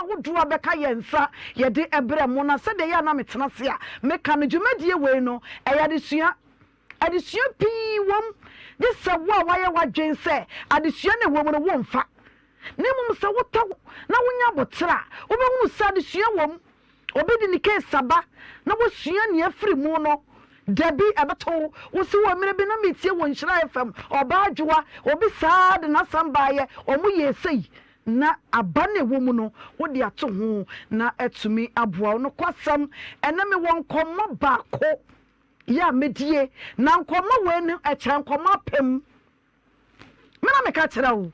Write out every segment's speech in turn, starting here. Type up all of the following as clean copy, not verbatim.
ahodoa bɛka yensa ye de ebre mu na se de ya na metena se a meka no dwumadie we no adesua pii wom de se wo waye wadwen se adesua ne wom no wo mfa ne mum se wotaw na wonya botra obehunu se adesua wom obedi ni ke saba na wo sua ne afiri mu no Debbie abato wo si wo mere bi na metie wo Nhyira FM Obaa Adwoa obi saade na sambaye omu yesei na abane wo mu no wo de ato ho na atumi aboa no kwasam ena me won kommo baako ya medie na nkommo we ne eche nkommo apem mena me ka kira wo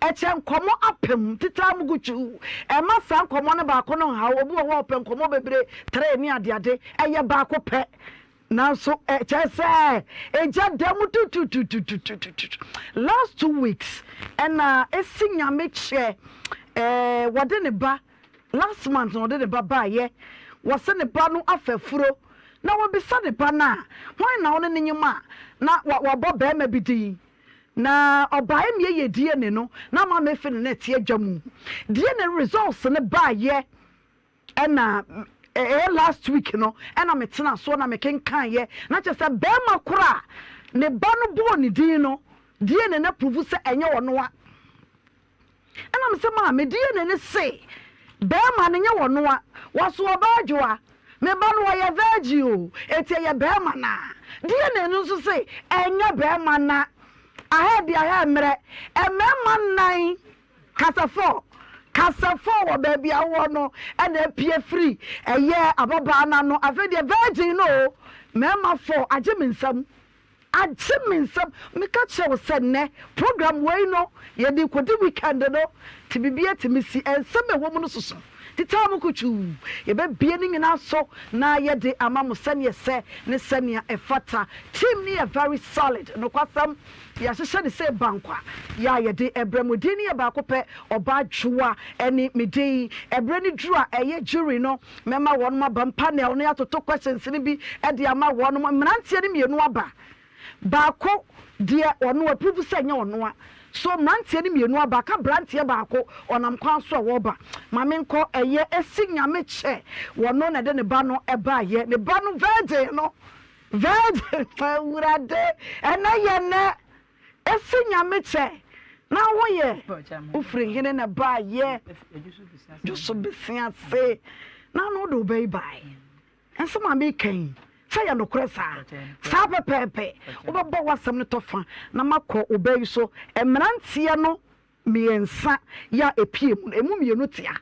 eche nkommo apem tita muguchu e ma sa nkommo ne baako no ha obi wo opem nkommo bebre tre ni ade eye baako pe now so chese eja demu tu last 2 weeks and esinya make share wode ne ba last month wode ne ba ba ye wose ne ba no afafuro na wo bi sa ne ba na hwan na wone ne nyima na wabo ba ma bidi na obae me ye die ne no na ma me fe ne na tie dwamu die ne results ne ba ye and last week no and I'm metena so na meken kan ye na chese be makura ne ba no bo ni din no die ne na prove se enye wono a and I'm say ma me die ne say be ma ne nye wono a waso Obaa Adwoa me ba no ye virgin o etie ye be ma na die ne no so say enye be ma na ahe mere emema nan kasafo wo baby awo no and pie free eye ababa na no afa de virgin no mema for ageminsam me ka che wo se ne program we no ye di kodi weekend no ti bibia ti misi ensem ewo mu no soso tita mu kuchu ye be bie ni nyina so na ye de amamu sene se ne sene efata team ni very solid no kwasam ya hye ne se bankwa ya ye de ebremudini ye ba kope Obaa Adwoa eni medei ebre ni dru a eye jury no mema won ma bam panel no atoto questions ni bi e de ama won mrantie ni mienu aba baako de ono approve se nya ono a so mrantie ni mienu aba ka brantie baako onam kwan so wo ba mamenko eye esinyame che wono na de ne ba no eba ye ne ba no virgin no virgin urade ena ye ne esinyame che na wo ye ufri hene na ba ye juso besia se na no do be bai enso ma me kan say ya no kresa sa pepepe obebo wasam ne tofa na makọ obayi so emrantie no miensa ya epie mu emu mienu tia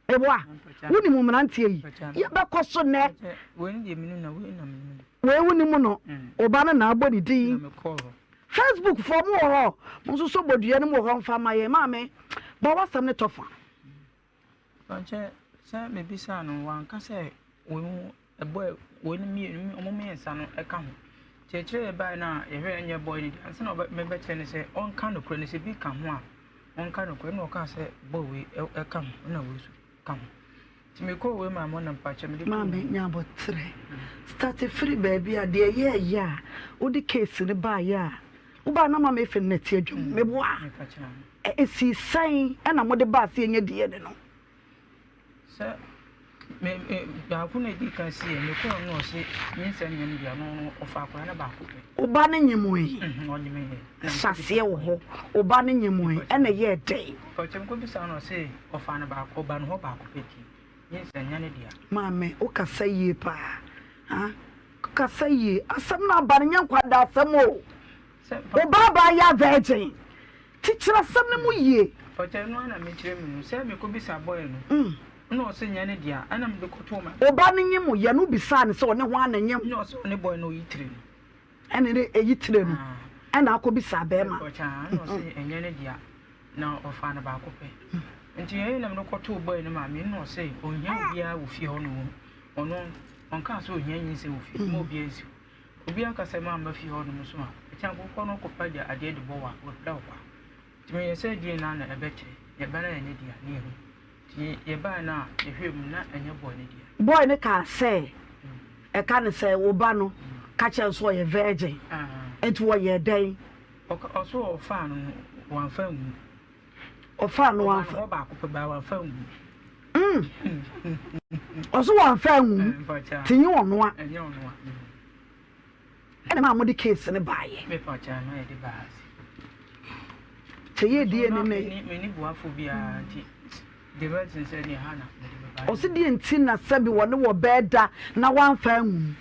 eboa woni mu mrantie yi ya bekoso ne woni de minu na woni na minu we woni mu no oba na agbo ni din Facebook for mu ho mo so bodua ne mu ho mfa maye maame ba wasam ne tofa panche sa me bisa no wanka se wonu boy woni mi omomo yensa no eka ho chechire bai na yehwe enye boy ni anse na me be che ne se on ka no kro ne se bi ka ho a on ka no kro no ka se boy we eka ho na we su ka ho ti me ko we ma mo na mpache me ma me nya botre start free baby a de ye ya odi case ne ba ya wo ba na ma me fe na ti adwum me boa esi san e na mo de ba se enye de ne no se me ba ku na di kan si me ko no se nyensa nyam dia no ofa akwa na ba ko pe oba ne nyemu yi onye me sase wo ho oba ne nyemu yi e na ye dey ko chem ko bisa no se ofa na ba ko ba no ho ba ko pe ti nyensa nyane dia maame o ka saye pa ha ka saye asam na ba ne nkwada asam o oba ba ya virgin teacher asam ne mu ye ko chem no na me kire me se me ko bisa boy no no se nyane dia ana me ko to ma oba ne nyemu ye no bisa ne se one ho ana nyem no se ne boy no yitire no ene ne eyitire no ana akọ bisa be ma ko cha no se enyane dia na ofa na ba ko pe nti ye na me ko to boy no ma me no se onya bia wo fie ho no ono onka so onya yin se wo fie mo bia nsi obi aka se ma ma fie ho no so a cha ko no ko pa dia ade de bo wa wo da kwa ti me ye se die na na ebetire ye ba na ene dia ne ho ye ba na ehwem na enye boy ne dia boy ne ka say e ka ne say wo ba no ka che so ye virgin enti wo ye den o so o fa no wan fa ngu o fa no wan fa ba ko pe ba wan fa ngu Also one fan to you on one. And a mamma the case in a buy. To ye dear many buafobia. The words in said Hannah. Also the intina sabi one more bed now one fan.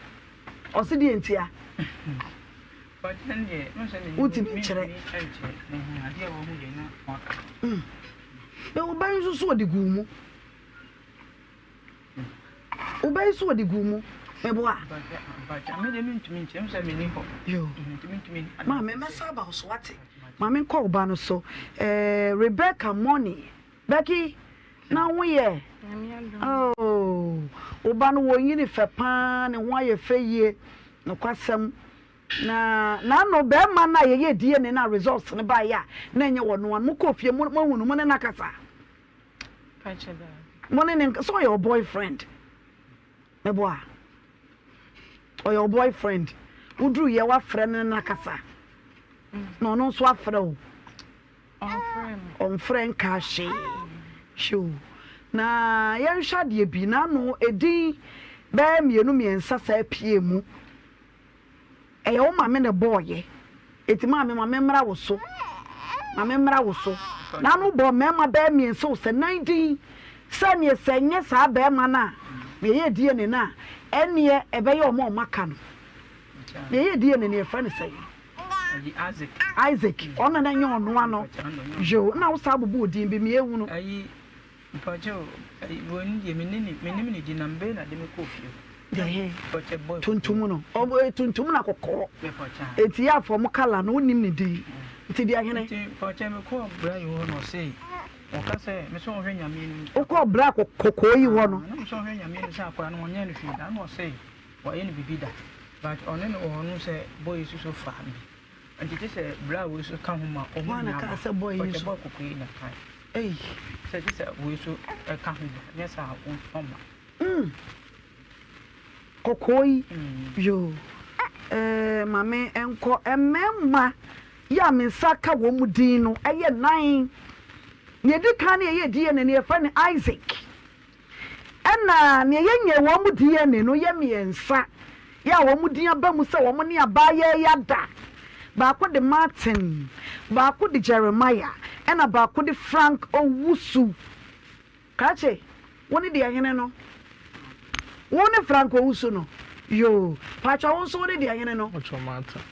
Also the intia. But then, what to be chere? Obey so the gumu. Obey so the gumu. But I made him to meet him, said you. Mamma, Massaba was what? Mamma called Bano so. Rebecca Money. Becky, now we are. Oh, Obano were in if a pan and why a fair no question. Na no be man na ye die ne na results ne ba ya na nye wono one mo kofie mo hunu mo ne nakasa pacha da mo ne so your boyfriend me boa or your boyfriend udru ye wa frɛ ne nakasa no no so afrɛ o on friend ka she show na ye hwa de bi na no edin ba mienu miensa sa pie mu eyo ma me ne boy eti ma me mra wo so na no bo me ma ba mi so se 19 sanye senye sa ba ma na me ye die ne na ene e be ye o ma maka no me ye die ne ne fa ne sai Isaac ona na nyo no ano jo na wo sa bobo odin be me ewu no ayi mpajo woni ye me ne di nambe na de me kofio tuntum no obo tuntum na kokoro eti ya fo mo kala no nim ne di eti di ahene poche me ko bra yi wo no sei o ka se me so hwe nyame ni o ko bra kokko yi wo no me so hwe nyame ni sa akwa no wonya no fi da no sei wo ye ni bibida but one no wo no se boy su so fa mi anti te se bra wo so ka ho ma o mo na ka se boy yi so kokko yi na kai se te se wo so ka ho ne sa o ma kokoi yo mame enko emema ya mensaka wo mudin no eye 9 ne di kan ye die ne ne fa ne Isaac ena ne ye nye wo mudin ne no ye miensa ya wo mudin aba mu se wo mo ne abaye yada ba ko de Martin ba ko de Jeremiah ena ba ko de Frank Owusu kache woni de ahene no woni Frank Owusu no yo pacha won so de ahene no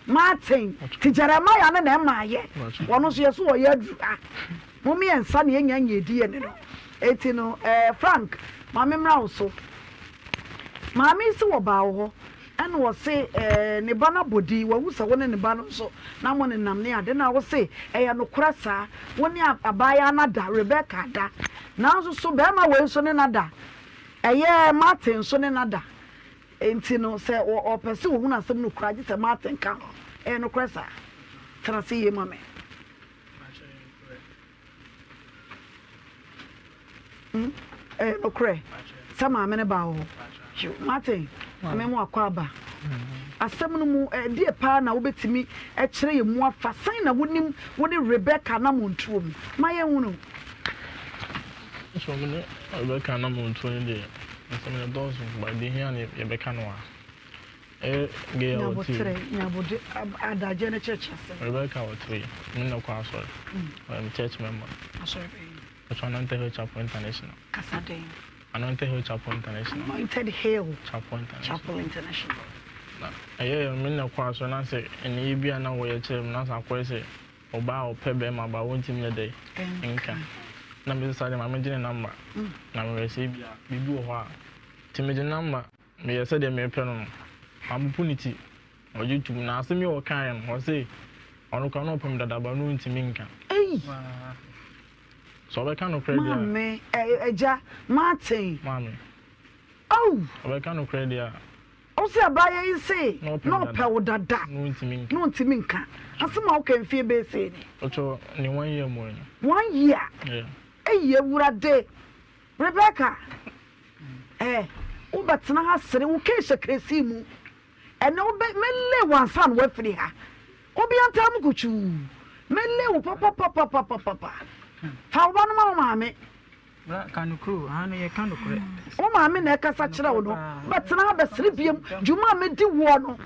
Martin ti Jeremiah na na maaye wono so yeso wo ye adu mo me ensa na enya nya edi ene no eti no Frank ma me mra wo so ma me si wo ba wo and wo se ne ba na bodi wo wusa wo ne ba no so na mo ne nam ne ade na wo se eya no kura saa wo ne abaya na da Rebecca da na so be ma wo so ne na da eye Martin so ne na da enti no se o pese wo huna asem no kura je se Martin ka no kura saa tana se ye mame no kura sama me ne ba wo Martin amemo akwaba asem no mu die pa na wobetimi e kire ye mu afa san na wonim woni Rebecca na montuo mu maye hunu so me Rebecca na montuo ne de so me those by the here na Rebecca no a ge o ti nyabode adaje na church asem Rebecca o 3 me na kwa sorry I'm church member sorry so Anointed Chapel International Kasade Anointed Chapel International Anointed Hill Chapel International na aye me na kwa so na say ene bia na wo ye chere na sa kwa say oba o pebe ma ba won tim ne dey nka na me say ma me gine number na me say bia bibi wo ho a tim gine number me ye say de me pe no ampunity o YouTube na asemi wo kan no say onu ka no pem dada ba no ntimi nka so we can no credit mame eja Martin mame oh we can no credit o se abaye yi say no pe wo dada no ntimi nka asema o kan fie be say ni ocho ni 1 year mo ni 1 year ewurade Rebecca o betena ha sere wo ke sekresi mu ene o be mele wansan wa firi ha obi antam kuchu mele wo papa fa wo no ma mame Kanukru, I know you can't correct. Oh, my men, I can such a but now the Sribium, Juma made the one.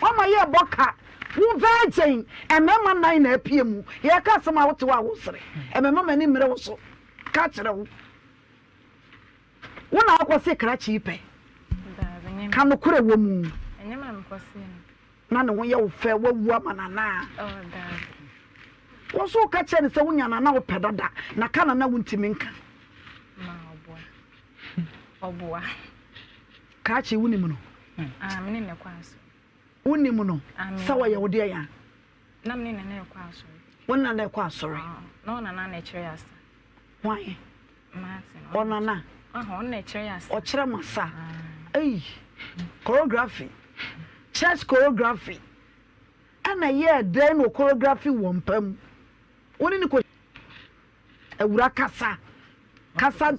Oh, my year boca, who virgin, and Mamma 9 a PM, here can some out to our say, and my mamma named also. Catch it out. 1 hour was sick, cheap. Can look at a woman. And your man was None of your fair woman and now. oh, that. What's so catching is a woman and now pedada, Nakana Wuntiminka. Obaa. Kachi Unimuno. I'm in the class. Unimuno. Sawa ya udia ya. Nam in a class. One and a qua, sorry. No, na nature. Why? Martin. Or nana. On nature. Or Chramasa. Eh. Choreography. Church choreography. And a year then or choreography wampum. What in the question? A Urakasa. Casa.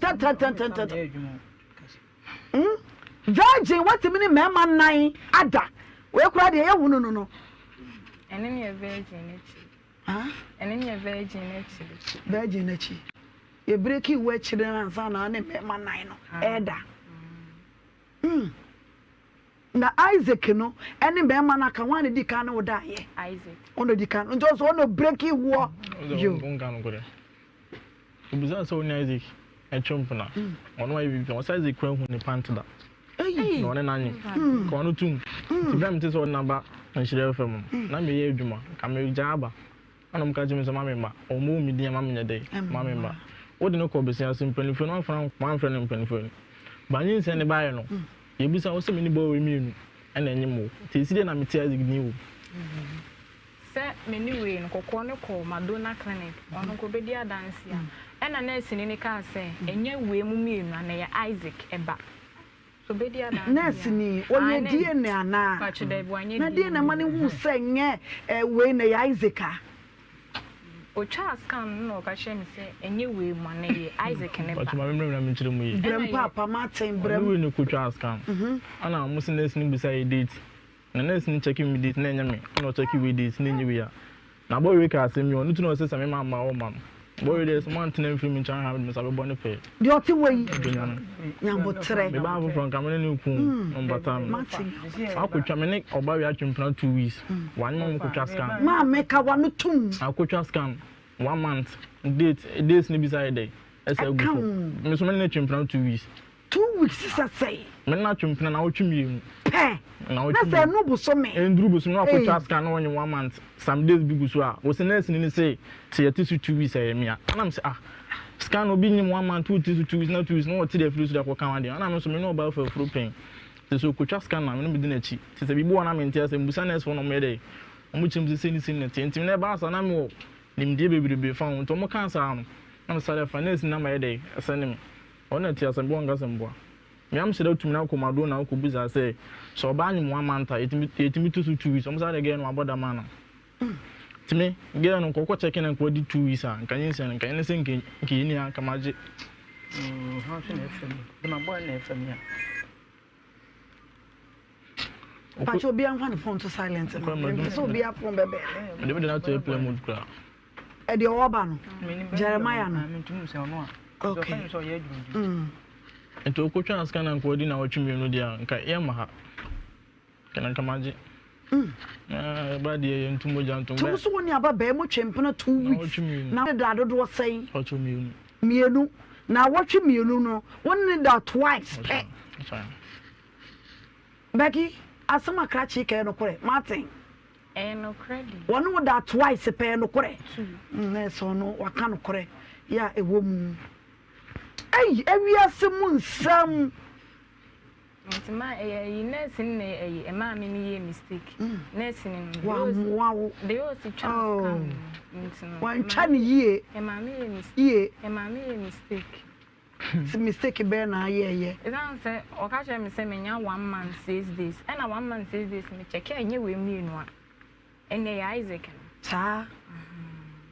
Virgin, what a minute, mamma 9 Ada. Where cried the air? No. And then you're virgin. Huh? And then you're virgin. Virgin. You break you wet children and son and mamma 9 Ada. Now Isaac, no, any mamma can one decan or die. Isaac. On the decan, just want to break you war. You. Obisa so Isaac e chompna ono wa bibi o size kra hu ne pantda no ne nanye ko no tum tibram te so na ba Nhyira fam na me ye adwuma ka me jaba anom ka jimi so ma me ma o mo mi dia ma me nyede ma me ba wo de no ko besia so mpanifo no afran man fran mpanifo ba nyin se ne ba ye no ye bisa wo se me ni bo we mi nu na enyim te isi de na me te Isaac ni wo many way no kokko ne ko Madonna clinic ono ko bedi adanse a na nurse ni ka say enye we mu mienu na ya Isaac eba so bedi adanse nurse ni onye DNA ana ka chede bu anye na DNA mane hu say nye we na ya Isaac a o Charles kan no ka she me say enye we mu na ya Isaac ne ba but ma memre na me chire mu yi brem papa Martin brem we no ko Charles kan ana mo se nurse ni bisa date na nurse ni check me date na enya me no check we date na enyi we ya na boy we ka asem yo nutu no se se me mama o mam boy dey so man tena film chan ha me sabe bone pe de oti we nyambo tre me ba from kamene ni ku on batam Martin akotwa me ne oba we atwempna 2 weeks one month kotwa scan ma meka wanu tum akotwa scan 1 month dates ni beside day esa gufu me so me ne twempna 2 weeks 2 weeks say me na twempna na otwemi pe na say no buso me endru buso no akotwa scan no 1 month some days bi gusu a wo se nurse ni say se yeti su 2 weeks ayemia anam say scan obi ni 1 month 2 weeks na 2 weeks no what dey flu so dey ko kan wan dey anam so me no ba for flu pain so kotwa scan na me no bi na chi se bi bo na me ntia se mbusa nurse for no me dey omu chim se ni sin na tentim na ba sa na me o nimdie bebrebe fa won to mo kan sa no na sare fa nurse na me dey asane me ona tia se bo nga se mbo me am sere tumi na ko mado na ko buza se so ba anyi 1 month etimi to 2 weeks omu sare ge no aboda ma na timi ge no ko check na ko di 2 weeks a kan yin se kan yin se nke ni aka maje how should I feel the my boy na fam ya Pacho be an fan phone to silent so be up phone bebe de be na to play mode kra e de oba no Jeremiah no me tum se ono a okay so ye dwudu ento ko twa scan na ko di na watwemi no dia nka ye ma ha kana kamaje ba de ntumo jantum ba so woni aba ba mo twempena 2 weeks na da dodo sei watwemi mienu na watwe mienu no woni da twice Becky asama krachi ke no kore Martin no credit woni da twice pe no kore na so no waka no kore ya ewo mu Hey, ewiase mu nsam. Ntima nurse ni ma me ni mistake. Nurse ni wow. They also try Wan chani ye. Ma me mistake. Ye. Ma me mistake. Si mistake be na ye. Idan say o ka che me say me nya 1 month 6 days. And 1 month 6 days me check enye we mienu a. Ene Isaac. Sa.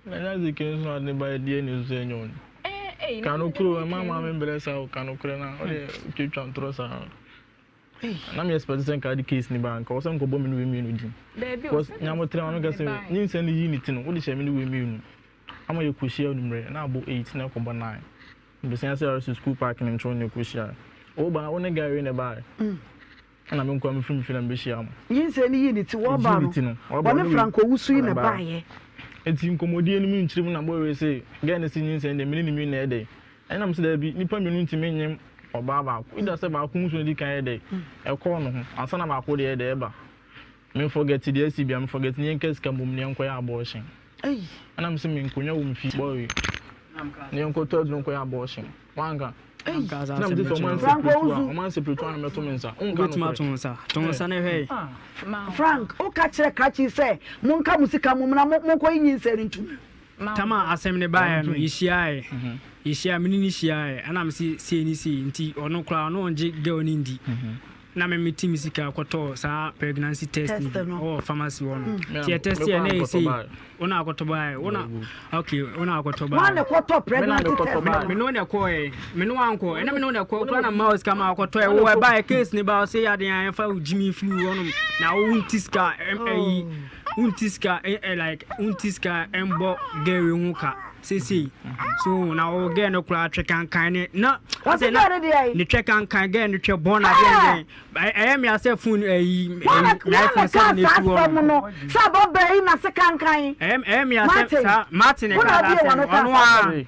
Na Isaac no na ba die ni so enyo. Kanukuru mama membele sa kanukuru na ole twetwa ntro sa na me expect sen ka di case ni bank o sen ko bo me no we mi no di because nyamo tre ono gase ni sen ni unit no wo di she me no we mi no ama ye koshia onumre na abo 8 na ko bo 9 business hours school parking in Tron Kushia. Obaa one guy in the bar. And I'm coming from Bisham. Yes, any unit to Obaa. One Franco who swing a buy. It's incommodian mean children and boys say, again, seniors and the minimum a day. And I'm saying, Nippon to mean or Baba. We just about who's when you can a day. A corner, and son of our body a day. Me forget the SCB, I'm forgetting Yankers come from the abortion. And I'm saying, Kunya won't feel boy. The uncle told you abortion. Wanga. Frank, o catch say, Monka Musica Monko in saying Tama assembly by Ishia, Ishia, Minishia, and I'm seeing tea or no crown, no girl in Indy. Na me meeting musica koto sa pregnancy testing or pharmacy one. Tia test here say ona koto buy ona okay ona koto buy. One koto pregnancy test. Me no na ko me no anko and me no na ko na mouse kama koto e wo buy case ni ba say ya den fa Jimmy flu one na untiska untiska like untiska embo gere nhuka see so now again no kura check and kind na what's the the check and kind again the check born again I am yourself phone life say na fu no sabo be na second kind I am yourself Martin e Martin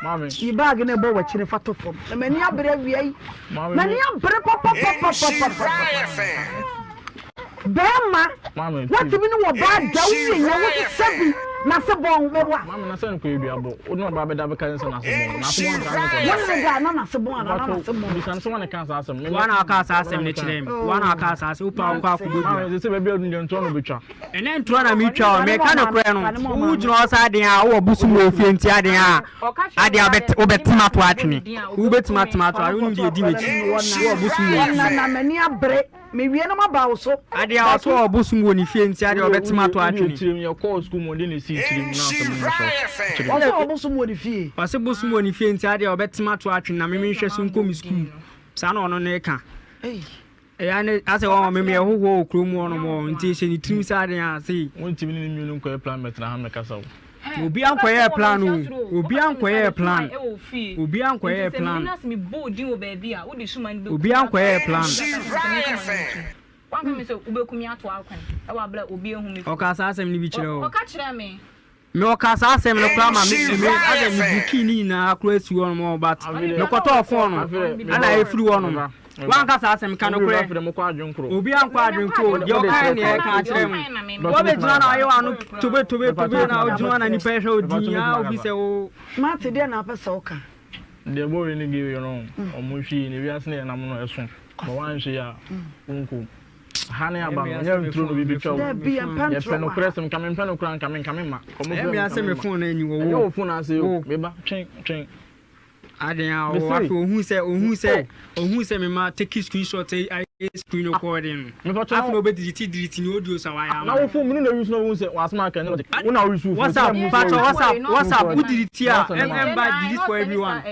mama you bag na bo wa chire fato fom na mani abere wiai mani abere pop Bema, what do you know about Dawson? You want to say, Master Bong, Mamma, I sent you, would not have a cancer. Someone can't ask him. One hour can't ask him, one hour can't ask Upa, the building in Tonobicha. And then Trona Micha, make kind of crown, who draws idea or Busumo, Fientia, Adia Obetima watching me. Who bet Matamata, I wouldn't be a dimage. One Busumo, many a break. Maybe I'm about so. I did also a bosom when you feel inside your betima to actually your course school more than you see. Also, bosom would if you was a bosom when you feel inside your betima to actually. I mean, she soon come school. Son on Neka. As a woman, maybe a whole crew more no more until she two side and see. Won't even you look at plan better than Castle. Obi an kwaye plan o obi an kwaye plan obi an kwaye plan obi an kwaye plan wan me so ubekumi ato akwan e wa bla obi ehun me o ka sa asem ni bi kire o ka kire me me o ka sa asem no kra ma me ade mi bikini na akra si won mo but me koto phone no ana e free won no wan ka sa asem ka no kure obi an kwa adwenko yo kan ne ka kire me wo be jina na yo anu tobe na o jina na ni pe hwe odi ya obi se o ma te de na pesa o ka de bo we ni give you no o mo hwi ni wi asne na mo no eso bo wan hwe ya unku hane aba no nya ntro no bibi twa ye pe no kure sem kamen pe no kura kamen ma komo be ya se me phone na anyi wo yo phone na se yo me ba twen Adia o afi ohun se me ma take screenshot I screen recording me photo afi no be delete ni audio sa wa ya na wo phone me no use no wo se was mark na una use WhatsApp who delete here ba delete for everyone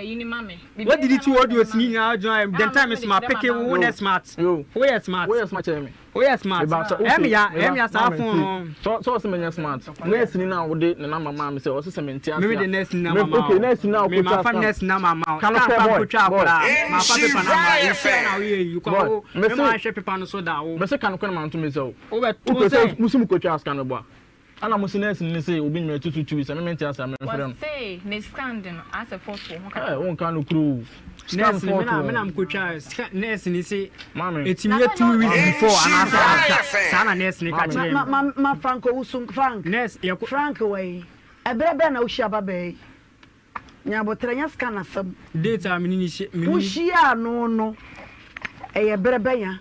what delete audio ni na join then time is my pick one smart we smart me oh yes smart em ya sa phone so se me smart next ni na wo de na mama me say o se me ntia me the next na mama okay next na me ma fa next na mama can I put ma fa paper na ma you say na we you go me ma share paper no so da o me say kan ko na to me say o we say musum ko twa scan bo ana musiness ni say obi nwe tutu say me mentia say me frem say ne standing as a photo won kan no kru Nurse, me na mkocha nurse ni say etimi 2 weeks before and after sana nurse ni ka kire ma Franco usum Frank nurse Frank way ebrebe na ushia babe nya botranya scan asam data mini ushia no e ebrebe ya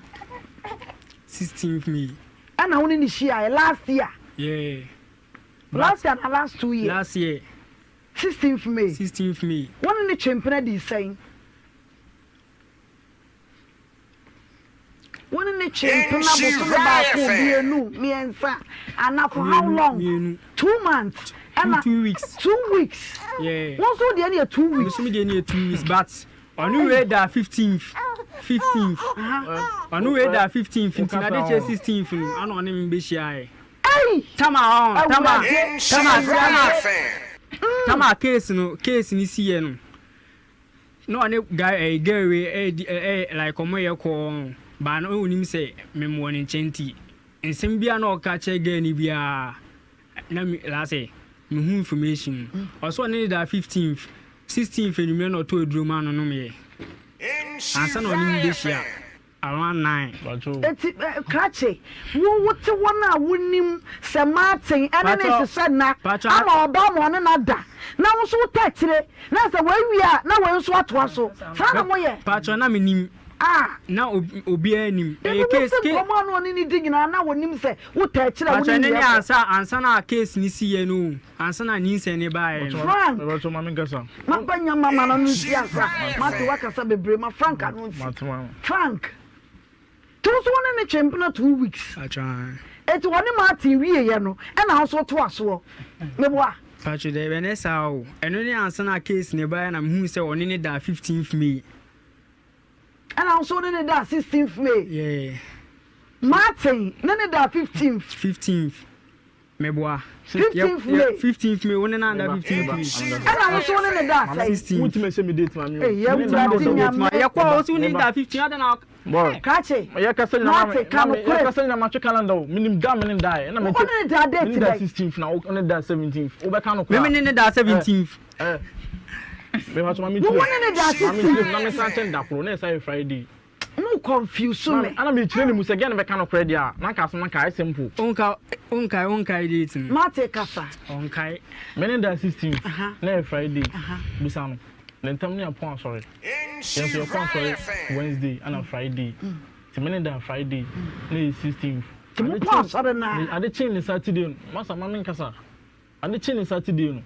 16th May ana woni ni shia last year last year and last 2 years last year 16th May one ni champion di saying one ni champion na bo ba ko bienu miensa and for how long 2 months and 2 weeks 2 weeks one so dey near 2 weeks so me dey near 2 weeks but on we way that 15th on we way that 15th na dey 16th ana on me be share tama Tama case ni see no. No ane guy like omoye ko ba no onim say memo ne nchenti. Nsem bia na oka che guy ni bia na la say me hu information. Also ne da 15th 16th enumere no to eduroma no me. Ansa na onim de hia around 9. Eti krache wo wote wona wonim se Martin ene ne se na ama oba mo ne na da na wo so takire na se we a na we so ato aso fa na mo ye patro na menim na obi anim case komo no ni digina na wonim se wo takire wo ni ansa na case ni si ye no ansa na ni se ne ba ye Frank e to mama ngasa ma banya mama na no si asa ma to wakasa bebre ma Frank anu Frank Tuso one ne champion 2 weeks. Acha. Eti one Martin wie ye no, e na so to aso. Meboa. Pacho de Vanessa o. Eno ni ansa na case ne ba na hu se one ne da 15th May. E na so ne da 16th May. Yeah. Martin, ne da 15th. Meboa. 15th May. 15th May one na da 15th May. E na so ne da 16th. What me say me date mami. Eh, ya wuti ya kwa so ni da 15 ada na boy kache ya ka sanya na ya ka sanya na match calendar minim da minim da na me one da date da 16th na one da 17th o be ka no kwa me ne da 17th me ha to mami one ne da 16th na me sa ten da pro na say Friday no confuse me ana me chire ni mu se ge na be ka no credit a na ka so na ka simple onkai date mate kasa onkai me ne da 16th na Friday bisa no then tell me upon sorry. Yes, you're upon sorry Wednesday and on Friday. The minute that Friday, May 16th. I the chain Saturday. Master Mamma Casa. And the chain Saturday.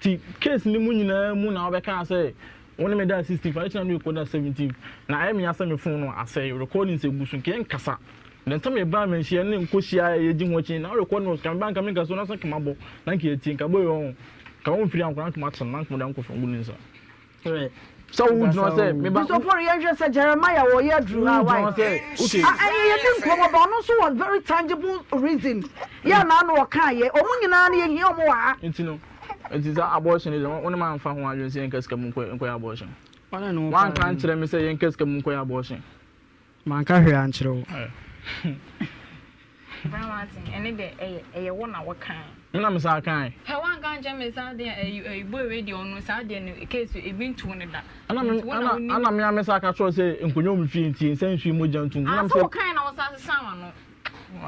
The case in the moon now I say. When I that 16th, I tell you code 17th. Now I am your phone. I say recording say Busun Ken Casa. Then tell me about me. She and him Kosia aging watching. Now recording was coming back coming as soon as I come up. Thank you, think about your own. Come on, free and grant much and not more from Williams. So would not say me but so for you just Jeremiah or you drew why okay I didn't come about no so very tangible reason yeah na no ka ye omu nyina na ye hia omu wa ntino it is abortion is one man fa ho adwen say enkeska mu nko abortion no one kan kire me say enkeska mu nko abortion man ka hwe an kire o Martin ene de eye wona wo kan na me sa kan he wan kan je me sa de boy radio no sa de no case e bin tu ne da ana me sa ka tro say enkonyo mu fi nti nsan fi moja ntum na me so kan na wo sa se sanwa no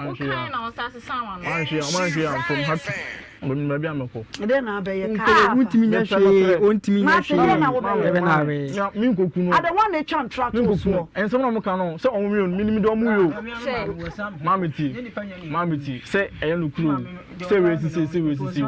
wo kan na wo sa se sanwa no man shi am from happy Mbon ma bia meko. De na be ye ka. Untimi nya hwe, ontimi nya hwe. Ebe na be. Ya mi nkoku no. Ada one na twa track so. Ensem na mo ka no, se on wi on minimi do mo yo. Mamiti, se eya no kuro. Se we sisi.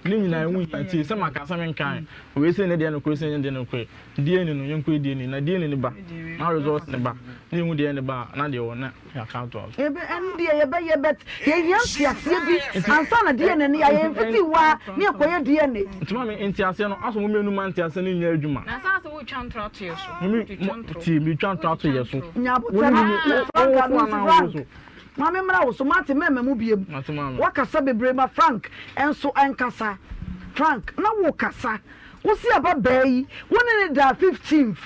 Ni nyina enwu ati se makasa men kan. We se ne de no kuro se ne de no kuro. Die ni no yenko die ni na die ni ba. Na result ne ba. Ni hu die ne ba na de wo na ya count out. Ebe ndie ye be ye bet. Ye yansiase bi. Ansa na die ne ne ya fiti wa ni akoye die ne. Ntuma me ntiase no aso mo menu man ntiase ne nya adwuma. Na sa so wo twa ntrato ye so. Mi twa ntrato ye so. Nya botana. Mama mra wo so mate mema mu biem. Wakasa bebre ma Frank enso enkasa. Frank na wo kasa. Wo si aba bayi, wona ne da 15th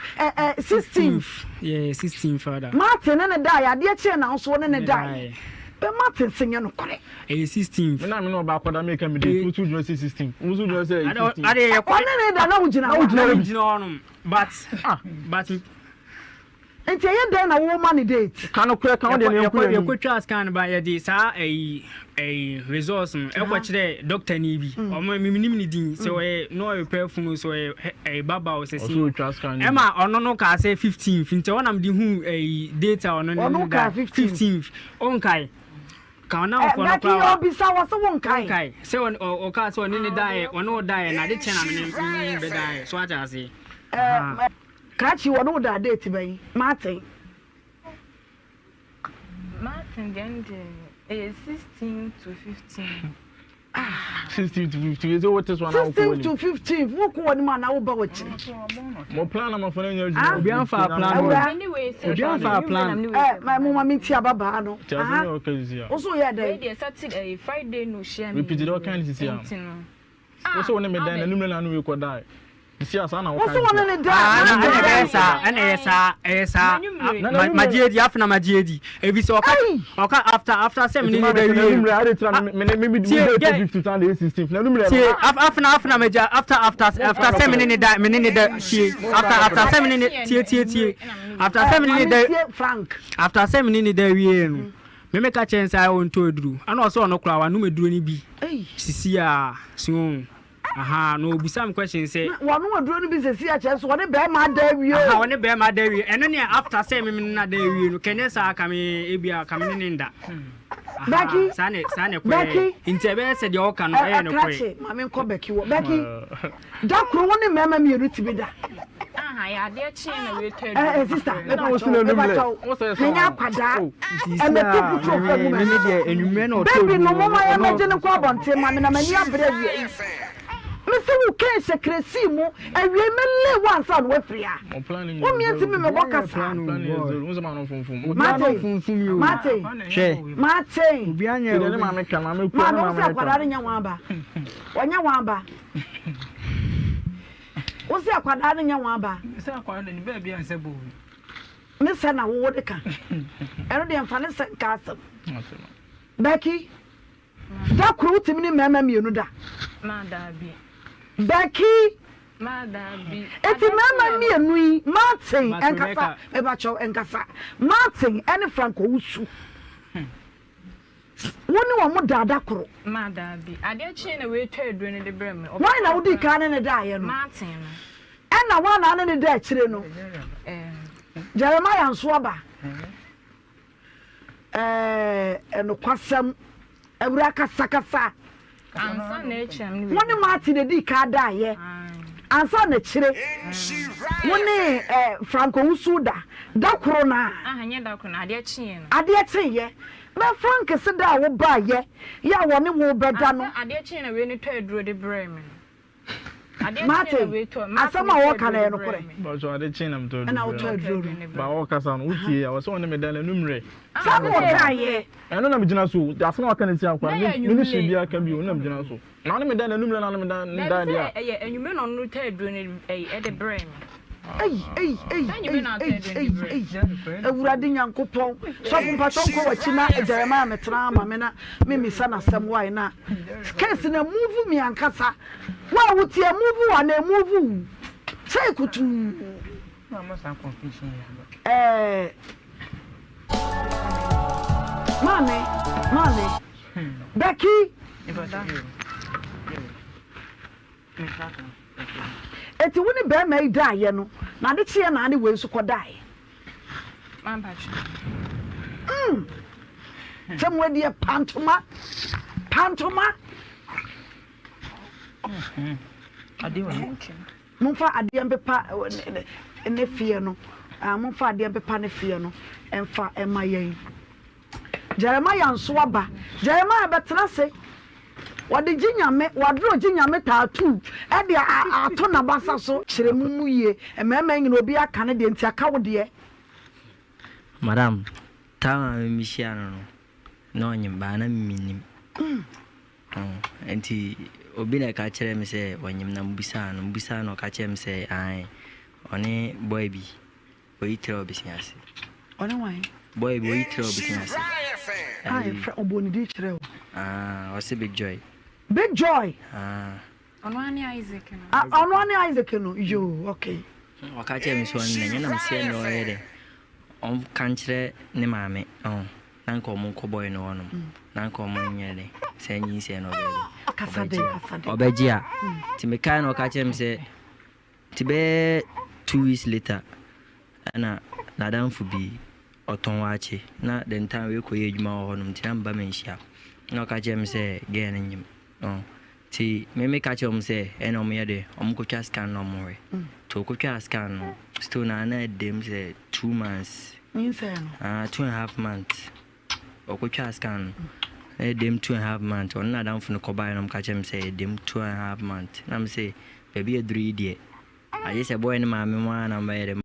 16th. Yeah, 16th father. Martin ne da ya de che na so ne da. Be Martin senya no kore. 16th. Me na me no ba kwada make am dey 2016. Wo so do say 16th. Ade ye kwa ne da na wo gina on. But enti ye den na wo man date. Kan no kure kan de ne yakwa ye kwatwa scan ba ye dey sa resource no e kwa kire doctor ni bi o ma minim ni din so e no e perfume so e baba o se si e ma ono no ka say 15th nti wonam di hu data ono no ka 15th on kai ka na ko no ka o bisa wo so won kai se o ka so ni dai ono dai na de chena me be dai so aja se Kachi wono da date bai Martin then 16 to 15 16 to 15 so what is one 16 to 15 wo ko woni ma na wo ba wachi mo plan na ma fa na nya obi an fa plan anyway obi an fa plan my mama mi ti ababa no okay o so ya dai Saturday Friday no share me repeat it all kind of this Also when me dan enum na no we ko die. See as na wo What's one in the day? Esa. Majiedi afna majiedi. Ebi so oka after 7 minutes dey we. Me me 50,000 na numre. See afna maja after 7 minutes die minute dey see after 7 minutes tie. After 7 minutes dey Frank. After 7 minutes dey we no. Me make a chance I want to duru. Ana so no kra wa no meduru ni bi. Sisi a so aha no busam question say one waduro no bi sesi a chance one be ma da wie aha one be ma da wie eno ne after say me na da wie no kenye sa aka me ebia ka me ne nda Becky sane kwe intebe se de oka no e no kwe ma me nko Becky wo Becky da kro woni mema mi ru tibi da aha ya de chi na we tell sister me ba wo numre wo say so nya kwada e me tuku tro fa mu me ne de enwume na o to baby no mama ya meje ne kwa bonte ma me na mani abra wie Mr. Who can secrecy mo and we may one son with free. I'm planning. What means to me, my work as Mate, Bianya, Wamba. When you wamba. What's that quadra in your wamba? Mr. Baby and Sabu. Miss Anna Woodaka. And the unfinished castle. Becky, that crew to me, Mamma, you know that. Becky, Madabi. It's a mamma me and we, Martin and Cassa, Ebacho and Cassa, Martin and Franco Usu. One more dadacro. Madabi. I did chain away trade during the Bremen. Why now do can a die, Martin? And I want on any day, Chirino. Jeremiah and Swaba. And Quassam, Euraka Sakasa. One Martin the Dica die, and son a chile. One Franco Usuda, Docrona. I had Docrona, dear chin. I dare say, ye. But Frank said I will buy ye. Ya one more bedano. I dare chin away to trade through the Bremen. Martin, I somehow walk on a but so I did chain them to and I will tell you. But walk us on Uti, I was on the medal and numre. Some more die. I don't know Jinasu, that's not can see. You can be one of Jinasu. Now let me down a number and you men on route during a Bremen. Ewurade Nyankopon so mpatonko wachina Jeremiah metra amena mimi sana sem why na case na move me ankasa wa wutie move wa na move say kutu mama sa confusion Mane Becky eti woni be mai die no na de tie na ane we so ko die man patch somewhere dia pantoma ade wa mumfa ade mbepa ne fie no mumfa ade mbepa ne fie no emfa emayen Jeremiah nso aba Jeremiah betra se wade ginyame wadro ginyame tattoo e de ato na basa so kyeremu ye emema nyina obi aka ne de nti aka wo de madam ta mi shia no no nyimba na minim enti obi na ka kyerɛ me sɛ wanyim na mbisa no ka kyerɛ me sɛ ai one boy bi oyitre obisiase one why boy bi oyitre obisiase ai oboni di kyerɛ o o se big joy ono ani Isaac no yo okay waka kyerɛ me so ɔne na me sie no ɔyɛ on kankyerɛ ne maame na nka ɔmo nkɔ boy no ɔnom na nka ɔmo nyɛ de sɛ nyi sɛ no ɔbɛgye a ti me kan no ɔka kyerɛ me sɛ ti bɛ 2 weeks later ana nadamfo bi ɔtɔn waakye na the time we kɔ yɛ adwuma wɔ hɔnom ti na mba me nhyia na ɔka kyerɛ me sɛ gɛ no nyim ti me ka kyerɛ ɔmo sɛ ɛna ɔmo yɛ de ɔmo kɔtwa scan no ɔmo hwɛ to kɔtwa scan no still na dem sɛ 2 months 2.5 months okotwa scan dem 2.5 months on na damfo no kobai no ka kyerɛ me sɛ dem 2.5 months na me sɛ baby aduru die aye sɛ boy ne maame mo ana mbayɛ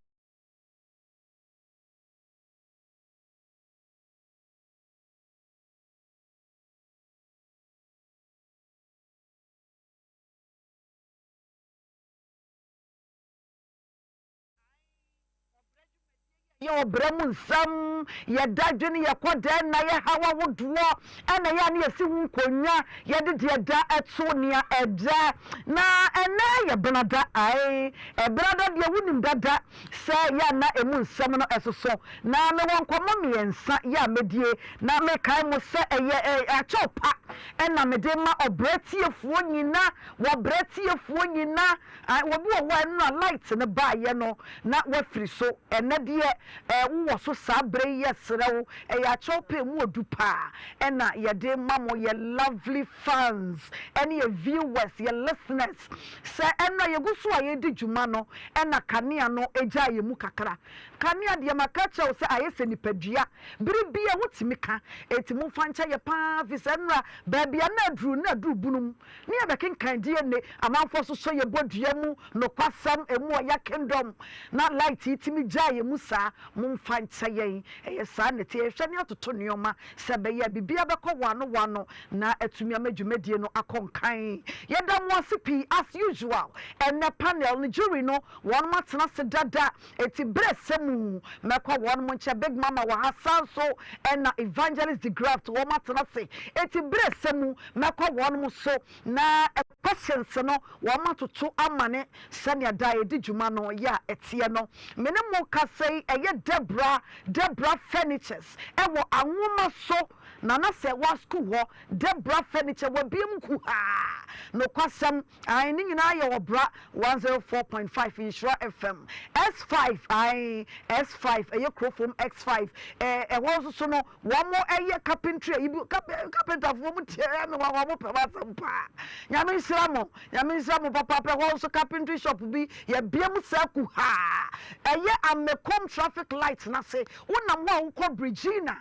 Your bremun some, your daddy, your quader, na ya hawa would draw, and a yan ya si konya, ya did ya da at Sonia edda. Na and na ya brother, a brother, ya wouldn't dada, say ya na a moon summoner as a so. Na no one come and sa ya medie, na me kind was say a chopper, and na medema or bretty of one yina, what bretty of one yina, I will be one lights in the bar, you know, not what free so, and not yet. Was so sabre yesero ya chope mu dupa na ye de mamo ye lovely fans and ye viewers ye listeners say na ye guso aye di dwuma no na kanea no eja ye mu kakra kanea de makacha o say aye se nipadua biribia wotimi ka etimu fancha ye pa fisenra baabia na dru bunum ne ye bekenkan die ne amanfo so ye bodua mu no kwasam emu ya kingdom na light itimi ja ye musa mumfancha yen sa ne te hwene atoto nioma se be ya bibia bekọ wano na atumi amadwumadie no akonkan yeda mo asipi as usual and the panel ni jury no one matena se dada eti bresemu mekọ one mo nche big mama wa hasan so and na evangelist the graft one matena se eti bresemu mekọ one mo so na questions no one matoto amane sanya da edi dwuma no ya etie no mene mo ka sei eye Debra Furnitures ewo anwoma so na na se wa school ho Debra Furniture we biem ku ha no kwasam ai ni nyina ye obra 104.5 Nhyira FM S5 eye crofom X5 wo so no wo mo eye carpentry ibu carpenter fo mu tie me wo mo pe basampa nyame nsira mo papa wo so carpentry shop bi ye biem sa ku ha eye amekom traffic lights na say wonam wo ko Brigina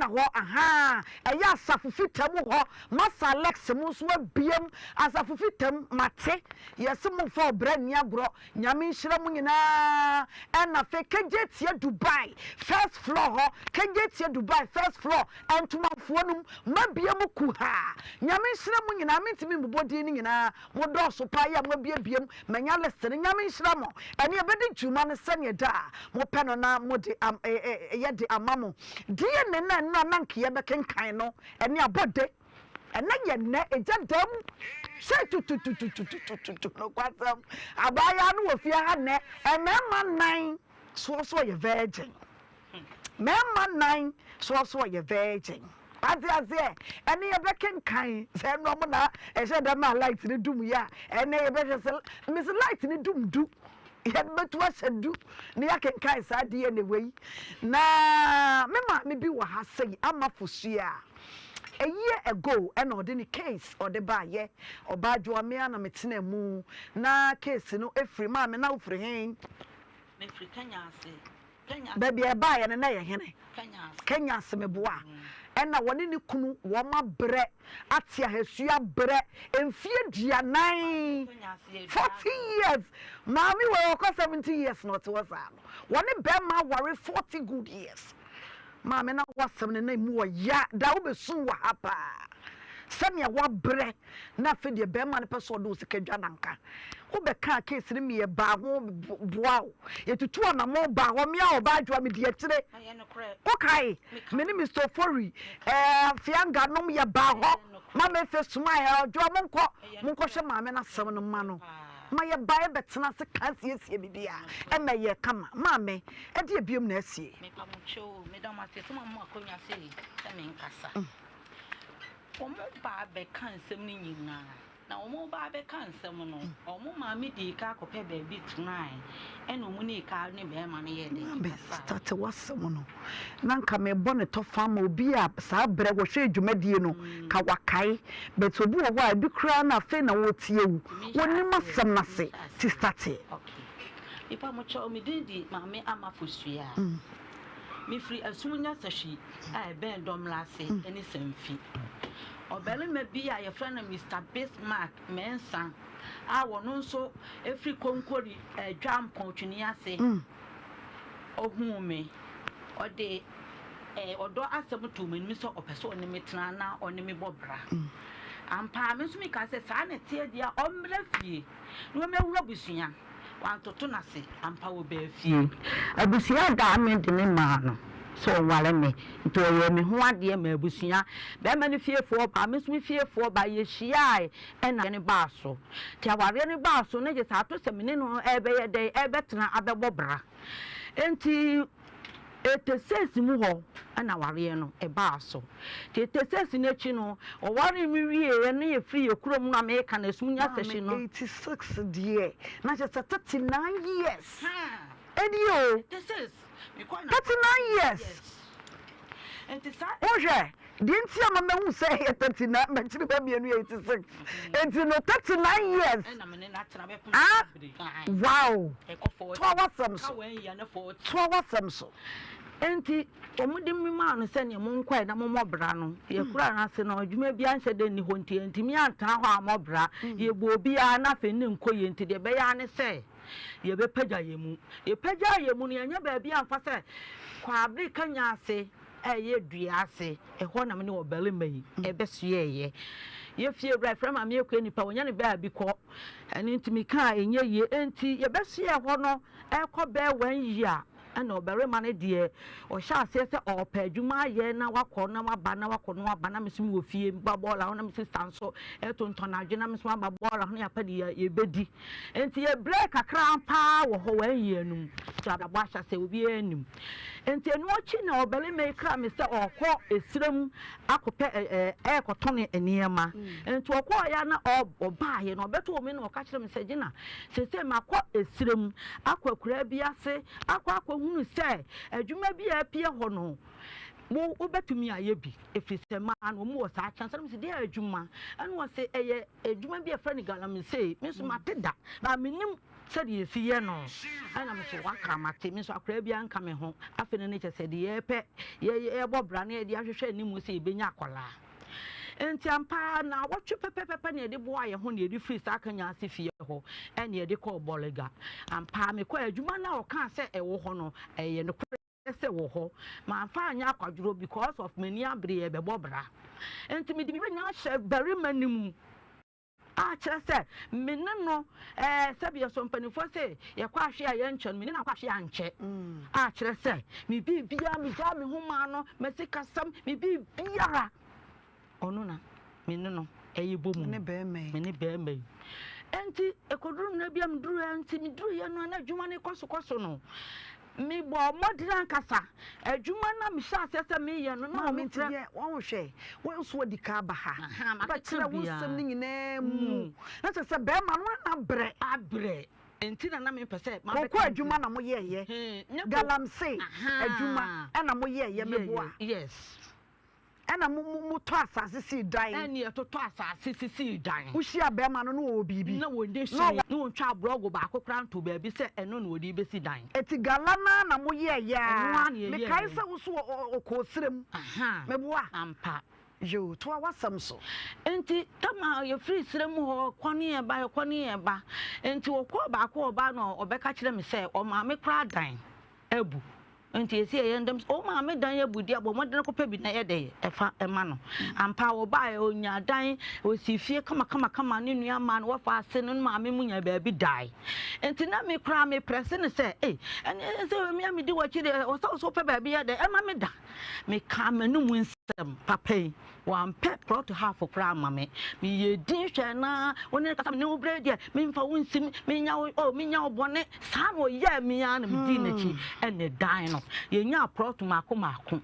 ho aha eya asafufitam ho masa Alex mu so abiem asafufitam mate yesimo fo brani agro nyame nhira mu nyina na fe kejetie Dubai first floor ho kejetie Dubai first floor entumafo num mabiem ku ha nyame nhira mu nyina mentimi mbobodi ni nyina mo do so pa ya mabiem manya lesere nyame nhira mo ene ebedi dwuma ne sene da mo peno na mo de ye de amamo die ne na nanke ye bekenkan no ene abode ene ye ne eja dam say tu no kwasam abaya no ofia ha ne emema 9 so ye virgin mema 9 so ye virgin azie ene ye bekenkan say no mo na e say da ma light ni dum ya ene ye be say miss light ni dum du betu asadu ne yakenkan sa de ne wei na mema me bi wa ha sei amafosua a year ago and ordinary case or the ba ye Obaa Adwoa me na metena mu na case no efri ma me na ofri hen me fri Kenya baby e ba ye na ye hene Kenya se meboa ena woni ne kunu wo ma bre atia hasua bre emfie duanan 40 years mami we ko 70 years not was am woni be ma worry 40 good years mami na wasam ne mu ya da wo besun wa hapa sanya wa bre na fe de be ma ne person do sikadwa nanka wo be ka case ni me ba ho boa yetutu na mo ba ho me a Obaa Adwoa me de kire okay me ni Mr. Fori fianga no me ba ho ma me fe smile Adwoa mo nko hwe ma me na sam no ma no ma ye ba e betena se kanse esie bibia e ma ye kama ma me e de biom na asie me pa mo cho me da ma se so mo akonya se e me nkasa omo ba be kansem ni nyina na omo ba be kansem no omo ma me di ka akopɛ ba bi tonight ene omo ni ka ne be ma ne ye de be start wasam no nanka me bone to fam obi a sa bre wo hwe dwumadie no ka wakai but obi wo a bi kra na fe na wo tie wu woni masam na se ti start okay ipa mo cho mi di ma me amafosua mi free asumunya sashi a ben dom lase ene semfi obele me bi a ye friend Mr. Bismarck mensan a wono nso efri konkori dwam pontwini ase ohun me ode odo asem to me so opeso ne metena na one me bobra ampa me so me ka se sa na tie dia omra fie no me wura busua wanto to na se ampa wo be fie abusia da me de me ma no so wale me to ye me ho ade ma abusia be ma ne fiefo ba me so me fiefo ba ye hia e na ne ba so ti aware ne ba so ne je sa to se me ne no ebe ye de ebe tena abebo bra enti etesesi mu ho na ware no e ba so ti etesesi na chi no o ware mi wie ye ne ye free ekurom na me ka na sumunya seshi no 86 die na je 39 years edio this is 39 years. And it's that. Oje, didn't see a man who say 39, but you baby 86. And you know 39 years. Ah, wow. 2 hours so. And omudi man send your moon quite a more brano. Your crown as no, you may be answered in the hunty and Timmy and Taha Mobra. You will be nothing in coin to the Bayane say. Ye be peja yemu ye peja yemu ne anya ba bia amfa se kwa abri kanya ase ye dua ase ho na me ne obele mai e be suye ye fie bra fra ma me ekwa nipa wonya ne ba bi ko eni ntimi ka enye ye enti ye be suye ho no e ko be 1 year ana obere ma ne de o sha ase se o pa adwuma ye na wakọ na waba na wakọ no waba na mesum wo fie ba bola na mesis stanso e to ntonadwe na mesum ba bola ho ya pa de ye bedi enti ye break akra pa wo ho 1 year num so ababo asha se obi anim enti enu ochi na obere me kra me se okọ esirem akopẹ ekotone eniema enti okọ ya na oba ye na obeto o me na oka kire me se gina se makọ esirem akwakura bi ase akọ hunu se adwuma bi apie ho no mo obetumi aye bi efise ma no mo wo sa chance me se de adwuma anu wo se eye adwuma bi afra ni galam se me so mateda ba menim se de efiye no ana me so waka mate me so akra bi anka me ho afi ne che se de ye pe ye bobra na ye de ahwehwe ni mu se ebenya akola enti ampa na wotwe pepepepe na de boa ye ho na de free sa kanya ase fie ho ene ye de call bolega ampa me kwa adwuma na o kan se e wo ho no ye no se wo ho ma ampa anya akwaduro because of many abre ye be bobra enti me de bi nya hye very manimu a chere se me ne no se bi so mpanifo se ye kwa hwe aye nche me ne na kwa hwe anche a chere se me bi bia me ja me ho ma no me sikasam me bi biara ono na me no eyibomu me ne be me enti ekoduru na bia me duru enti me duru ye no na adwuma ne koso no me bo modran kasa adwuma na me sha sese me ye no na me ntie won hwe won so di ka ba ha ba kire wo sem ni nyina mu na se be ma no na abre enti na me pese ma be ko adwuma na mo ye galamse adwuma na mo ye me boa yes ana mu to asase si dan ani to asase si dan wo hia be ma no wo bibi na wo de hia no ntwa blog ba akokra nto ba bi se eno na odi be si dan eti galana na mo ye ya me kai se wo so okosirem me boa ampa yo to awasam so enti tama ye free sirem ho kwani e ba enti wo ko ba ko ba no obeka kire me se o ma me kra dan ebu enti esi eyendem o ma me dan yabudi abo modene ko pebi na yede efa ema no ampa wo ba e onya dan o si fie kama ne nua ma no wafa ase no ma me munya ba bi dai enti na me kra me press ne se ene se me amidi wachi de o so pe ba bi yede ema me da me ka manu mu nsem papai wan pe pro to half of kra ma me ye din hwe na woni kasa me ne obre de me mfa wonsim me nya obone sa no ye me ya na me di na chi ene dan no ye nya proto mako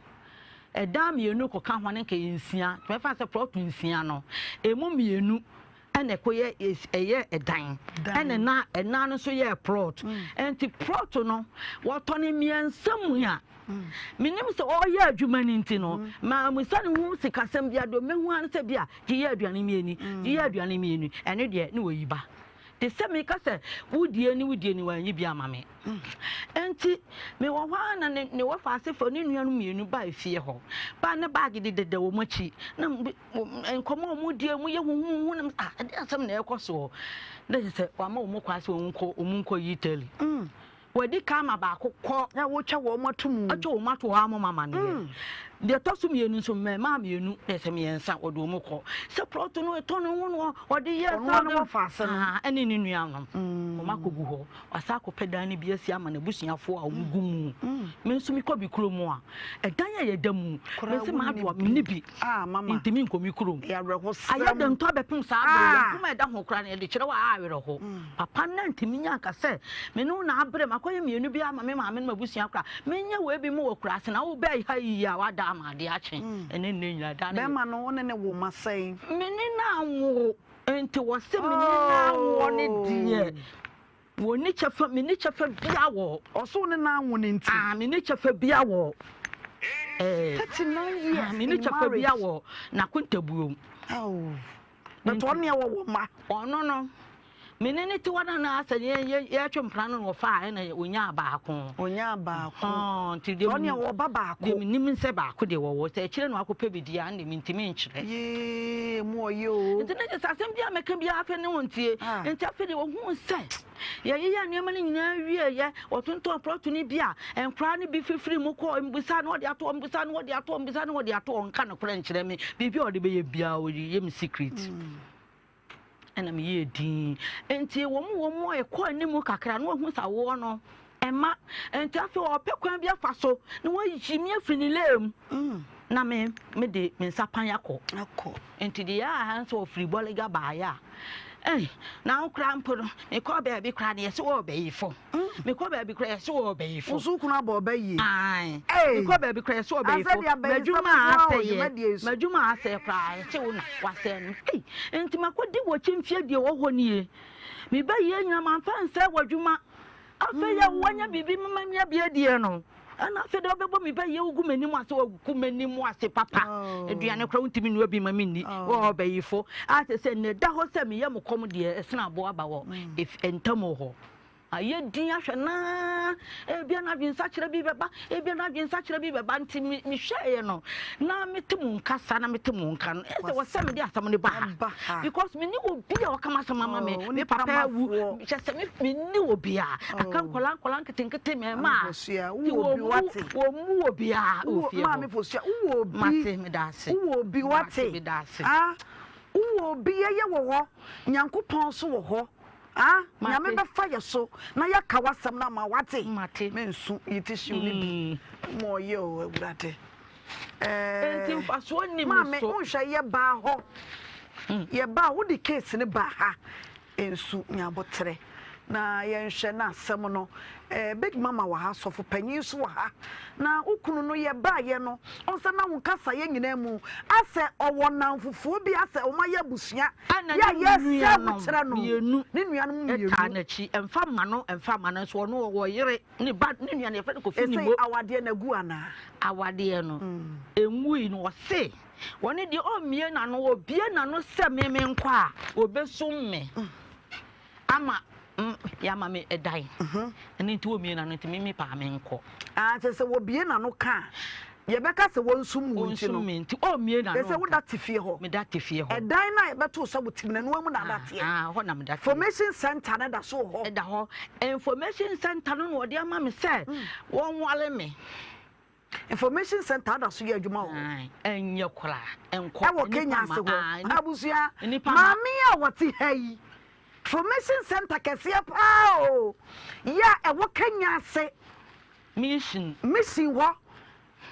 edam yenu ko ka hwane ka yensia me fa se proto nsia no emu mienu ene ko ye eye edan ene na no so ye proto enti proto no woto ne miensam ya minim se o ye adwuma ni nti no ma musane hu sikasem bia do mehu an se bia ji ye aduane mieni ene de ne woyiba de se me ka se wudie ni wanyi bia mame enti me wo hwa na ne wo fa asefo ne nuanu mienu ba efie ho ba ne bag de wo machi na enkomo mu die mu ye hu na asem na ekoso de se wa ma wo mo kwase wo nko yiteli wadi kama ba kokọ na wo twa wo matum atwa wo mato wa mo mama ne de to so mienu so me ma mienu de se me ensa odo mu ko se plot no to no ho ode ye no fa se no ene ni nua no o makogu ho wasa ko pedan ni bi asi ama na busuafo a omugu mu me nso mi ko bi kuro mu a edan ye damu me se ma do me ni bi mama ntimi nko mi kuro ya reho aya de nto bepem sa abro kuma eda ho kra na de kire wa awere ho papa na ntimi nya ka se me no na abre makoye mienu bi ama me ma me na busua kra me nya we bi mu wo kra se na wo be ha yi a wada ama de ache ene ne nyina da be ma no ne wo masai me ni na wo enti wo se me ni na wo ne die wo ni chefa me ni chefa bia wo oso ne na wo ne nti me ni chefa bia wo 39 years me ni chefa bia wo na kwentabuom but one me wo ma ono no menene ti wana na asa ye atwempra no fa na onya baako ti de oni wo baako de nim nse baako de wo se kire no akopa bidia na mintimi nkire ye mo yo nti na just asem bia meka bia afa ne wontie nti afa de wo hu se ye nneema ne nyina wie ye otonto plot ni bia enkra ne bi fifiri mu ko mbusa na ode ato mbusa na ode ato mbusa na ode ato onka na kora nkire me bibi ode be ye bia o ye me secret and I'm ye din enti wo e ko animu kakra no hu sa wo no ema enti afi o pe kwan bia fa so na wo yi mi afri ni lem na me de me nsapan yakọ enti de ya han so free boliga ba ya na ukra mpo no me ko ba bi kra na ye so be yifo me ko ba bi kra ye so be yifo usu kuna ba ba yi me ko ba bi kra ye so be yifo majuma ase kra ye wo na wase no enti makodi wo chimfie de wo ho nie me ba ye nya man fa nse wadwuma afa ya wanya bibi mama mia bia die no ana fe de obebo me ba ye ugu mani mu ase ugu mani mu ase papa eduane kra untimi no abi mama ni wo obayifo ase se ne da ho se me ye mokom de esna abo aba wo if entamo ho aye din ahwe na bia na dwensa kire bi beba bia na dwensa kire bi beba nti mi hweye no na metemu nkasa na metemu nka no ese wo se me de asam ne ba because me ni obi a wakama sama mama me papa wu se me ni obi a akan kolan ketenkete me ma wo obi wate wo mu obi a ofie ma me fosia wo obi mate me da se wo obi wate wo obi ye wo ho nyankopon so wo ho nyame be fire so na ya kawasam na ma wate mensu yitishu ni mo ye o ewurade enti faso ni ma me unhwe ye ba ho ye ba wo di case ne ba ha ensu nyabotre na ye nhwe na asem no big mama wa ha sofo panyin so wa ha na ukunu no ye ba ye no onsa na wonkasa ye nyina mu ase owo nan fufuo bi ase o ma ye busua ya ye se mutre no ne nuanom mienu eta na chi emfa ma no so no wo yere ne ba ne nuane fe ko fini mo awade na gu ana awade no enwui no se woni de o mie na no obie na no se me nkwa a obesum me ama ya mama edai ene nti wo mie na no nti me pa me nko se wo bie na no ka ye beka se wo nsum wo nti no nti o mie na no se wo date fie ho me date fie ho edai na ye beto so butim na no mu na date ho na me date information center na da so ho da ho information center no wo de ama me se won wale me information center da so ye adwuma ho enye kora enko e wo Kenya se ho abusua mami a woti hai information center kese pa o ya e wo Kenya se mission ho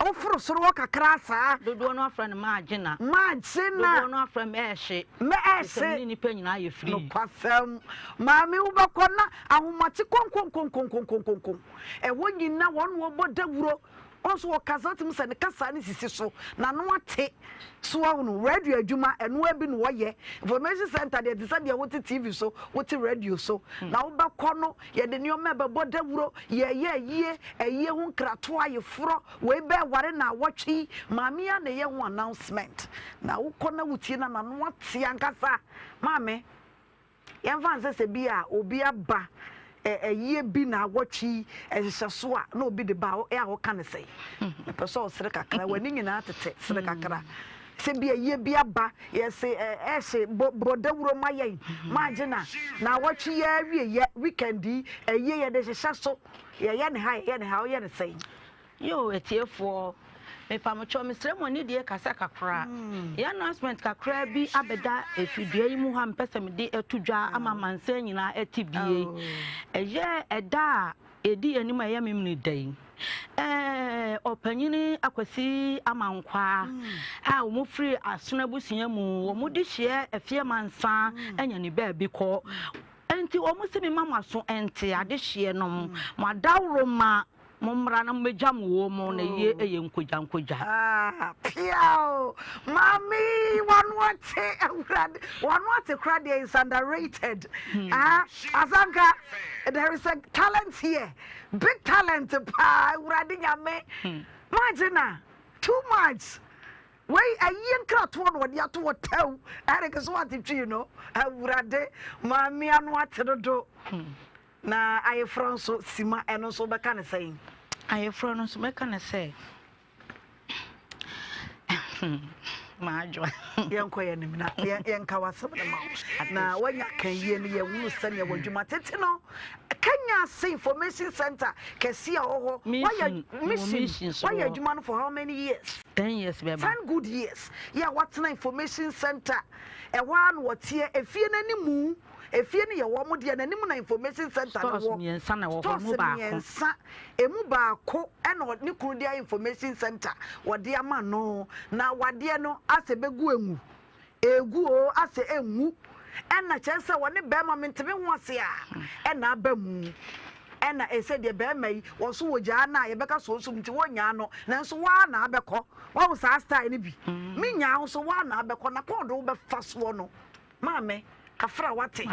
ofro soro kakra saa dodo no afra ne magina dodo no afra me ehye ni panyina ye free no kwasam mami ubakọ na ahomati konkon e wo nyina won wo bodawuro onso wo kazatim se ne kasa ne sisi so na no ate so no radio adwuma eno abi no woye information center de decide ye wote TV so wote radio so na ubakọ no ye de nioma be bodawuro ye hu krato aye fro we be ware na wotwi mami ya ne ye hu announcement na wukọ na wutie na no ate ankasa mame yemfa se bia obi aba ye bi na wotwi ehyeso a na obi de ba e a wo kan sei person sere kakra wani nyina tete sere kakra se bia ye bi aba ye se ehye brodawuro maye magina na wotwi ya wie ye weekend ye de hyeso ye ne ha ye ne sei yo etiefo me pamocho me srem woni de kasa kakra ya announcement kakra bi abeda efidua yi mu ha mpesa me de etudwa ama mansa nyina etibie eye eda edi anim aye memni dan opanyini akwasi amankwa a wo free asona busia mu wo mudi hye afie mansa anya ni ba bi ko enti wo mu se me mama so enti ade hye no mo dawro ma Mumra na mejam wo mo na ye nkoja piao mami one crowd is underrated azanka there is a talent here big talent pa urade nyame imagine too much wait a yen crat one what ya to tell Eric is what it you know urade mami anu do na aye franso sima eno so be kan say aye franso me kan say majo yanko ye nim na yanka wasem na wanya kan ye ne ye wunu sane ye wadwuma tete no Kenya Information Center kesi oho why adwuma no for how many years 10 years beba 10 good years yeah what's na information center e wan what here efie nanimu efie ne ye wo mo de nanim na information center na wo miensa na wo mo ba ko emu ba ko e no ne kunu dia information center wo de ama no na wade no ase begu egu o ase enwu ena chese wo ne be ma mentebe ho ase a ena abamu ena ese de be mai wo so wo gya na ye beka so nti wo nya no nanso wa na abekọ wo sa style ni bi mi nya wo so wa na abekọ na pondo wo be faso no maame kafra wate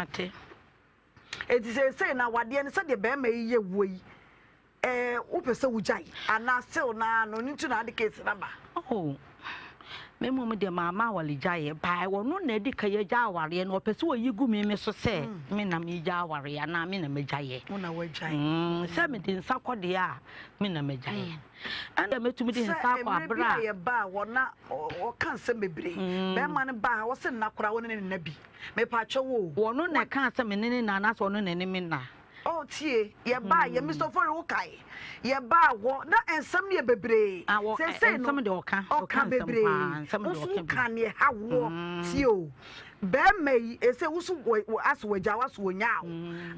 eti say na wade ne se de be mai ye woi wo pese wo gya ana still na no ntu na de case na ba me mom de mama wali jaye ba wono na edi ka ye ja aware no pese wo yigu me so se me na me ja aware na me na me jaye mo na wa jaye se me de nsa kode a me na me jaye and metumi de nsa kwa bra ye ba wona o kan se mebre be ma ne ba wo se na kora wo ne na bi me pa che wo wono na kan se me ne na na so wono na ne me na oh tie ye ba ye Mr. For wo kai ye ba wo na ensam ye bebre se no ensam de oka bebre ensam kan ye ha wo tie o be mai ese wusu aso waja waso wonya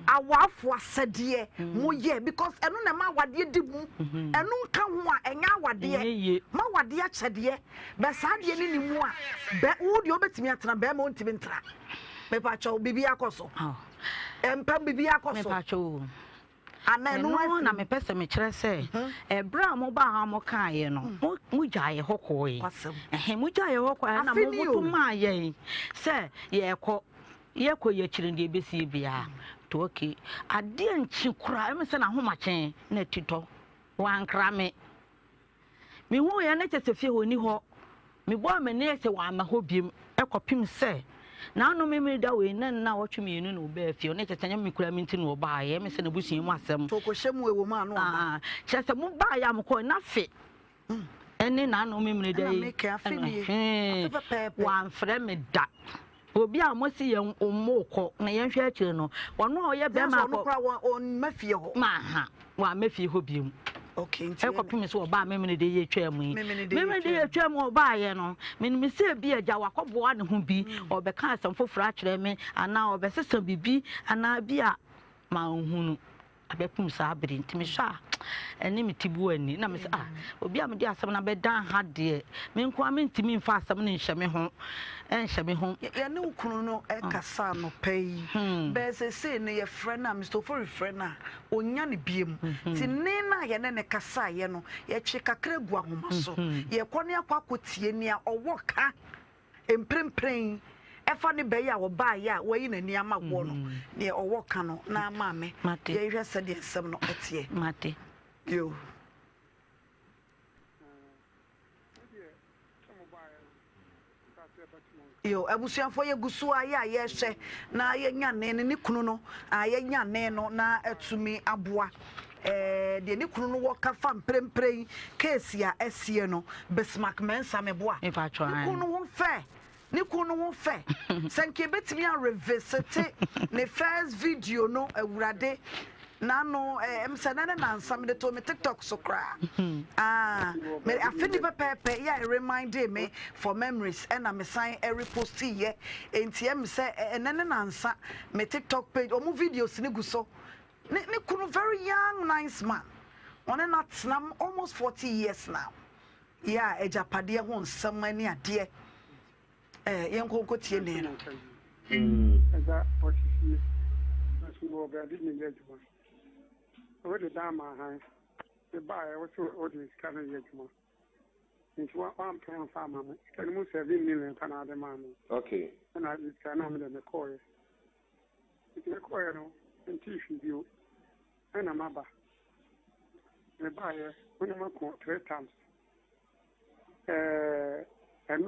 awafo asede mo ye because eno na ma wade di mu eno nka ho a enya wade ma wade a chede be saade ni mu a be wo de obetimi atena be ma ontimi ntra me pa cho bibi akoso empam bibi akoso me pa cho ana no na me pese me kire se bra mo ba ha mo kan ye no mo jaye hokoi mo jaye hokoi na mo butu ma ye se ye ko ye kire de besi bia to okay ade anchi kura em se na homachen na tito wankra me hu ye na chese fie honi ho me bo me ne se wa ma ho biem ekopim se na no me da we na wotwe me no ba fie ne tetanya me kura minti no ba ye me se na busu mu asem to ko hyemu ewo ma no ba chese mu ba ya mo ko na fe ene na no me da yi wan frɛ me da obi a mo si ye omoko na ye hwe akire no wono o ye be ma ko on mafie ho ma ha wa mafie ho biem okay e ko pimi so oba memene de ye twam yi memene de ye twam oba ye no me se bi agya wakobo ne ho bi obeka asam foforo akire me ana obesesa bibi ana bi a ma nhunu abepum sa abiri ntimi sha eni mitibu ani na me se obi a me de asam na be dan ha de me nko am ntimi mfa asam ne nhye me ho ye ne ukunu no e kasa no pay be se ne ye friend na Mr. For friend na onya ne biem ti ne na ye ne kasa ye no ye twe kakra gu ahoma so ye kone akwakotie ni a owo ka emprempren efa ne be ya wo ba ya wo yi nani ama wo no ne owo ka no na ama me ye hwe se de nsem no etie mate yo yo abusuafo ye gusu aya ye hye na ye nya ne kunu no ye nya ne no na atumi aboa de ne kunu no wo ka fa mprempren case ya esie no besmak mensa meboa e fa twa ne kunu wo fe sanke betimi a revisit ne first video no awurade Nano, Sana and some of the TikTok so cry. I feel pepe, yeah, reminded me for memories, and I'm a sign every post here. And TM say, and then an answer, my TikTok page or videos, Niguso. Very young, nice man. On a not snam almost 40 years now. Yeah, a Japadia won't some many a dear. Young Coco Tiene. That what you see. That's what I didn't get one. Already down my hand. The buyer was what is coming yet more. Into 1 pound farmer. Can you 7 million Canada money? Okay. And I just can't have the coil. It's a coil and tissue view. And a mother. The buyer, when I'm 3 times. And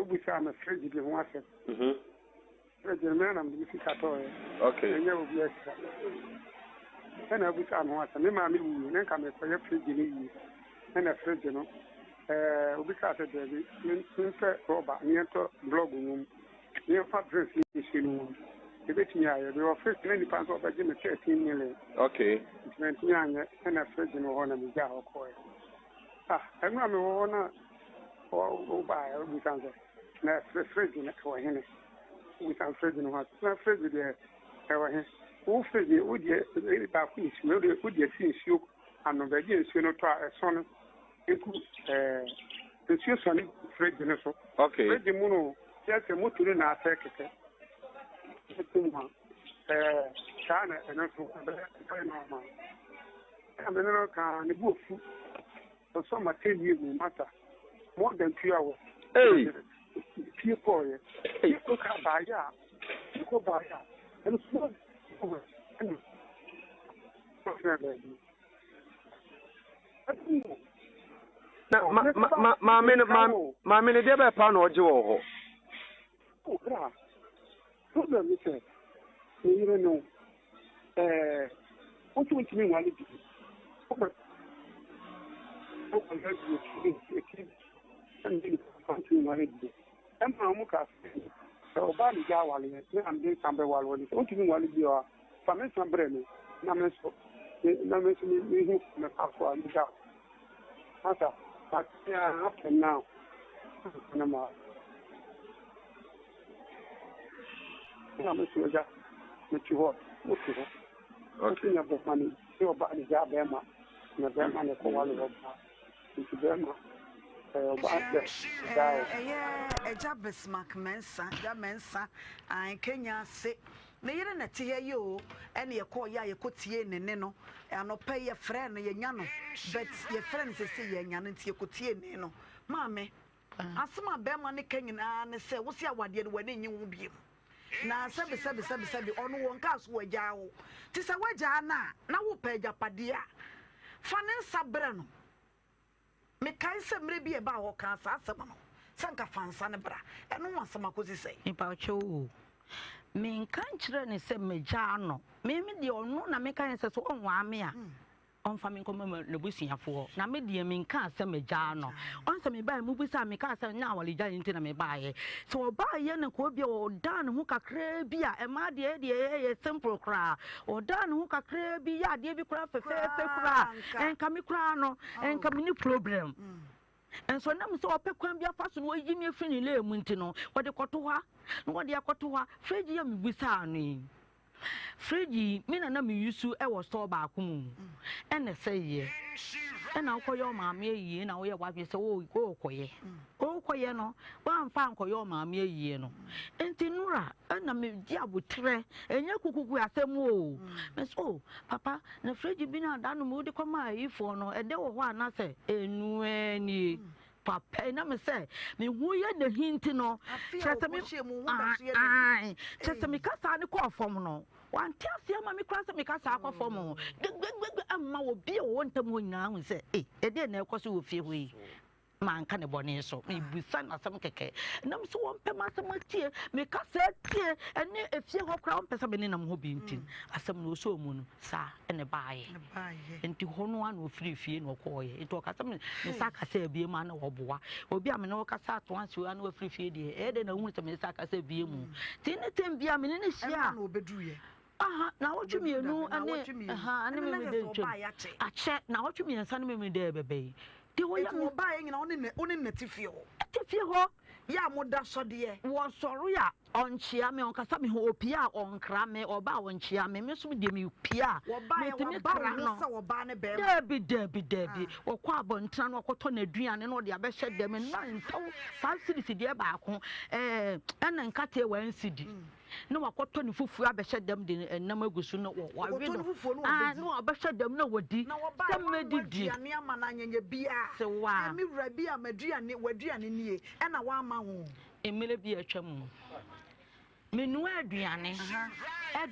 we found a fridge if you want it. Man, I'm the okay. And you will be extra. And I will come once. And then I'm in the come for your fridge and a fridge, you know. We got a baby. Obaa near to blog room. Near fat dressing room. The bit me, they were first 20 pounds of a gym 13 million. Okay. It's meant young and a fridge in one of the jar of coil. I'm not a or buy we can say fridge in it. We can fridge in what? Fridge there. Who fridge would you back which would you see you and no begins you know to a son the son fridge in so. Okay. Fridge the moon, just a motor in our secretary. China and also very normal. I'm in a book for some 10 years matter. More than 2 hours. Hey, people, people can buy ya. You go buy ya. And it's not over. Now, my minute, never pound or Joe. Oh, God. Problem is, you don't know. What do you mean? Why did you? And then continue my head. And now, Mukas, so bad is our one. I'm doing something while one is only one of your family. Some brain, Namas, Namas, we hope in the house for the job. But yeah, up and now. Namas, what you want? Okay, about money. So about the job, Emma, and the Berman, the Koala. Into them, a job is Mac Mensa, Mensa, and Kenya say, Nhyira na tie you, and your call ya, you could see in Neno, and no pay your friend, your yano, but your friends say yan and you could see Neno. Mammy, I saw my bear money king and say, what's your what you're wedding you will be. Now, sabi, on 1 cast were Yao. Tis a wajana, now will pay your padia. Fanen Sabrano. Me can say maybe about what cancer, Sanka Fansanabra, and no one some could say. About you. Me can't run and say me jano. Maybe the or no, I make an answer to on 1 mea. On farming common Lubusia for. Now, maybe a mean can't say me jano. On some buy movies, I make us now while you me buy. So buy yen and could be or done who can crabia, and my dear, a simple cry, or done who can crabia, dear craft a fair cry, and come crown and come in problem. And so now, so I can be a person who give me a friendly lay Muntino, what the Cotua, what the Cotua, Freddy Bisani. Freddy, me and me used to ever store back home. And I say, yeah. And I'll call your mammy, and I'll wife you say, oh, go quiet. Go quiet, no. One found call your mammy, you know. And Tinura, and I may diable tre, and you could go at them all. Miss, oh, Papa, and Freddy been out down the mood to come my for no, and there were one, I say, and when Papa, and I say, me who you the hint no. Chester me cast the call from no. One tells you, Mammy Class, me cast out for more. Mamma will be a one time now and say, eh, it didn't know because you will feel we. Man can a bonnet so, maybe son or some cake. And I'm so one per master tear, make us tear, and if you have crown Pesamenum who be in, as some no so moon, sir, and a buy. And to hone one with free fee no coy. It took us some Saka say be a man or boy, or be a man or cassat once you are no free fee, Ed and a woman to Saka say be a moon. Tin be a minute, yeah, no bedroom. na what you mean no and me dey a check na what you mean san me dey bebe de wo ya mo ba yin na oni netifio ho ya mo da so de wo soro ya onchia me onkasa me ho opia onkra me oba onchia me so de me opia me kra no se wo ba ne be debi wo kwa abontra no okoto na aduane no de abehye dem na ntaw 5 cities de ba ko ena nkate 1 cedi no wakoto ne fufu abehye dem de enam agusu no wa we no no abehye dem na wodi sem medidi aduane ama na nyenye bia mi wura bia maduane waduane nie ena wa ama ho emele bi atwam menu aduane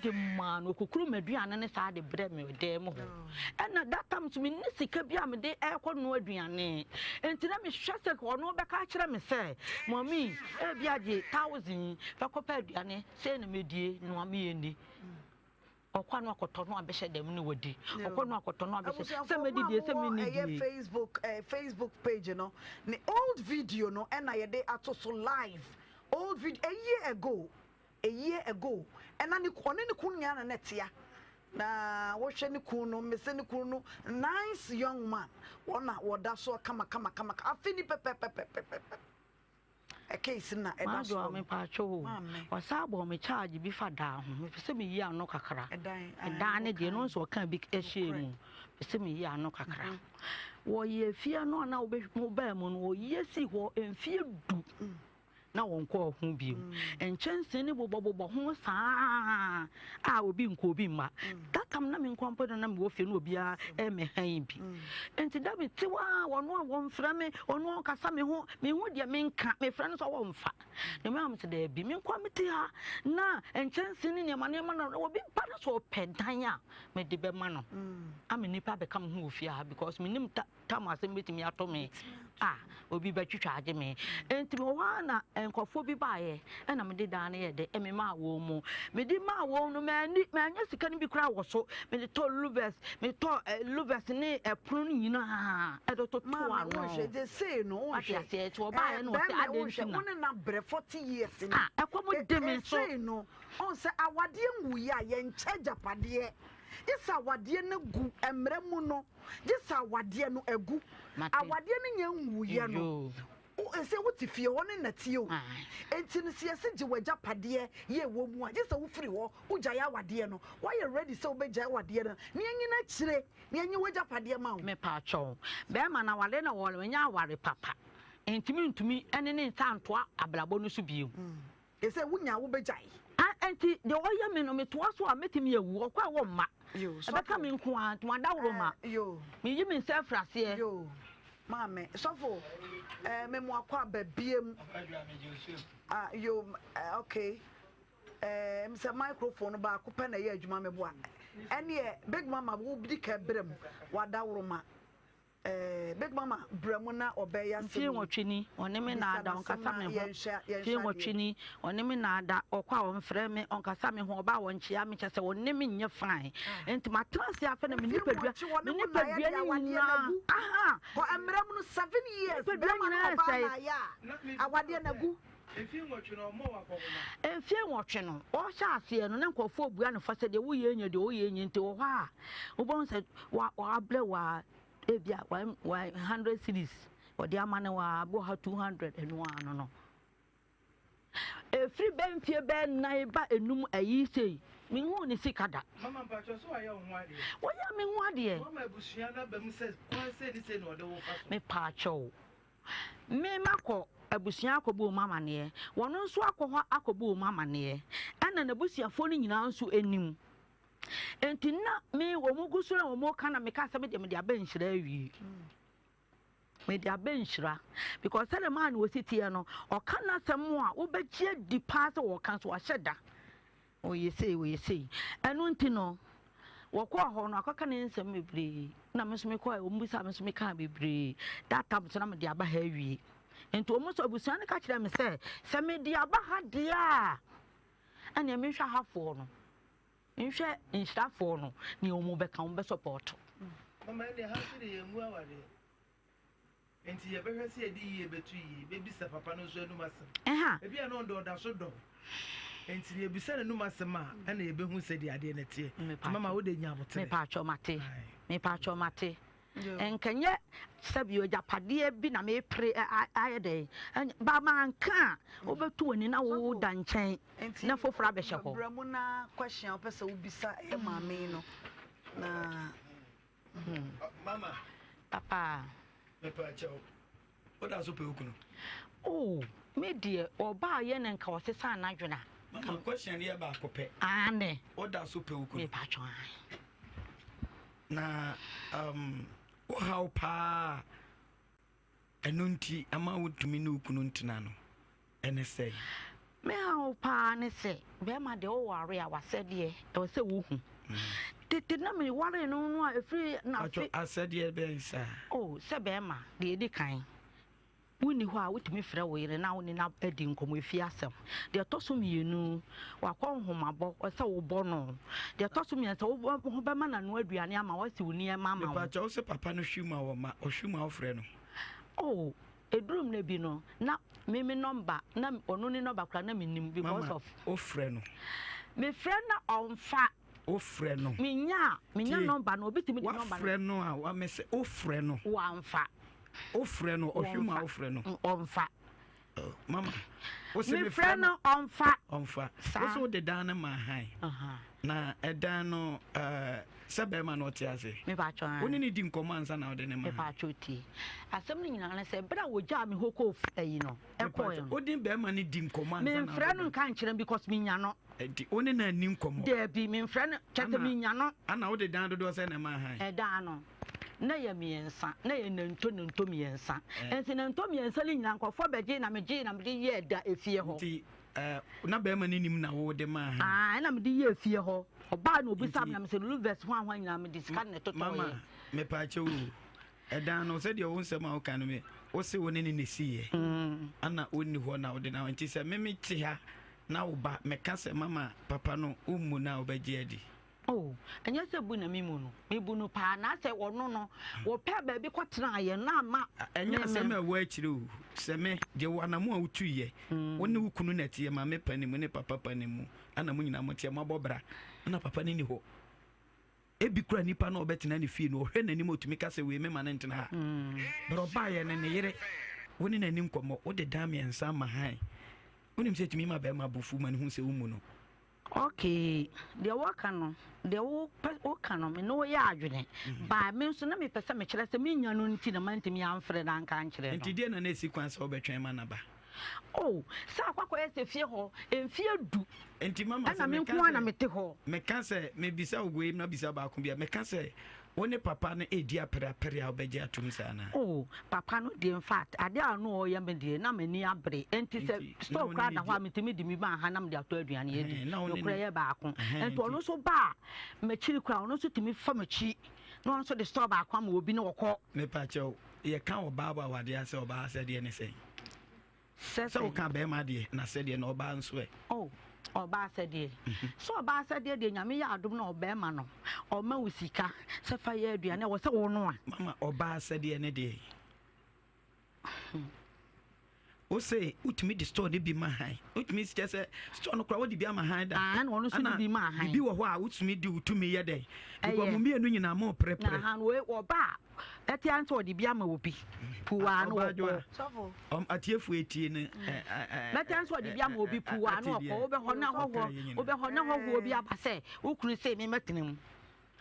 de man okukuru maduane ne saa de bre me dem ho ena that time to me ne sika bia me de ekono aduane entina me hwese ko no be ka kire me se mommy e bia je 1000 fa kopa aduane se na medie no am yeni okwa no akoto no abehye dem ne wodi okwa no akoto no abehye se medidi se me ni Facebook page no ne old video no ena ye de atoso live old video a year ago and ani kone ne kunya na netia na wo hwe ne kun no mese ne kun no nice young man wona woda so kama afini pepe a case na e da so me pa cho wasabo me charge bi fada ho me pese me yi ano kakra edan ne de no so kan bi ehye mu pese me yi ano kakra wo ye fie no na wo ba mu no wo ye si ho enfie du na wonko ho bi enchense ne bobo ho saa obi nko obi ma datam na me nkwampo na me wo fie no obi a me han bi enti da me tiwa wono a wonfra me ono kasa me ho de me nka me fra no so wonfa ne me am se da bi me nkwamte ha na enchense ne ma na obi pa na so pedan a me de be ma no am nipa be kam ho ofie ha because me nim tam asem betimi ato me obi ba twitwa age me enti me wa na enkofo bi baaye na me de dan ye de me ma wo mu me di ma wo no me anya sika ni bi kura wo so me de to luvers ne epro ni nyina e do to to wa no je de say no o je say to baaye no say adentina won na bre 40 years ni ekomo de me so say no on say awade nwuye a ye nche japade isa awade na gu emre mu no isa awade no agu awade no nya nwuye no ese wuti fie ho ne natio enti ne siase je wajapade ye wo mu a je se wo firi ho uja ya wade no why you ready so be ja wade no ne anyi na kire ne anyi wajapade ma wo me pa cho be ma na wale na wo nya aware papa ntumi ene ne nsantoa ablabo no so biu ese wunya wo be jai enti de oya me no me to so a metimi ewu okwa wo ma abeka me nko a to adawro ma me yi me self frase Mame, sofo, me mo akwa babiem. Okay. Me say microphone ba ko pe na ye adwuma me boa. Ene big mama wo bi ka brem wada woroma. Big mama brem na obeya fie nwotwini one me na ada onkasa me ho fie nwotwini one me na ada okwa wo mfrɛ me onkasa me ho oba wo nchia me kyese one me nye fine enti ma transi afa na me nipadua ni ko amram no 7 years be ma na ba ya awade na gu Enfie nwotwino mo wa kogoma enfie nwotwino o sha ase no na nkofo obua no fa se de wo ye nya de wo ye nya nti wo ha wo bon se wa able wa ebia 100 cities or the amane wa bo ha 200 enu ano no free ben fie ben na ba enum ayi sei me hu ni sikada mama mpacho so aya ho ade wo ya me hu ade mama ebusua na ba mu se kwan se ni se no de wo fa so me pacho me makọ abusua akobo mama ne wono nso akọ akobo mama ne ana na busuafo ni nyina nso enim enti na me wo mugusu na wo mo kana me ka se me de abenhira awie me de abenhira because the man wo sitie no o kana semo a wo begie di pass wo kan so ahyeda o yesi enu nti no wo kwa ho no akaka ne nsem mebre na me so me kwa wo mbusa me so me ka bebre that time so na me de aba ha awie enti o mo so abusua ne ka kire me se me de aba ha de a ana me hwa hafo no nhwe nhyirafo no ne omo beka wo be support mama ne ha se de yemu aware enti ye behwese edi ye betu yi be bisa papa no so enu masem eha e bia no ndo da so do enti ye bi sene no masema na ye behu se di ade na tie mama wo de nya bote me pa cho mate enkenye sabio japade bi na me pre ayede ba manka obetu oni na wo da nchen na fofora be hye ho bramu na question opese wo bisa e maame no na mama papa me pa cho oda so pe okuno oh me die oba ye ne nka osesa na dwena mama question ye ba kope ane oda so pe okuno me pa cho na how pa enunti ama wutumi no okuno ntina no ene say me how pa ne say be ma de o ware a wasede e o se wo hu tete na me ware no no a free na fe asede be nsa oh se be ma de edi kan woni ho a wutumi frɛ wo yire na woni na edi nkomo efi asɛm de toso mienu wakɔ nhomabɔ ɔsɛ wo bɔ no de toso miensa wo bɛ ma na no aduane ama wasi woni e mama wo pa cha wo se papa no hwima wo ma o hwima wo frɛ no oh edrum na bi no na me number na ono ni number kra na menim because of o frɛ no me frɛ na onfa o frɛ no menya number no obitimi di number wa frɛ no a wa me se o frɛ no wa mfa o frɛ no o hwima o frɛ no onfa mama o se me frɛ no onfa o so de dan na ma han na edan no sebe ma no tiase me ba cho woni ni di nkomo ansa na ode ne ma me ba cho ti asem ni nyina na se bra wo ja me hoko ayi no e ko yo odi be ma ni di nkomo ansa na me frɛ no kan kyerem because me nya no edi oni na ni nkomo de bi me frɛ no kyerem me nya no ana ode dan dodo se na ma han edan no na ya miensa na ya nanto miensa ensi nanto miensa li nyina nkofo beje na meje ye da efie ho nti na be ma ni nim na wo de ma ha na me de ye efie ho oba na obi sam na me se luvers ho ahwa nyina me discuss ne toto mama me pa che wo edan no se de wo nsem a wo kan me wo se wo ne ne siye ana onni ho na wo de na nti se me ti ha na wo ba me ka se mama papa no ummu na wo beje adi oh anya se bu na mimu no me bu no pa na se wono no wo pe ba bi kwotena ye na ma anya se me wo akire o se me de wanamu a wutuye woni wukunu na tie ma me panimu ne papa panimu ana mu nyina mo tie ma bobra ana papa ni ho ebi kura nipa na obetena ne fie no ohwe nani motumi ka se we me ma ne ntena ha bro ba ye ne yere woni nani nkomo wo de dam ye nsa ma han woni mse tumi ma ba ma bufu ma ne hu se umu no okay de waka no de wo kano me no ya adwene ba me nso na me pese me kyerɛ sɛ me nya no nti na mantimi amfre na nka nkyerɛ no nti de na sequence obetwen ma na ba oh sa akwa ese fie ho enfie du nti mama se me nko na mete ho me ka se me bisa ogwe na bisa ba ko bia me ka se woni papa no edi apere a obeje atum sana oh papa no de in fact ade anu o ya me de na mani abre enti se store kra na ho ametimi di mi ba ha na me de ato aduane edi no kra ye ba ko enti ono so ba me chiri kra ono so timi fa machi no ono so de store ba kwa ma obi ne wokọ me pa chew ye ka oba ba wade ase oba ase de ne sei se o ka be ma de na se de na oba nso e oh oba asede so oba asede de nyame ya adom na oba ma no o ma usika se fa ya aduane wo se wo no a mama oba asede ne de o say utimi di store de bi ma han utimi se store no kra wo di bi ama han da na wono so bi ma han bi wo ho a utimi di utumi ye de ko mo mi enu nyina mo prepare na han we oba eti anto odi bi ama obi puwa no wo sofo atiefu etie ne eti anto odi bi ama obi puwa no wo be ho na ho obi abase ukunu se me metenem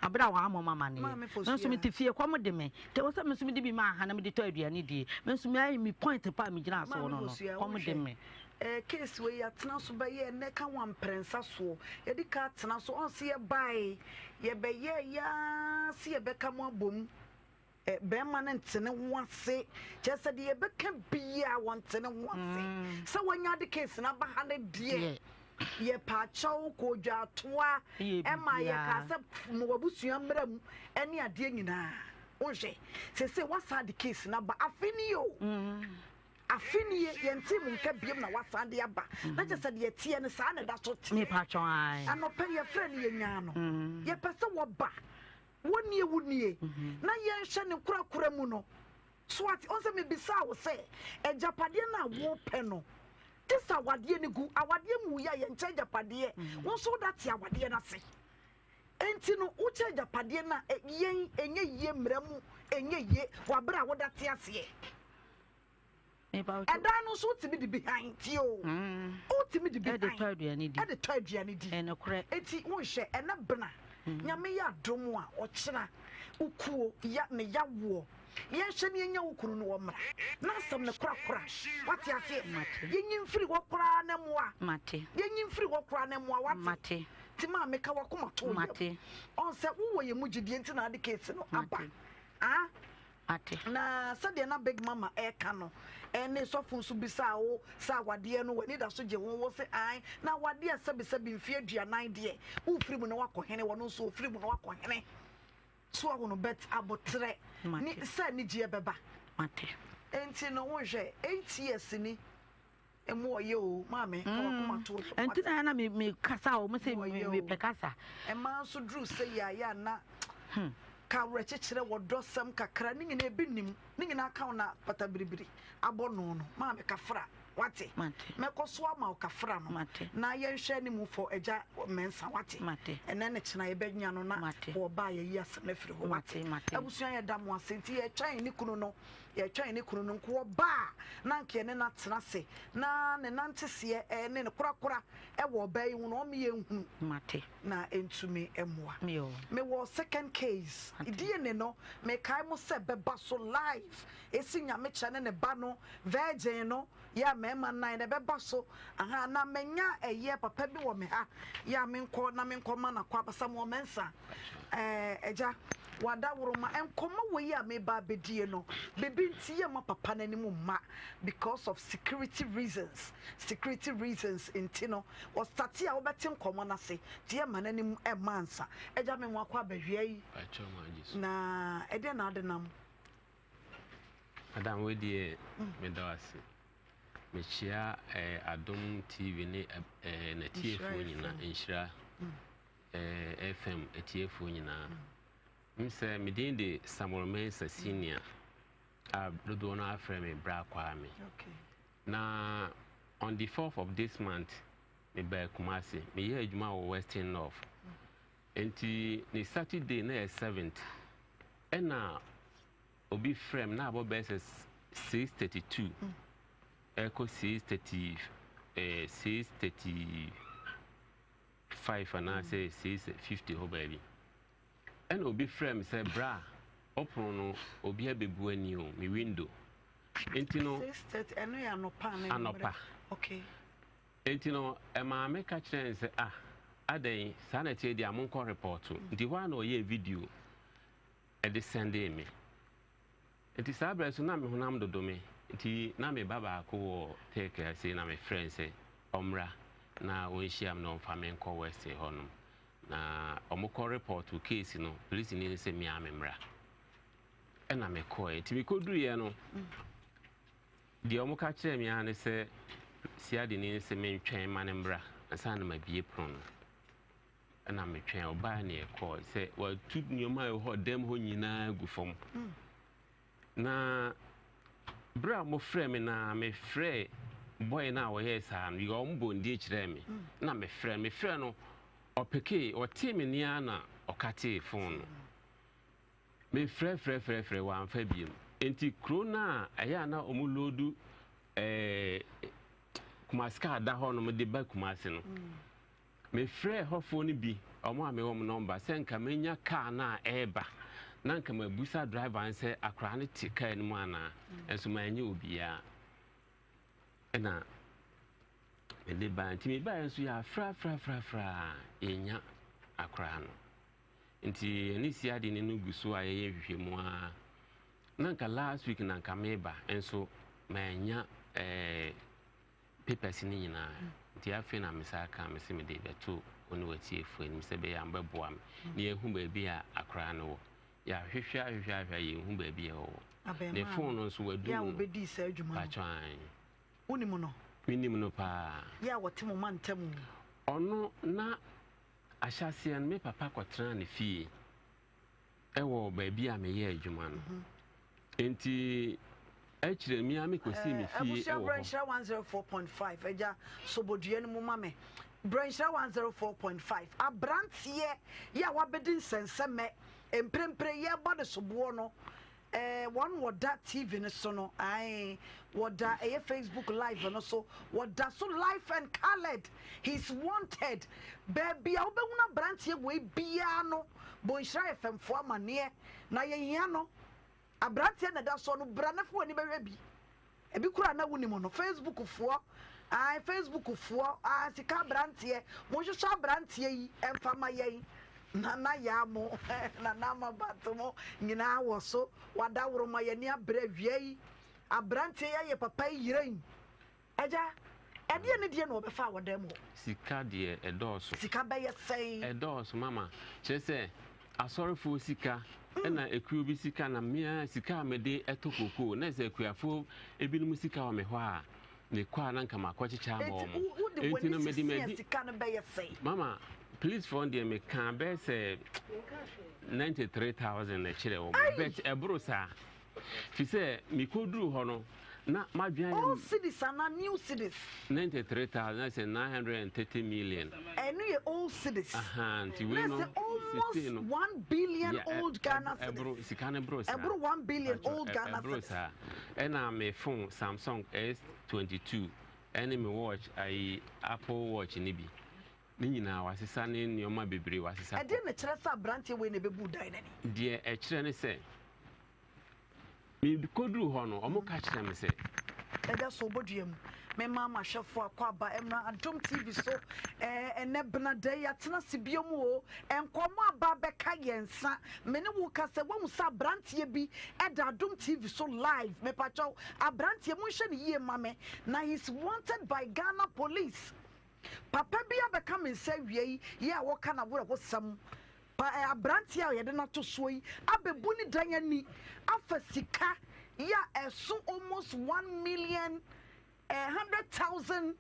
abra wa amo mama ne nso me te fie kwam de me te wo se me nso me di bi ma ha na me di to aduane die me nso me ai mi point pa me gina so no kwam de me case we ya tena so ba ye ne ka wan prensa so ye di ka tena so on se ye bai ye be ye ya se ye be ka mo abom be ma ne ntene wase che se de ye be ka bia won tene wase se wanya de case na ba ha ne die ye pa chaw ko dwa toa e ma ye ka se mo wabusua mram ene ade nyina onhwe se wasa de case na ba afini yo afini ye ntim nka biem na wasa de aba na je se de tie ne sa na da so tie me pa chaw ai anopa ye friend ye nya no ye pese wo ba woni ewunie na ye hye ne kurakura mu no so ati on se me bisa wo se ejapade na wo pe no this awade ni gu awade mu ya ye nche japade won so that awade na se enti no uche japade na yen enye ye mramu enye ye wabra woda te ase Edan no so timi di behind ti o. O timi di behind. E de toaduane di. E no kre. Enti won hye e na bena. Nyame ya dom a o kyena ukuo ya ne yawo. Ye hye ne nya ukuru no wo mra. Na asam ne kura. Wate ase. Ye nyimfiri wo kura na moa. Mate. Ye nyimfiri wo kura na moa wate. Mate. Ti ma meka wakoma to. Mate. On se wo ye mugidie enti na ade case no aba. Ah Ate. Na sade na big mama eka no ene sofo nso bisa wo sa wade no wani da so je won wo se ai na wade sebi mfie aduanan de wo firi mu na wakohene wo no nso firi mu na wakohene so wo no bet abotre ni sa ni je beba mate enti no wo hwe 8 years ni emu oye o maame ka wakoma to enti na me kasa o me se me pekasa e ma nso dru se ya na ka wrechechere wodosam kakra ningina ebinim ningina ka na patabiribiri abono no ma me kafra wate mekoso ama kafra no na ye hwe ni mu fo eja mensa wate ene ne chena ye benya no na wo ba ye yas na firi ho wate abusuan ye damo asenti ye twan ni kunu no nko ba na nke ne na tena se na ne nantese e ne korakora e wo ba yi hu no me ye hu na entumi emwa me wo second case idie ne no me kai mo se beba so live esi nyame chane ne ba no virgin no ya mema nine ne beba so aha na menya eye papa bi wo me ha ya menko na menko ma na kwa basa mo mensa eja wada woroma enkoma we ya me ba bedie no bebi ntie ma papa na nimu ma because of security reasons intino was starting a obetin komo na se tie ma na nimu e mansa eja me nwa kwa bahwie yi na ede na ade nam Adam we die me dawase me chia Adom TV ne na TF nyina Nhyira FM TF nyina Mse midinde Samuel Mensa senior dodo no afre me bra kwa me na on the 4th of this month me ba Kumasi me ye adwuma wo Western North enti ni Saturday na 7th ena obi frame na abo bes 632 echo 630 635 and say 650 ho baby and obi frame say bra open no obi abebu ani o me window enti no 630 eno ya no pa me anopa okay enti no e ma me ka kire say adan sa na tie dia mon ko report ndi wa na oye video e de send me enti sa bra so na me honam dodo me enti na me baba ko take say na me friend say omra na won shiam no fa me ko west honum na omukọ report case no police ni say me amemra ena me ko enti me ko duru ye no di omuka kire me ane say siade ni say me ntwen manembra asa na mabie pron ena me twen oba na e ko say wa tu nyoma e ho dem ho nyina gufom na bra mo frɛ me na me frɛ boy na wo yes am you am bondi kire me na me frɛ no opeke o team ni ana okate phone me frɛ wa amfa biem enti krona aya na omulodu kumaska da ho no me de ba kumase no me frɛ ho phone bi omo ame wo number se nka menya car na eba na nka mabusa driver anse akra ne tika ni mu ana enso manye obia ena ele ba nti me ba enso ya fra enya akra no nti eni si ade ne no guso ayeye hwehwemu a na nka last week na nka meba enso manya papers ni nyina nti afi na mesaka me se me de beto oni wati efu ni se be ya mbeboa me ne ehu ba bi a akra no ya hwehwa ye hu ba bi o ne phone no so wadu ya obedi sa adwuma pa twan unimu no minim no pa ya wotimo mantam ono na ahyase me papa kwatra ne fie ewo ba bi a me ye adwuma no enti actually me am ko see me fie e wo branch 104.5 eja sobodue no mama me branch 104.5 abrantie ya wabedin senseme emprempre ye bode sobo no one woda TV no so no ai woda Facebook live no so woda so live and colored he's wanted baby obehuna brantie we bia no bonhira FM fo amane na ye hia no abrantie na da so no branafo ani behwe bi ebi kura na wuni mo no Facebook fo Facebook fo sika brantie mo hwehwa brantie yi emfama ye na ya mo na ma batomo nyina wo so wada woro ma ye ni abra wiei abrantie ye papa yirein eja ede ne de na obefa wada mo sika de edoso sika be ye sei edoso mama chese asorefo sika na ekuo bi sika na mia sika amede etokoko na se ekuafo ebinum sika wa me ho a ne kwa na nka makwachicha ma omo enti no medi sika no be ye sei mama please phone them me can be say 93,000 na chire wo bet ebrusa fi say me koduru ho no na madwan all cities and new cities 93,000 that's 930 million and you all cities anti we no almost 1 billion old Ghana cities ebro 1 billion old Ghana cities and my phone Samsung S22 and me watch Apple Watch ni bi ni nyina wasesa ne nyoma bebre wasesa ade ne kire sa brantie we ne bebu dan nani de e kire ne se me koduru ho no omo ka kire me se ede so boduam me mama hwefo akwaba emra Adom TV so ene bena day atena sibiom o enkomo aba beka yensa me ne wo ka se wo sa brantie bi eda Adom TV so live me pacho abrantie mu hwe ne yie mame na he's wanted by Ghana police papa bia beka me nsa wie ye wo ka na wo sam pa abrantie a ye de na to so yi abebu ni danyani afasika ya esu almost 1 million 100,000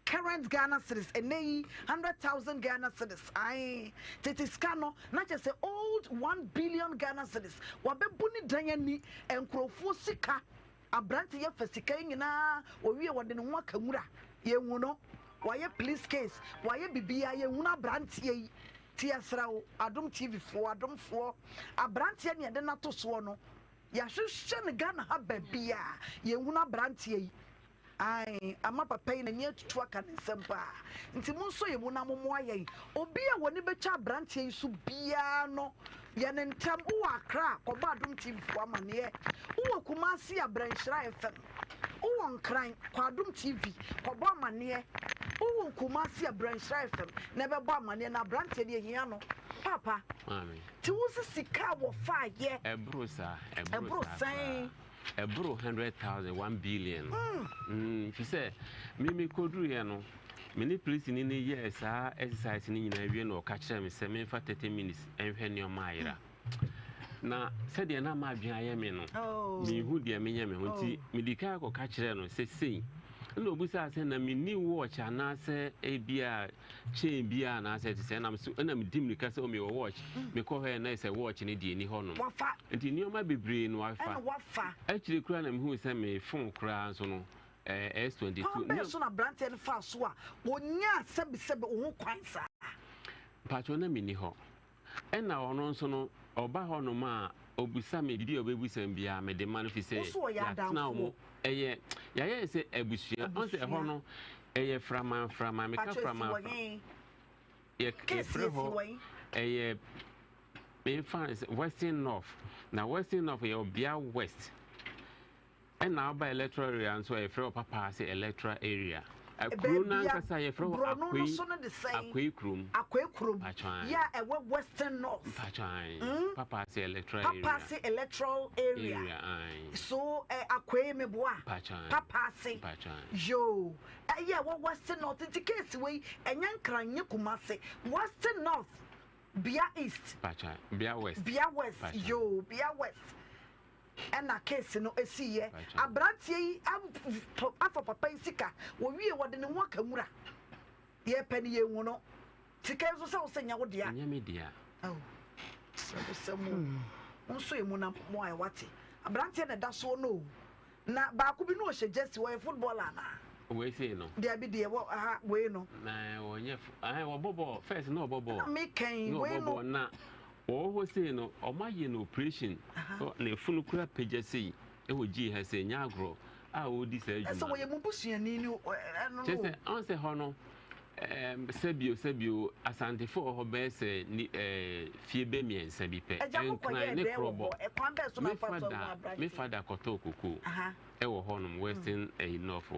current Ghana cedis and 100,000 Ghana cedis ai tetiskano na just say old 1 billion Ghana cedis wabebu ni danyani enkrofo sika abrantie ya fasika nyina owie wode ne ho akamura ye nwuno waye police case waye bibia ye huna brantie yi tiasra o Adom TV fo Adom fo abrantie ne de na to so no ya hwehwe ne Ghana ha babia ye huna brantie yi ai ama papa yi na nye tutu aka ne sempa nti mu so ye mu na momo aye obi a woni becha brantie yi so bia no ye ne ntam wo Accra ko ba Adom TV fo amane wo Kumasi abranhira FM wo nkran ko Adom TV ko ba amane wo Kumasi abranhira FM na be ba amane na brantie de hia no papa mami ti wo sika wo fa ye ebrusa ebro 100,000 1 billion if you say me koduru ye no me ni police ni yes exercise ni nyina wie no ka kire me se me fa 30 minutes enhwe ne o maayira na said de na ma adwan aye me no me hu de me nya me ho nti me dika ko ka kire no se sei na obusa ase na me ni watch ana se ebia chain bia na se te se na me dim ni ka se o me watch me ko he na se watch ni de ni ho no nti ni o ma bebre no wafa actually kura na me hu se me phone kura so no S22 no so na brantie no fa so a onya sebe o ho kwan sa patro na me ni ho na ono so no oba ho no ma obusa me bibia obebusa bia me de man fi se ya na mo ya say ebusia on say ho no frama me ka frama ye free ho me fan Western North na Western North ye obia West and now by electoral area so free papa say electoral area Kruna kasa ye free Akwe Krum yeah Western North papa say electoral area so Akwe meboa papa say yo yeah Western North in case we enyankran nye Kumasi Western North Bia East Bia West yo Bia West and a case no esi ye abrantie afa papa isika wo wie wode ne ho akamura ye pani ye hu no tika so se wo senya wo dia nya me dia oh so mu unso ye mu na mo ai wate abrantie na da so no na ba ku bi no hye just we footballer na we say no there be there we no na onye wo bobo first no bobo na me kan we no na wo say no o ma ye no operation na efunu kura page say e wo gi ha say nya agro a wo di say adwuma so we mu busuani ni no just on say ho no sebio asante for ho be say ni fie be miensa bi pe en ne probo me fada koto okuku e wo ho no western enough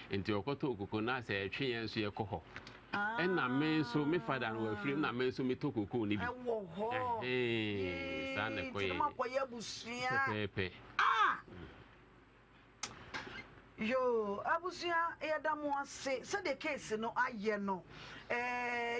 enti okoto okuku na say etwe yen so ye ko ho en na me so me fada no afiri na me so me to okuku ni bi wo ho sa ne ko ye ma ko ye busua pepe yo abusia yadamu ase se the case no aye no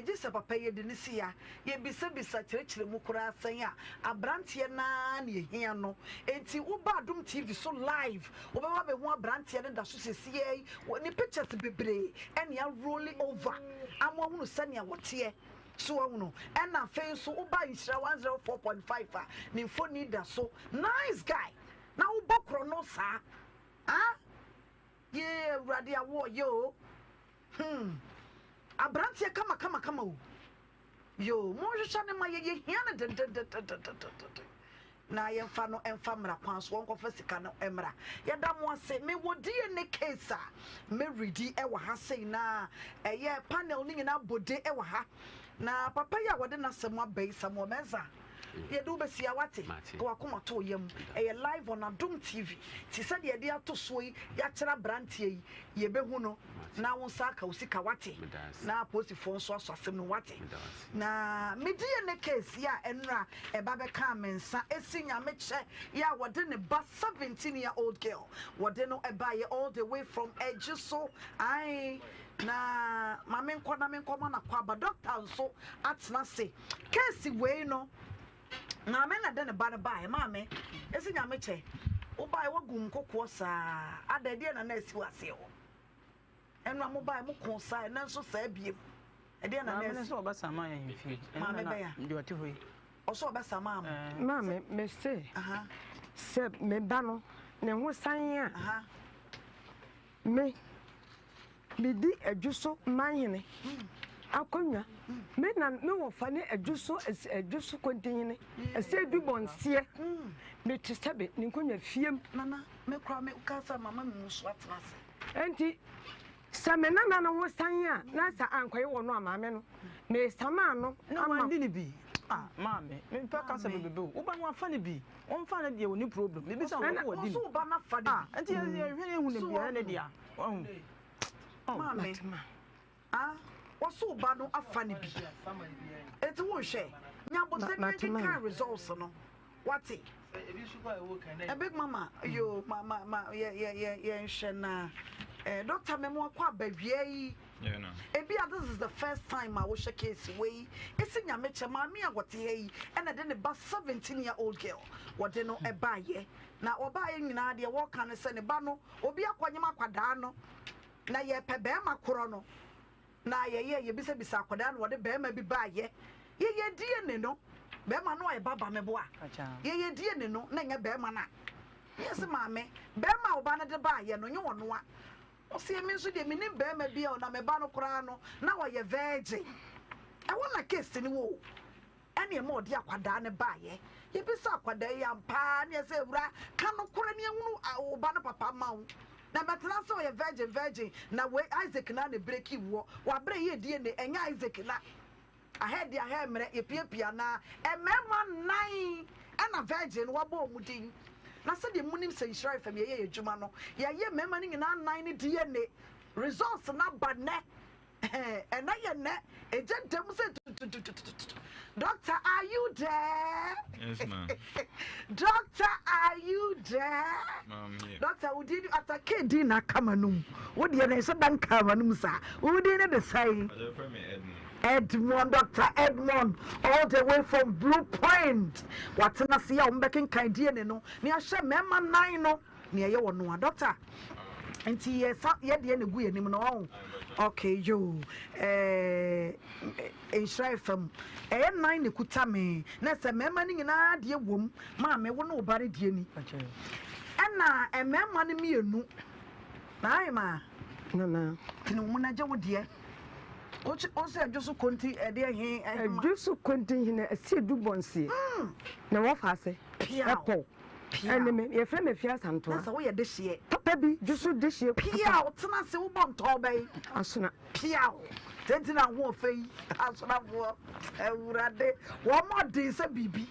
jise papa ye de nisia ye bisa kyerɛkyerɛ mu kura asan a abrantie na ne hia no enti Obaa Adom TV so live obɛwa be ho abrantie ne da so sesie ni pictures bebre and ya rolling over amwa hunu sania wote so wono and na fe so Obaa Nhyira 104.5 a ni phone da so nice guy na ubokro no sa yeah, Radia war yo. Abrantia kama o. Yo, more shane my ye hiana na ye fa no emfamra kwan so wonko fasika no emra. Ye da mo ase me wodi ne case a me ready e wa ha sei na ye panel ni na bode e wa ha. Na papa ya wode na semo abai samo menza. Ye do besi awate ko akoma to yam e live on Adom TV ti said ye dia to so yi ya kira brantie yi ye behu no na won saka usika wate na posifo so asasem no wate na medi ne case ya enra e ba be ka mensa esinya meche ya wode ne ba 17-year-old girl wode no e ba ye all the way from Ejiso ai na mamen ko na kwa ba doctor so atna say case we no na me na de ne ba ne ba e ma me esi nya meche Obaa e wagum kokko sa adade na na esi wase ho enu amoba e mo kon sa na so sa biem e de na na esi Oba sama ya himfi ma me ba ya ndi wate hoyi oso Oba sama ma me se se me ba no ne ho san a me di adwuso manhene akonya me na me wo fa ne adwuso kontine ese du bonsie me tisebe ni konya fiem nana me kra me kasa mama me muso atrase enti same nana no wo san a na sa ankoye wo no amame no me sama no na wandi ni bi mame me pa kasa bebe Obaa no afa ne bi on fa ne de wo ni problem me bi sa wo di so Obaa na fa de enti ye hwene hu ne bi ne dia mame waso Obaa no afa ne bi enti wo hwe nya bo se me kan results no wati a big mama yo mama yeah shena doctor memo kwa bawie no this is the first time I was case way esi nya meche mama a wote yi and then the 17-year-old girl what they know e ba ye na Obaa ye nyina de wo kan se ne ba no obi akwanyem akwada no na ye pe be makoro no na ye bisa akwada no wo de be ma bi ba ye die ne no be ma no e baba me boa ye die ne no na nya be ma na yes maame be ma Obaa na de ba ye no nye wono a o se me nso de me ni be ma bi e na me ba no kora no na wo ye virgin e wona case ni wo ene ma odi akwada ne ba ye bisa akwada ya mpa ne se wura ka no kora ne hunu Obaa na papa ma wo na metena so ye virgin na we Isaac na ne breaki wo wa bre ye die ne enya Isaac na ahead ya hair mere epiepia na emema 9 ana virgin wabo omudin na se de munim se Nhyira fam ye adwuma no ye mema ni na 9 ni DNA results na bane na ye ne ejedem se doctor are you there? Yes ma'am. Doctor are you there? Ma'am, yeah. Doctor we did atake di na kamanum wo de na so dan kamanum sa wo de na de sai Edmond, Dr. Edmond, all the way from Blue Point. What's na see ya umbekin kind no. Ni ashe mema 9 no. Ni ye wono doctor. Enti ye de na gu yanim no. Okay yo. Nhyira fam. 9 ne kuta me. Na se mema ni nyina de wom. Ma me wo no obare die ni. ɛna ɛmɛɛma no mienu na ayɛ ma nana tini mu na gye wo deɛ o se adwo so konti ɛde he adwo so konti hina asi du bonse na wo fa ase ɛpɔ ɛne me ye frɛ me fia santo na sa wo yɛ de hye papa bi dwo so de hye pia o tena se wo bɔ ntɔ bɛyi asona pia o tenti na ho ofei asona bo awurade wo mɔden sɛ bibi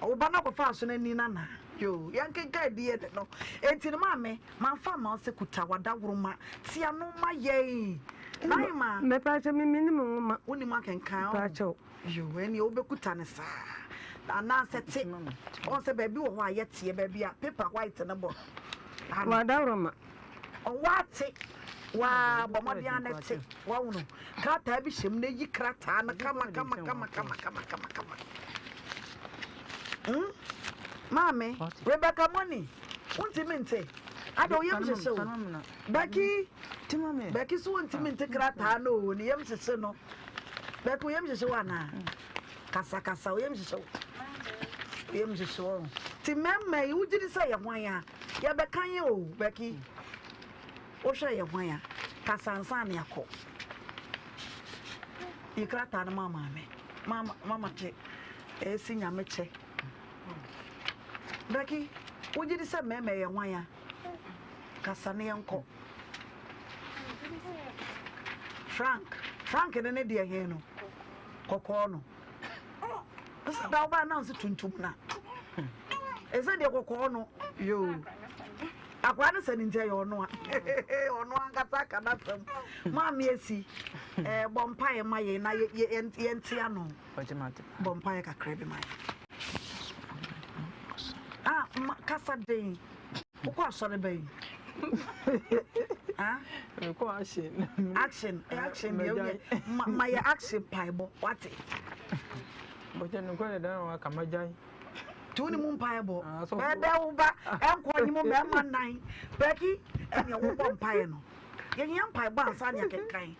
wo ba na ko fa asona ni nana yo yanke ga die de no enti no maame manfa ma se kuta wada woroma tia no ma yɛi nai ma me pa che mi minimum ma woni ma kenkan pa che yo eni obekuta ne sa na sete on se baby wo ho ayetie baby a paper white na bo wada woroma o wate wa bomode anete wa wono krata bi hyem na yi krata na kama Mami, Rebecca money. Won't mente. I don't yam so. Becky, Timmy, Becky so won't mente krata no, ni yam so no. Becky yam so wana. Kasa yam so. Yam so. Timemme, you did say ya wanya. Ya Becca you, Becky. O sha ya wanya. Kasa ansa na yakọ. Yi krata na mama me. Mama che. Si nyame che. Becky, would you say, Mamma, and why? Cassani uncle Frank, and an idea here, no. Cocono. Thou by now, Tuntumna. Is that your cocono? You. I want to send in there or no. Or no, Gataka, not from Mammy, see, Bompire, my Yentiano. Bompire, crabby mine. Casa day. What sorry, baby? Action, my action pieball. What? But then I'm going to come again. Tony Moon Pieball. I'm calling you Mamma 9. Becky, and your one pie. Your young pie bounce on your kind.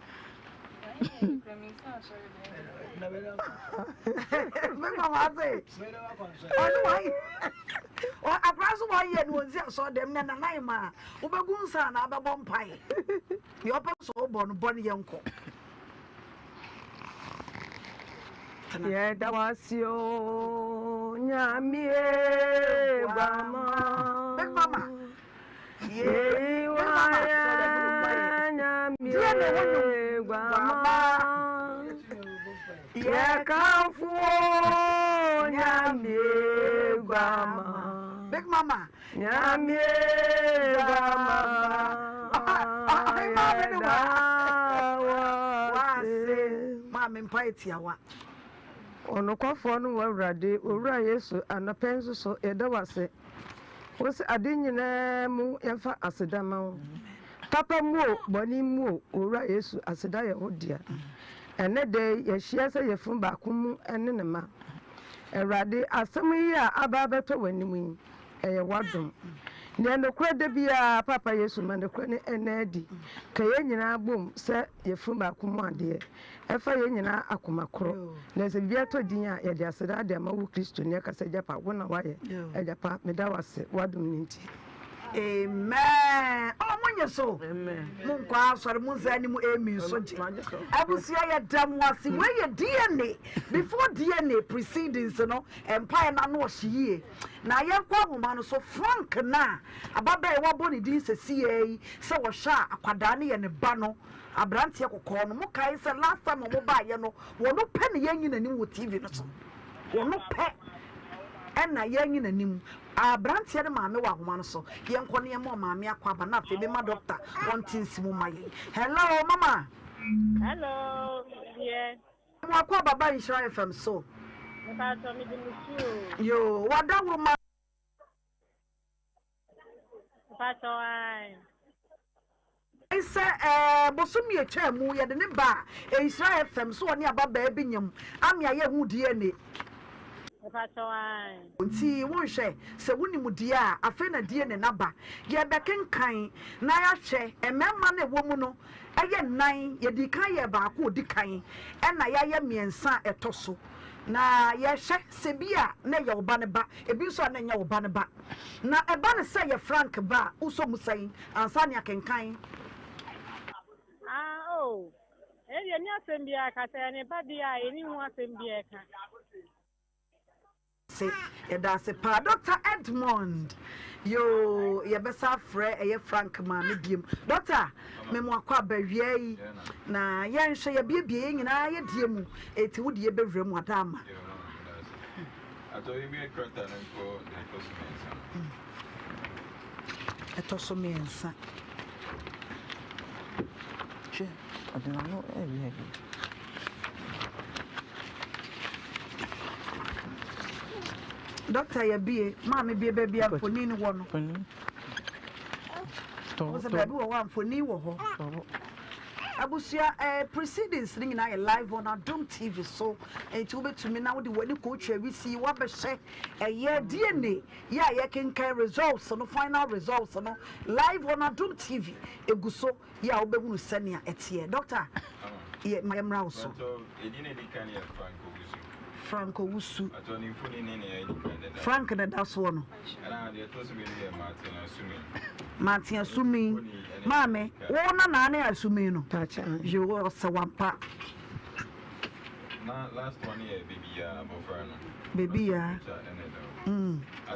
A price of 1 year was saw them na naima. Ubagunsa na babon pie. The upper so bonny uncle. Yeah, that was your Nyami Bama. Big Mama. Yeah, Nyami Bama. Yeah, come for Nyami Bama. Big Mama. Nyami Bama. Mamma in Paitia. Ono kwafo no wawrade owura Yesu anapenso so edawase wose ade nyina mu yemfa asedama wo papa mu boni mu owura Yesu aseda ye hodia ene de ye hia se ye fun ba kumu ene ne ma ewrade asem yi a aba beto wanimu yi eye wadom ne no kura de bia papa Yesu ma ne kura ne enadi ka ye nyina bom se ye fun ba kumu ade efa ye nyina akomakro na se bia to din a ye de aseda de ma wo Kristo ne ka se japa wona waye ejapa medawase wadom ninti amen oh munye so amen mun kwa asore mun zani mu emi so ji abusia ye dam wase we ye DNA before DNA proceedings no empire na no hye na ye kwa homa no so Frank na ababa e wabo ni din se CA se wo sha akwada ne ye ne ba no abrantie kokko no mo kai se last time mo ba ye no wo no pe ne ye nyina ni wo TV no so wo no pe ena ye nyina nim abrantie de maame wa homa no so ye nko ne mo maame akwaba na fe be ma doctor won tinsi mu maye hello mama hello yeah mo akwaba ba Nhyira FM so nka to me di musu yo wada wuma nka to ai Ise bosumi etwa mu ye de ne ba Nhyira FM so oni ababa bi nyam amia ye hu DNA nti wonhwe se woni mudie a afa na die ne naba ye bekenkan na ya hwe emema na ewo mu no eye nan ye di kan ye ba ko di kan e na ya ye miensa etoso na yɛhwɛ sɛ bi a na yɛ ɔba ne ba ebi nso a na nyɛ ɔba ne ba na ɛba ne sɛ yɛ frank ba a wosɔ mu sɛn ansa ne akenkan ɛdeɛ ne asɛm biara ka sɛ ne ba deɛ a ɛni ho asɛm biara ka se yɛda ase paa Dr. Edmond yo yɛbɛsa frɛ ɛyɛ frank ma ne biem Dr. memo akɔ abawia yi na yɛnhwɛ yɛbiebie yɛ nyinaa yɛdie mu ɛti wode yɛbɛwura mu ada ama ɛtɔ so mmiɛnsa hwɛ ɔde n'ano ɛyɛ Doctor yabie maame bie baby amfoni ni wo no to so baby wo amfoni wo ho abusia proceedings ni na live on Adom TV so enti wo betumi na wo de wani ko twa wisi wo behye eye DNA ya ye kenkan results no final results no live on Adom TV eguso ya wo behunu sania etie doctor ye mayemra wo so Franco Wusu. Frank the das one. Martin assuming. Mammy, one nane assuming no. You were so one part. Last 1 year, baby, baby, I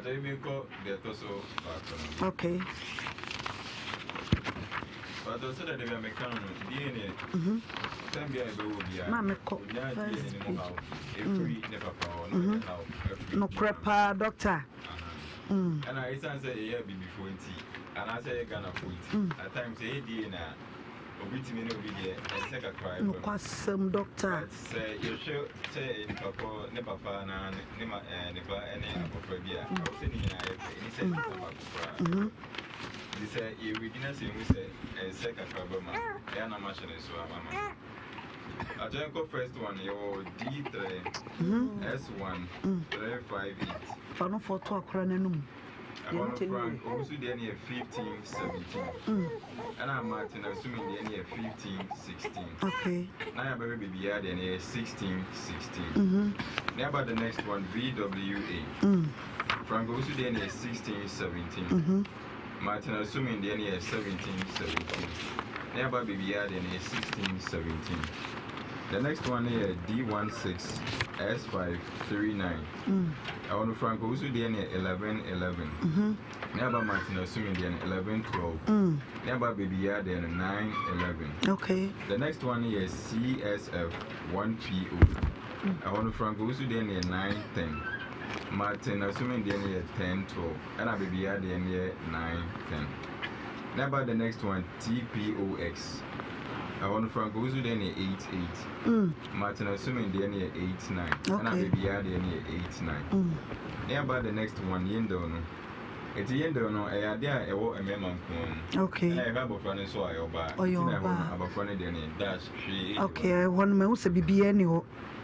tell you, go the torso back. Okay. But also that they are mechanical DNA. Mamma, no crepa, doctor. And I say a year before tea, and I say Ghana food. At times, a DNA. No question, doctor. Say you should say papa, ne papa, na nema never any apophobia. I was saying, he said, he said, you begin saying, we say, a second problem, and I'm machine so, mamma. I just go first one, your D3 S1 358. Fano for 2 cranenum. I want to Frank, also the near 15, 17. And I'm Martin, assuming the near 15, 16. Okay. Now, baby, be the near 16, 16. Now, about the next one, VWA. Frank, also the near 16, 17. Martin, assuming the near 17, 17. Now, about baby, the near 16, 17. The next one here, D16 S539. I want to Frank also the 1111. Never Martin assuming the 1112. Never baby yard then 911. Okay. The next one here is CSF 1PO. I want to Frank also the 910. Martin assuming the 1012. And I baby yard then 910. Never the next one TPOX. I want to Frank also then 88. Martin assuming the 89. And I baby yard then 89. Nearby the next one Yendono. It's Yendono, I had there a memon. Okay. I have a friend so I obey. Oh, you have a friend then dash. Okay, one mouse be any.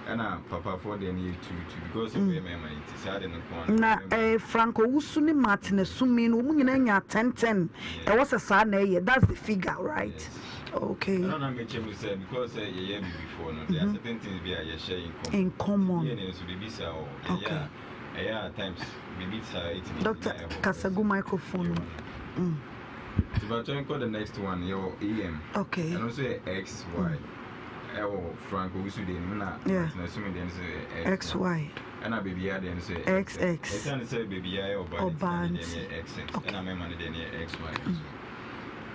And papa for the near 2 because of my it's sad in the corner. Na Franco Usuni Martin assuming woman 10. There was a sad that's the figure, right? Yes. Okay. I don't know what you said because a year before, there are certain things we are sharing in common. Okay. Yeah, times maybe it's Dr. Kasagu microphone. But I call the next one your EM. Okay. And also XY. Frank Usudin, yeah. Assuming then say XY. And I baby then say XX. I can't say baby or band XX. And I remember then XY.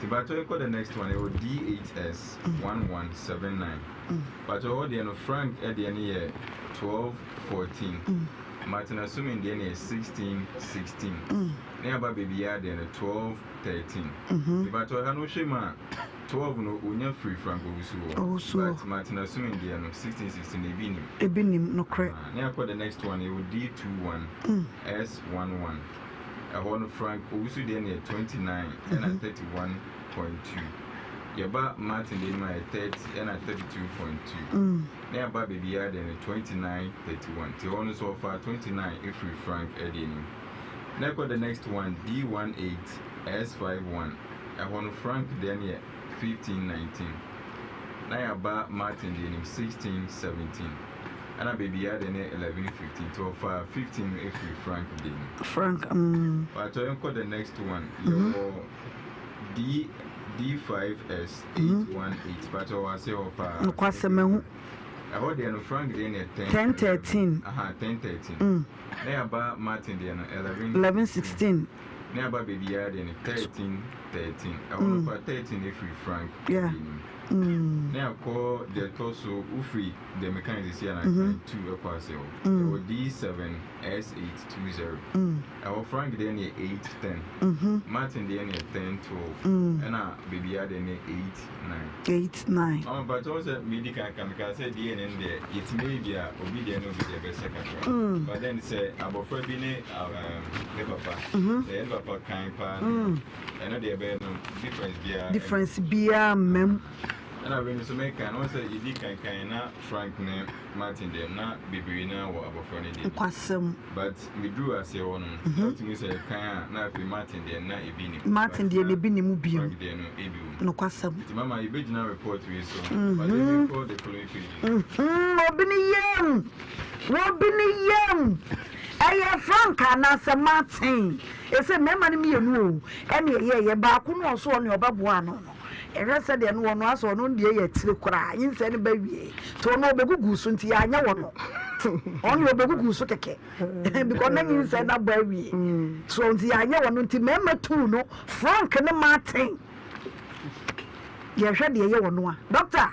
But I call the next one, your DHS 1179. But all the end Frank at the end year 1214. Martin assuming the end is 1616. Nearby baby then 1213. But I know Shema 12 no unya free Frank Obusu. But Martin assuming the end 1616 Ebinim no correct. Near the next one, it will D21 S11. I want Frank Obusu then at 29 and at 31.2. Yaba Martin then my 30 and at 32.2. Nearby baby then at 29.31. Till on so far 29 if we Frank Edding. Now the next one D18 S51. I want Frank then at 15.19. Now Martin then 16.17. and a baby had in 11:15 to 15 if we Frank did. Frank, but I call the next one. Your D5S 818, but I was say Opa. I heard the Frank then at 10:13. 10:13. Nearby Martin then 11:16. Nearby baby had in 13:13. I want for 13 if we Frank. Yeah. Now call the torso Ufri, the mechanics here and 2 parcel. D7 S820. Our Frank then 8:10. Martin then 10:12. And our baby had then 8:9. Oh, but also medical can say the end there. It may be a obedient of the best second. But then say about Fabine, the papa, the papa kind part, and the difference beer, mem. And I've been to make an also if you can Frank name Martin them not baby now or about Friday. But we drew as your own. Nothing is a kind not be Martin there, not a Martin dear, maybe Nimubio. No quasam. Mamma, you better now report to you so. But they report the following page. Robin Young. I Frank and Nasa Martin. It's a memory me and any back also on your babuano. I said, and one was on the yet to cry in Sandy baby. To no Begugu Sunti, I know only a Begugu Sotake. Because then said that baby. So the I know to remember too, no Frank and Martin. Yes, I did one. Doctor.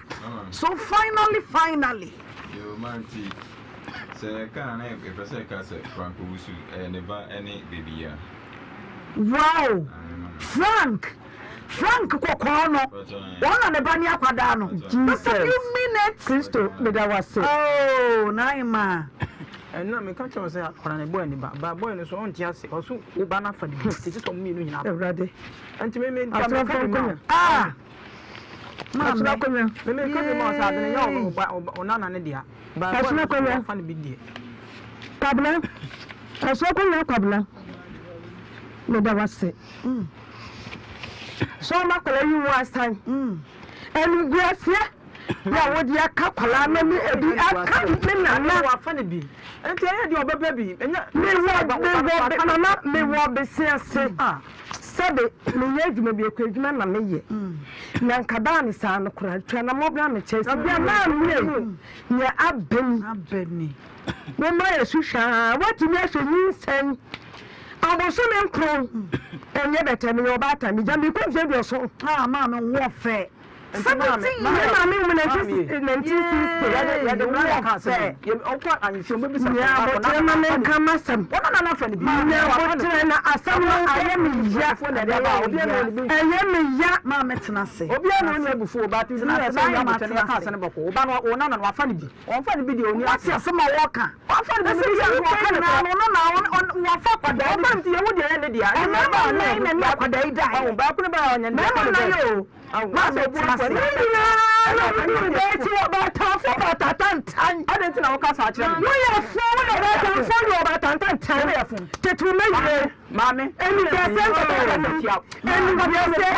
So finally. You Marty. Say, can I have a person Frank Wusu and never any baby? Wow, Frank Kokono, one on the Banya Quadano. Just a few minutes, Christo, but I was saying, oh, Naima. And now, my country was a boy, but boy is on Tiasi, also Ubana for the business on me, ready. And to me, ah, Mamma, let me come in or none an idea. But I not going to find a big deal. Cabla, I saw Cabla. No, that was it. So much you last time. And yes, yeah, what you couple, I can't remember. Funny be. And tell your baby, and me what be say. Sabe, me be a clergyman, and me. Nankabani san, Trana Mobram, chase. Yeah, I've been. No, my Susha, what you mean, saying. I was so uncrow, and you better me about time. You can't get your soul. Ah, Mamma, warfare. And I mean, when I just in the warfare, you awkward and you maybe some come as some. What on earth? I am Yak for the devil. I am Yak, Mamma Tenassi. Obiano before, but it's not as I am at the house and about Obama or none of our funny video. What's your summer walker? What for the video? On one fuck, but I want you would the end. I remember name and what they die. Back about and never. I don't know about I didn't know because I we are following about time to make Mammy, and you can send it. And what you say,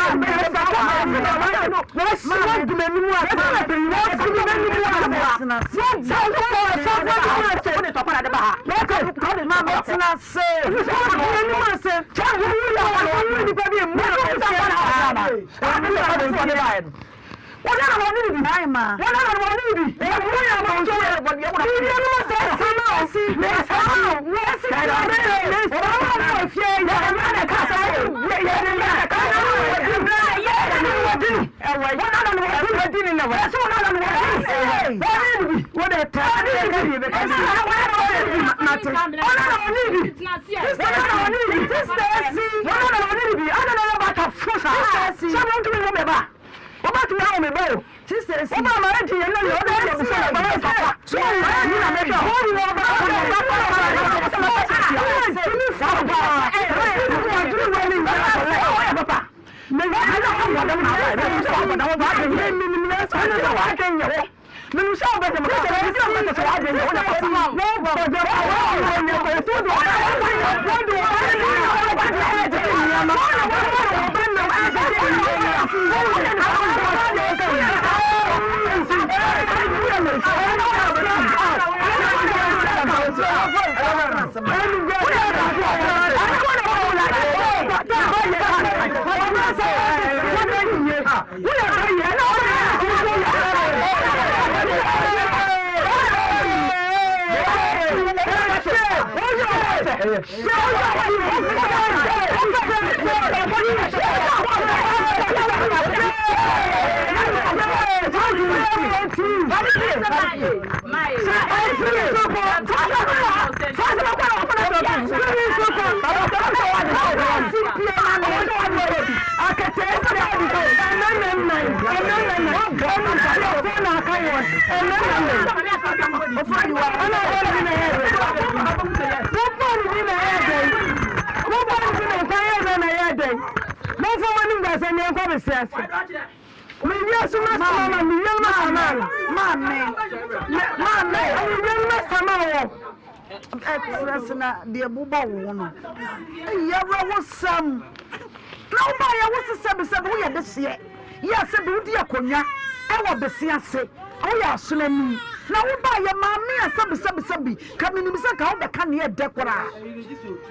what I want to be, Naima. What I want to be. What about me, bro? Sister, see, I'm ready. You know, you're ready. So, the Buba one. Was some. Nobody was a 7 we had this year. Yes, a beauty of Konya. I want the Siase. Oh, yeah, Sulemi. Now, buy your mammy and subby. Coming in the car, but can you decora?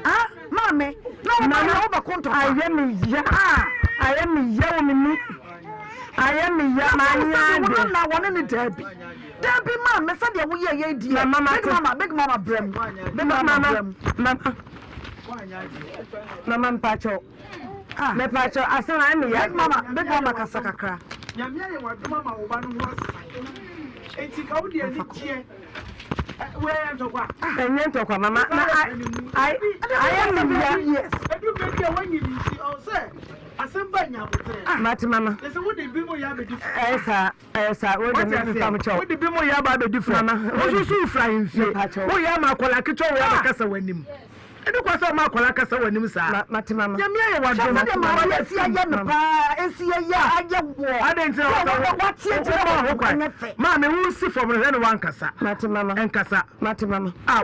Ah, mammy. No, my over control. I am young. I am a young man. One in the derby. Derby, mamma, Sunday, we are dear. Mamma, big mamma, Brem. Big mamma, Mamma, Pacho. Ah, me Pacho, I said, I'm a young mamma, big mamma Casacra. Yamia, what mamma one was. It's a cody and where am I? Mamma, I am a yes. You make your one you see, oh, sir. Mati mama. What did be more different? What did be more different? Mama, you flying feet. Oh, yeah, my colacito, we have a cassa when him. And it was a Macolacasa when him, sir. Mati mama. Yamia, what I didn't say what's Mammy, we'll see from one cassa. Mati mama and cassa. Mati mama. Ah,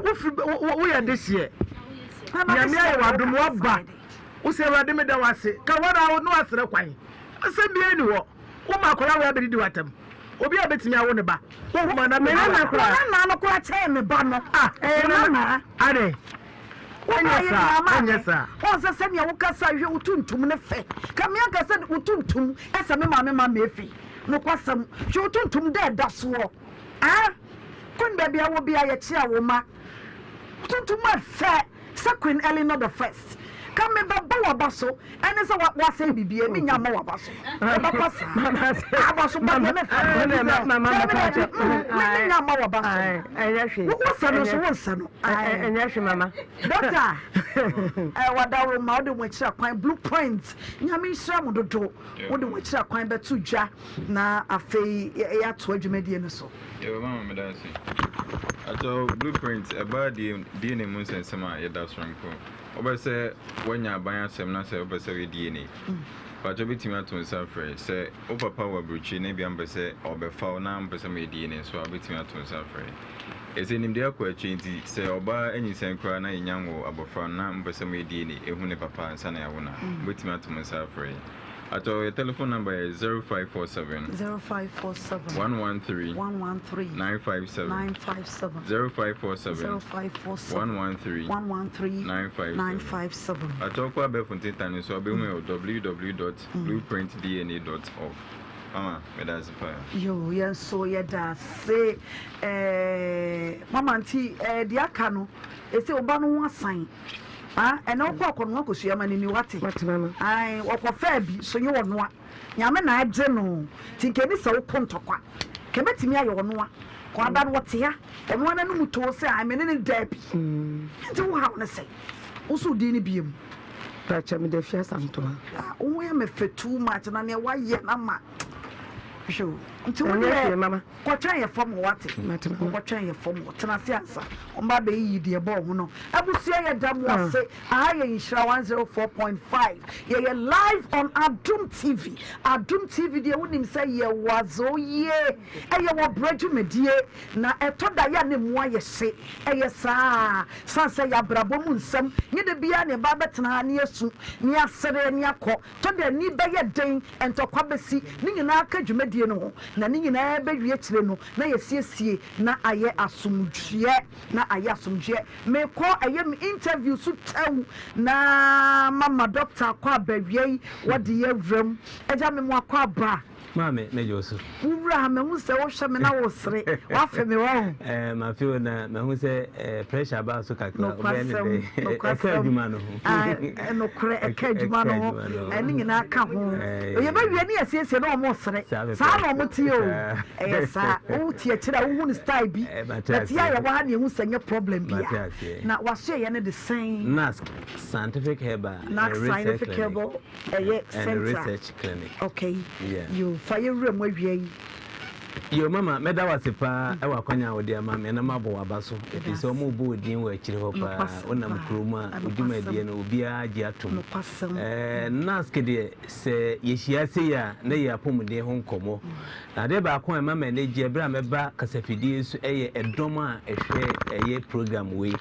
we are this year. Yamia, what do more bad? Who say Radimida was it? Kawana would not answer the quine. I said, be anyone. Who my collar will do at them. Will be a bit me, I want to buy. Oh, man, I mean, I'm not quite saying the banner. Ah, Mama, Ade. Yes, sir. Once I said, you can say you to me. Come here, I said, Utuntum, as a mamma, Mefi. No question, you to dead, that's war. Ah, couldn't be I will be a chairwoman. To my fair, Queen Eleanor the first. Come me baba baso and is what was say bibi me nya ma baso baba sa abaso ba me mama nya ma baso ehwe wo no so wo sa no ehwe mama doctor wadawo ma de wo kira kwan blueprint nya me hira mo dodo wo de wo kira kwan be tu dwa na afei ya to adwumadi ne so mama me da say ato blueprint about the DNA mun sensema ya da franco Obese when ya ban asem na se obese we DNA. But you betimi ato nsa frɛ say o papa wa bruchi na bia mbese obefa na mbese me DNA so abetimi ato nsa frɛ. Ese nim dia kwa chinti say oba anyisen kra na nyanwo abofra na mbese me DNA ehu ne papa nsa na ya wona. Betimi ato nsa frɛ. Your telephone number is 0547 113 957 0547 113 957. At all, Befontain is www.blueprintdna.org. Mama, that's fire. Yo, yes, so yeah, that's say, Mama, Auntie, Diakano, it's a Obama sign. Ah, and no walk on Moko Siaman in Niwati. I walk for Fabi, so you want one. Yamana general, think any so pontokwa. Kebeti me your one. Quadan what's here, and one and Muto say I'm in a debby. Do how to say. Also, Dini Beam. Touch me the first Antoine. Oh, I am a fit too much, and I know why yet, Mamma. Sure. Until Mamma, what try a form what? What try a form what? And I say, on my baby, dear Bono. I will say a damn one say, I am Nhyira 104.5. Yeah, live on Adum TV. Adum TV, they wouldn't say, yeah, was oh, yeah. And you were bred to me, dear. Now, I told Diana, why you say, yes, sir. Sansa ya brabom, some, near the Biane Babatana, near Su, near Sere, near Co, to the need by a day and to Quabesi, Ninaka, you made you know. na ne nyinaa bɛwie kyerɛ no na yɛsiesie na ayɛ asomdwe me kɔ ɛyɛ me interview so tɛw na mama doctor akɔ abawie yi wɔde yɛ wram agya me mo akɔ aba Mame, Josu. Ura, me who say, oh, Shamina was three. What for me wrong? My feel na me who say pressure about so no question, no question, no credit, and in our come home. You may be any assess no more, sir. Sam or Matio. Yes, sir. Oh, Tia, who is tie be. But yeah, one you say your problem. Now, was say any the same? NASC, scientific herba, scientific herba, and research clinic. Okay, yeah. You fire room where you your mama meda wase pa e wa kwanya wo dia mama na mabo abaso e so mo bo din wa chire ho pa onam kroma oduma die na obi agi atom nask de se yehia se ya na ye apomde ho nkomo na de ba ko mama na gi ebra meba kasafidie so eye edom a ehwe eye program we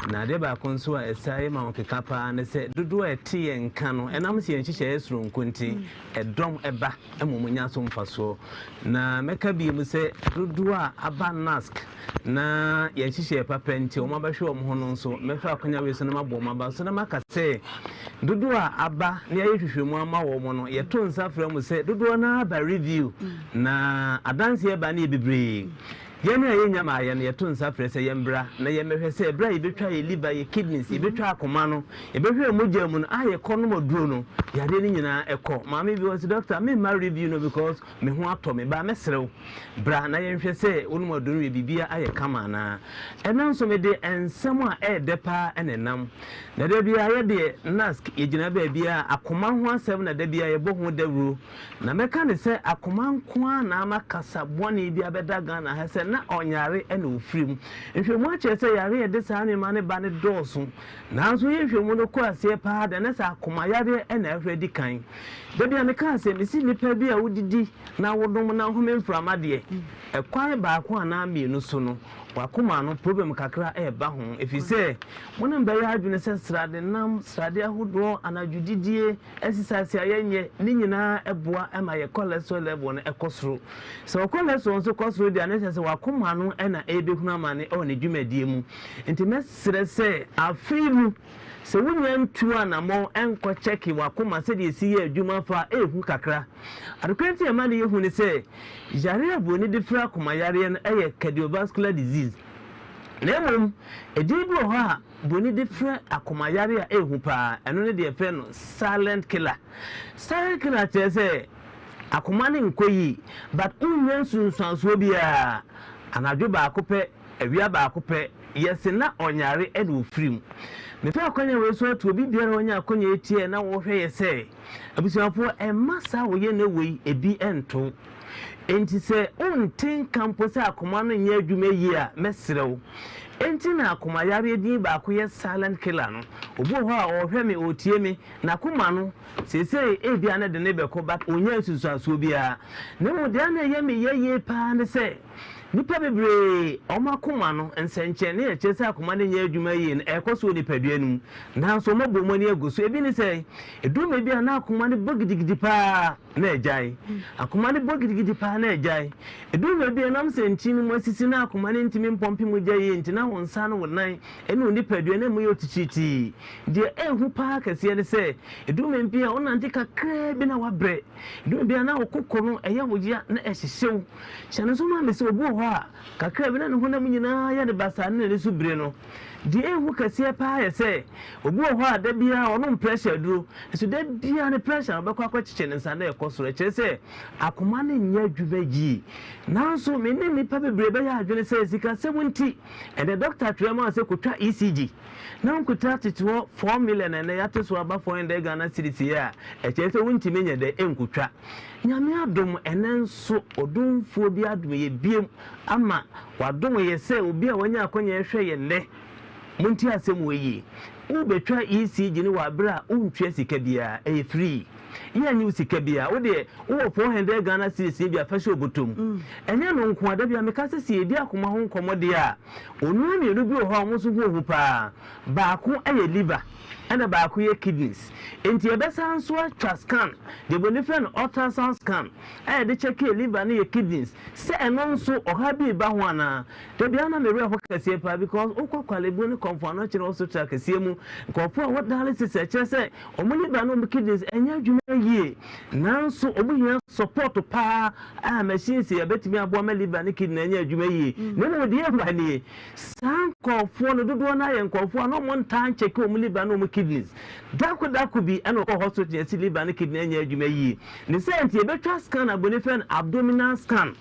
na de ba ko nso a esai ma okeka pa na se dodo a tie nka no enam se yenhihye esuro nkonti edom eba emomunya so mfaso na meka bi mu se dodo a aba nask na yenhihye papa nti o mabahwe o mo no nso mefa akonya we so na mabo maba so na maka se dodo a aba na yehwehwemu ama wo mo no yeto nsafra mu se dodo na aba review na adanse eba na ebibre yene yenya ma ye ne to nsa frese yembra na ye mehwe se bra ye betwa ye liver ye kidneys ye betwa akoma no ye behwe mogya mu no aye kono moduro no yade ni nyina ekọ maami bi was doctor me ma review no because me ho ato me ba mesrew bra na ye hwe se wonu moduro ye bibia aye kama na ena nso me de ensem a depa enenam na de bia ye de nask ye gina ba bia akoma ho asem na de bia ye bo ho dawuro na meka ne se akoma nko a na amakasa bone bia bedaga na ha se na onyare ene ofrim nhwemu a chese yare ye de saa ne ma ne ba ne doso na nso ye nhwemu no ko ase pa da na sa akoma yare ene ahwedi kan de bia ne ka se misi nipa bia wodidi na wodom na home mframa de ekwan ba ko ana mienu so no wakoma no problem kakra ba ho efise wona mba ya adwene se srade nam srade ahodo anadwudidie exercise ayenye ni nyina eboa ema ye cholesterol level no ekosoro so cholesterol so kosoro dia na se wakoma no na ebehunu amane o ne dwumadie mu enti mesre se afimu se wunya ntu anamo enko cheki wakoma se de si ye adwuma fa ehu kakra adokwenti e ma ne yehu ne se yare aboni de fra akoma yare no cardiovascular disease nemum edibu ho a boni de fra akoma yare a ehu pa eno ne de fe no silent killer chese akoma ne nkoyi but unwen sunsanso bia anadwo ba akopɛ awia ba akopɛ yesi na onyare ene ofrim me fa akonya we so to obi biara onya akonya etie na wo hwe yese abusuafo masa wo ye na wei ebi ento enti se untin campus akoma no nya adwuma yi a mesrew enti na akoma yare din ba akoye silent killer no obo ho a ohwe me otie me na akoma no sese ebia na de ne beko but onya susuaso bia ne mo de na ye me ye pa ne se nipa bebre omakoma no ensenche ne echese akoma ne nya adwuma yi na ekoso ni paduanum nanso mabomani aguso ebi ni se eduma bia na akoma ne bogidigidi pa na ejai akoma ne bogidigidi pa na ejai eduma bia nam se ntimi mo asisi na akoma ne ntimi mpompi mo jaye ntina wonsa no wonan enu ni paduane mo yotichiti de ehu pa kase ne se eduma bia onante kakra bi na wabre eduma bia na okokono eye wogia na ehyesew hyane so ma me se obu kakra bi na ne honam nyina ya de basa ne ne subire no di ehu kase pa ya se obu ho a da bia ono pressure duro so da bia ne pressure be kwa chiche ne nsa na ekosoro che se akoma ne nya dwubaji nanso me ne nipa bebre be ya adwene se sika 70 and the doctor trema se kotwa ECG na nkuta titwo 4 million na ya teso aba 400 Ghana cedis ya che se wuntime nya de enkutwa nyame adom enenso odumfo bi adom ye biem ama wadom ye se obi a wanya akonya ehwe ye ne munti asem weyi u betwa ECG ni wa bra untwe sika bia e free iya nyi sika bia wo de wo 400 Ghana cedis bia fa hye obotom enye no nko ada bia meka se edi akoma ho nkomo de a onu amienu bi ho a mo so hu pa ba ko eye liver and a back with kidneys. Into your best answer, scan. The benefit ultrasound scan. The check your liver and your kidneys. Say and also or happy bawana. The Biana may real Casepa because Oko Calibun confound also track a CMU. Confound what dialysis say or money banum kidneys and you may now so obey support to power. Machines here bet me a woman liver and kidney and you may. No, dear money. Some call for the one I and call for no one time check home liver no kidneys. That could be an hospital and liver and kidney and you may. The same you better scan a benefit abdominal scan.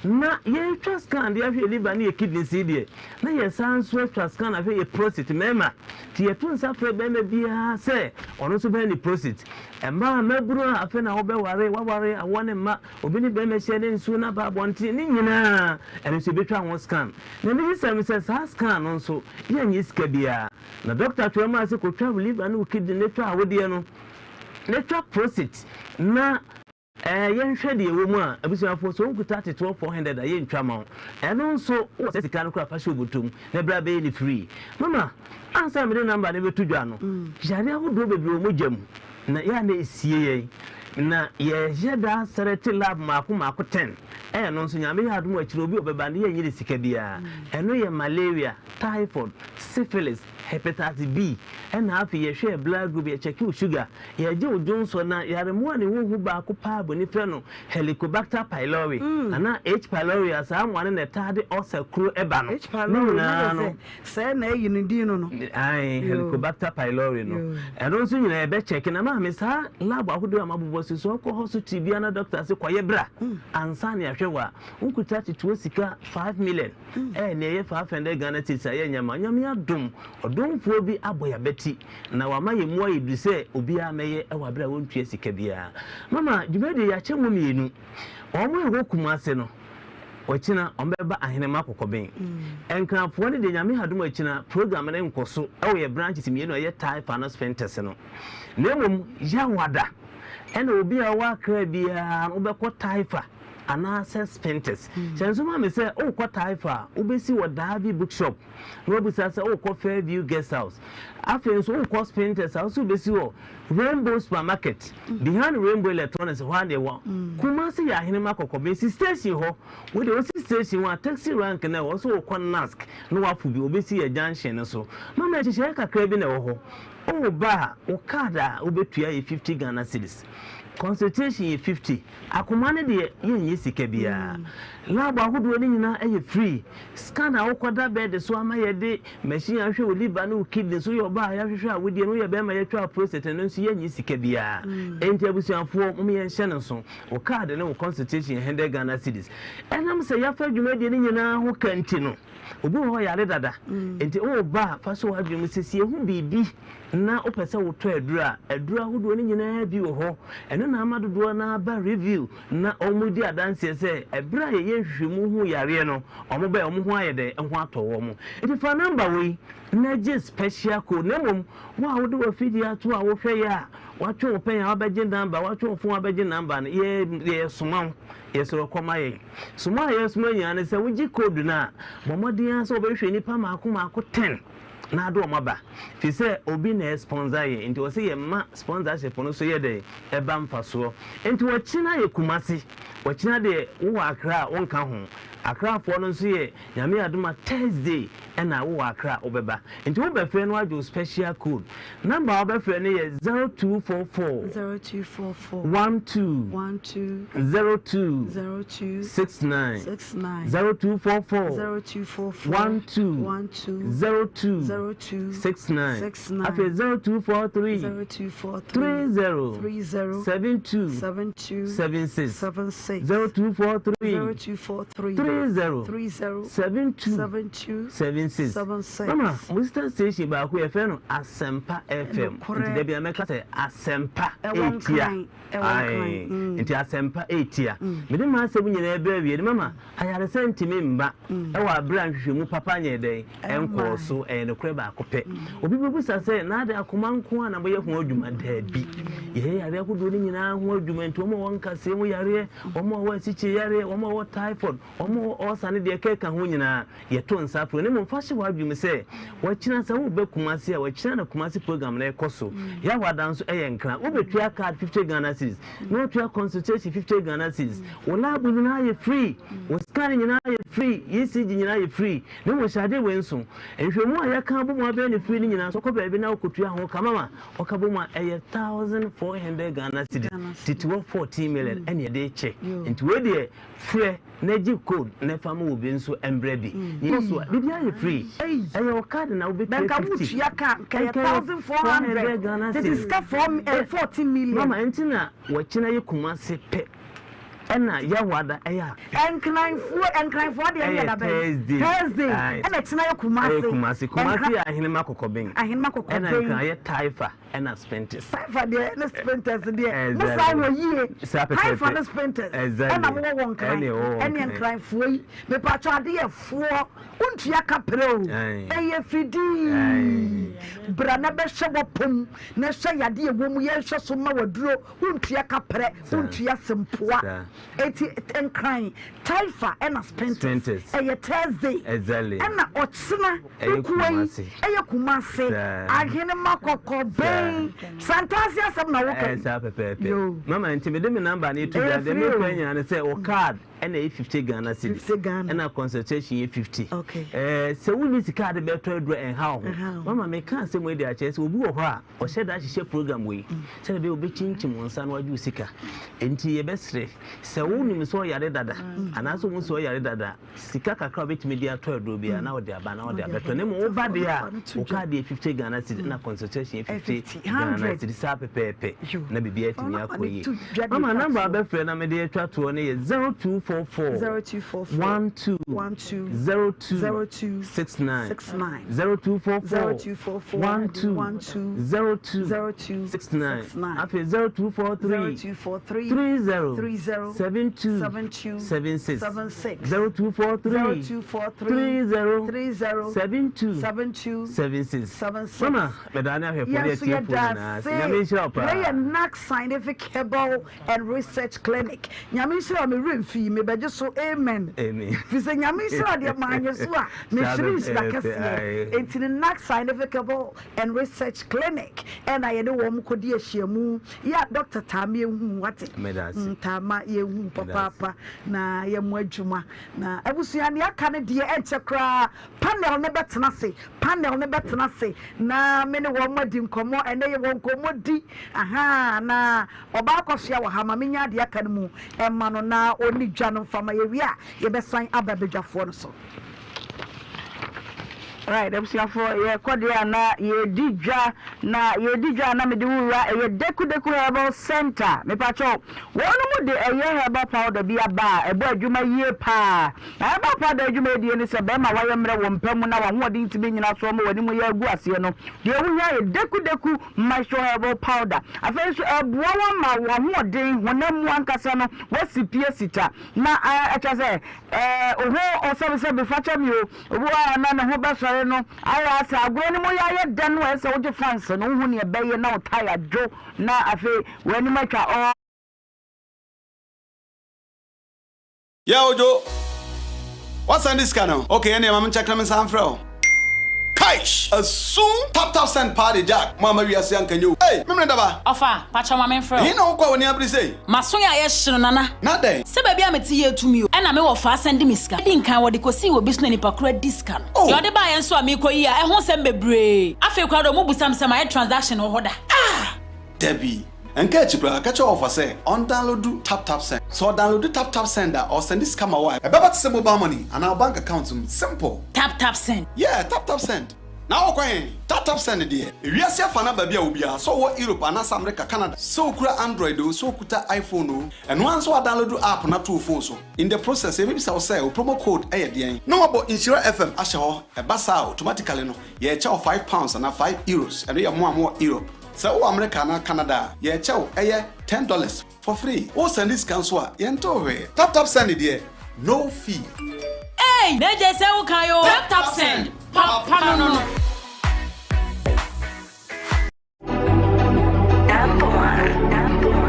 Na ye trust scan the liver and kidney CD. Na ye sound swift scan of a prostate member. Tia twins after baby be say or also be any prostate. And ma mebru afena obe worry I want ma obini be me share soon about one thing nina and it's a bit one scan. Na me says scan also yen iskabia. Na doctor to ma say ko travel liver and kidney netra awodi no. Netra prostate na yen hwede ye wo mu a abusuafo so nkuta 32400 a yen twama and also what say kan kra fashion butum na bra be ni free mama answer me the number na betu dwa no jare awodo bebi o mojam na ya na esie na ye jeda sereti lab mako 10 no nso nyame ya adum akire obi obeba na ye nyire sika bia eno ye malaria typhoid syphilis hepatitis B and half ye share blood group ye check sugar ye je ojonso na yare mo ne wo hu ba ko pa boni fe no Helicobacter pylori ana H pylori asa amwane na tade osa kro eba no H pylori no say na yinidi no ai Helicobacter pylori no eno nso nyina be check na ma me sa lab ahodo amabobo so ko hospital bia na doctor se kwaye bra ansa na yahwewa unkuta tituo sika 5 million na ye 500 Ghana cedis aye nyama adum odonfo bi aboya beti na wama ye mu ayi se obi ameye e wabra wontua sika bia mama djumede ya chemu mienu omo ego kumase no ochina ombeba ahenema kokoben enkrafo ne de nyame hadum achina program ne nkoso e ye branches mienu ye type and spenters no nemom ya wada ena obi a wa kra bia obekọ type ana spenters senso ma me say o ko taifa obesi wo Davi bookshop no obisa say o ko Fairview guest house afen so o ko spenters also obesi wo Rainbow supermarket behind Rainbow electronics one day one kuma se ya hinema kokobe station ho we dey station one taxi rank na also o ko nask no wafu bi obesi ya junction so mama e che kakra bi na wo ho o ba o kada obetua 50 Ghana cedis consultation 50 akomane de yen sika bia lab ahodo ni nyina eye free scan awokoda bed so amaye de machine ahwe oliba no kidney so yoba ya hwehwe awodie no ye be ma ye twa prostate no so yen sika bia enti abusuafo mo ye hye no so o card no consultation 100 Ghana cedis enam se ya fa dwumade ni nyina ho kanti no obi ho yare dada enti o ba fa so adwum sesie hu bibi na opese wo to adura ahodo ni nyina bi wo ho eno na amadodo na ba review na omudi adanse se ebra ye hwehwemu hu yare no omoba omo ho ayede ho atowo mo enti fa number we na je special code nemom wa wo do afidi ato a wo hwe ya watwo open ya abaje number watwo fun abaje number ye sumam yesoro komaye suma ye suma nyane se wuji code na bomodin so obehwe nipa mako 10 na do maba fi se obi na sponsor ye nti wo se ye ma sponsorship no so ye de e ba mfaso nti wo china ye kumasi wo china de wo akra wonka ho akra fo no so ye nyame adoma Thursday na wo akra obeba nti wo be frɛ no ajo special code number wo be frɛ no ye 0244 12 02 69 0244 12 02 69 after 0243 30 72 76 0243 30 72 76 mama Mr. Station ba ko efe no Asempa FM nti da bia meka say Asempa 8 ai nti Asempa 8 me de ma asem nyina ebe awie mama ayare sentimi mba e wa branch hwemu papa nye den enko so no kure ba akopɛ obi bebusa sɛ na ade akoma nko na boye ho adwuma da bi ye yare akodo ni nyina ho adwuma nti omo won kase mu yare omo wa sichi yare omo wa typhoid omo mo osane de keka ho nyina ye to nsa pro ne mo fashe wa adwum se wa kina sa wo be kumase a wa kina na kumase program na ekoso ya wada nso enkra wo betua card 50 Ghana cedis no tua consultation 50 Ghana cedis wo lab nyina ye free wo scan nyina ye free ECG nyina ye free ne mo shade we nso ehwemu a ya kan bo mo be ne free nyina so ko ba bi na kotua ho kamama o ka bo mo 1400 Ghana cedis titi 14 million ene de che nti we de free neji code ne fama wo bi nso embredi yeso bibia ye free ayo card na wo be 50 ya ka 1400 Ghana cedis this ka 14 million mama entina wo kina ye kumase pe ena ya wada eya enkran for de ya da Thursday ena kina ye kumase ahinema kokoben ena kan ye taifa ena spenters taifa de na spenters de no sai wo yie taifa na spenters ena wo won kan ena enkran for yi me pa cho ade ye fo untua kapro eye fidi bra na be hwe pom na hwe yade ye wo mu ye hwe so ma waduro untua kapre untua sempoa eti enkran taifa ena spenters eye Thursday ena otsena ukuwei eye kumase ahene makoko ben fantasia sam na woka mama ntime de me number na etu da me kwanya na say o card ena 50 Ghana cedis ena consultation 50 se wuni sika de beto edro en ha mama me kan se mo de a che se obi wo ho a o she da hye program we se be obi chinchim wonsa na waju sika enti ye besre se wuni mi so yare dada ana so mu so yare dada sika kakra betimi de ato edro bia na o de aba na o de abeto ne mo wo ba de a o ka de 50 Ghana cedis na consultation 50 Ghana cedis sa pepepe na bibia timi akoyi mama number be frɛ na me de atwa to ne ye 0244 12 02 69 0244 12 69 after 0243 30 72 76 0243 30 72 76 mama medana he for the telephone na nyame shop a Nack Scientific Herbal and Research Clinic nyame shop me remfi me beje so amen fi se nyame shop de manye so a me shiri da kase enti the Nack Scientific Herbal and Research Clinic and I de wo mkodi ahyiamu ya Dr. Tamie hu wate tama ye hu papa na ye mu adwuma na abusua ne aka ne de enchekra panel ne betena se na me ne wo madi nkomo ene ye wo nkomo di aha na oba akofia wo ha ma menya de aka ne mu emma no na oni dwa no fama ye wi a ye besan ababedwafo no so right for ye kodia na ye didwa na me de wura ye deku herbal center me pacho wonu mu de eye herbal powder bi aba ebo adwuma yie pa herbal powder adwuma die ni se be ma waye mre wo mpamu na wa ho de ntime nyina so mo wani mu ye agu ase no de wuya ye deku maestro herbal powder afa so ebo wa ma wo ho de honam ankasa no wasipie sita na acha se oho osebe be facha mi obo na ne ho be no aya sa agro ni mo ya dan no ese wo je fans no hu ne be ye na otaya jo na afi wani matwa o ya ojo what's on this channel okay ene mam check them sam fro Kaish a soon tap send party jack mama we asian kanyo hey memre daba ofa pacha mama fro he no kwa woni abrise maso ya ye hye nana na den se ba bia meti ye tumi o na me wo fa send me ska di nkan wo de kosi wo bisu na nipa kura discount yo de ba ye so a me koyi a ho sem bebre afi kwa do mo busam sem a transaction wo hoda Debbie enka chibra ka che offer say on download tap send so download tap sender or send this camera wire e beba to say mobile money and our bank account simple tap send yeah tap send now okwen tap send there we are safe na babia obia so wo Europe and America Canada so kura Android so kuta iPhone and once we download app na to phone so in the process maybe say promo code dey no about Nhyira FM asho e basa automatically no ye cha £5 and €5 and we are more Europe. So America na Canada, ye chow $10 for free. O send this cancel yento we. Tap send it there. No fee. Hey, they just say ukayo. Tap send. Papa no.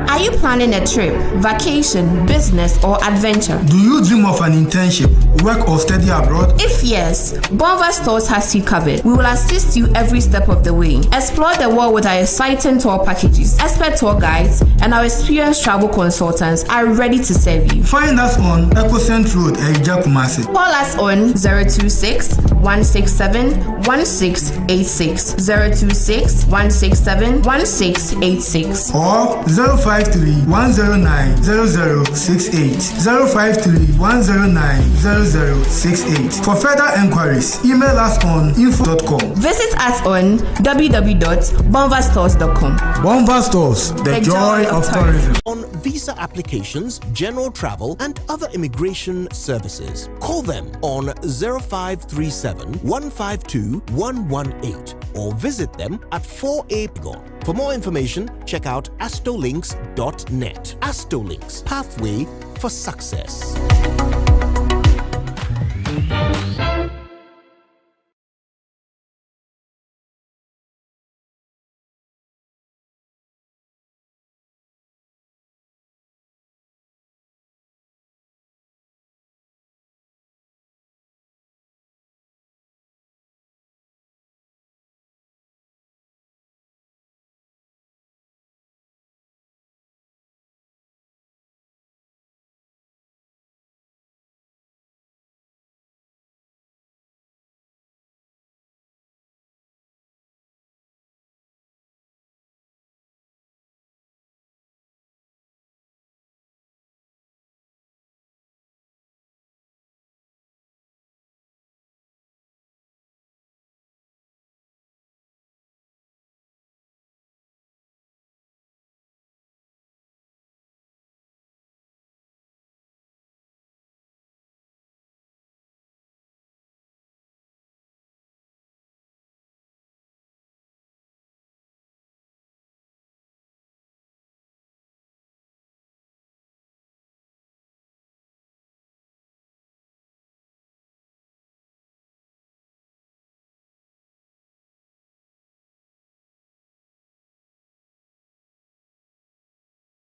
Are Are you planning a trip, vacation, business, or adventure? Do you dream of an internship, work, or study abroad? If yes, Bonva Stores has you covered. We will assist you every step of the way. Explore the world with our exciting tour packages. Expert tour guides and our experienced travel consultants are ready to serve you. Find us on Ecocent Road, Ejja Kumasi. Call us on 026 167 1686, 026 167 1686, or 053 109 0068, 053 109 0068. For further enquiries, email us on info.com. Visit us on www.bonvastores.com. Bonva Stores, the joy of tourism. On visa applications, general travel, and other immigration services, call them on 0537 152 118 or visit them at 4A Pgon. For more information, check out astolinks.net. Astolinks, pathway for success.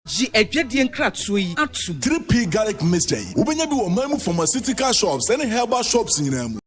Ji edwedie nkratso yi atum 3P garlic mixture ubenya bi wo mamu pharmaceutical shops and herbal shops nyina mu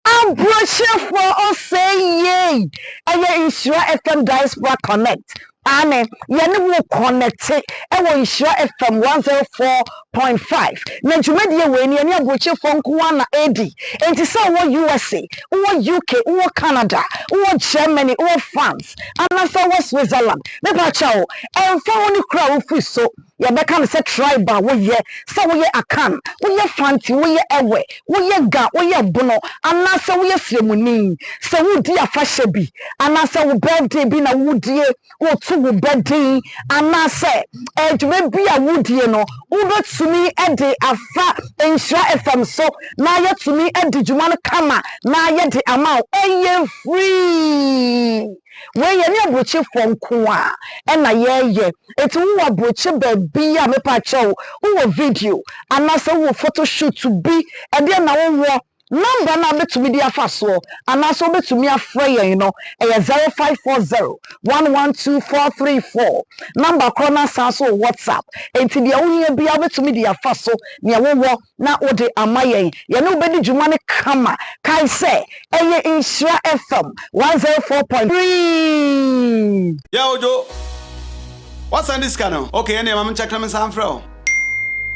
Abroche for us say yay aya Nhyira FM Diaspora Connect ane yene wo connect e wo Nhyira FM 104.5 na dwumadie we ni abroche for nko na edi enti say wo USA wo UK wo Canada wo Germany wo France and so wo Switzerland me ba cha wo emfa woni kra wo fi so ya beka no say tribal wo ye say wo ye akan wo ye fanti wo ye ewe wo ye ga wo ye bono and say wo ye sremuni say wo di afahye bi and say wo birthday bi na wo die wo to wo birthday and say edwuma bi a wo die no wo betumi ede afa Nhyira FM so na ye tumi ede dwuma no kama na ye de ama eye free we ye ni abrochi fonko a e na ye eti wo abrochi ba bi a me pa chew wo video and say wo photo shoot to be e de na wo number na betumi dia fa so and so betumi afra yen you know e 0540 112434 number corner sanso WhatsApp enti dia wo hia bia betumi dia fa so ne wo na wo de amayen ye no bedi dwuma ne kama kai say eye Nhyira FM 104.3 yeah ojo what's on this channel okay ene mam check them sam fro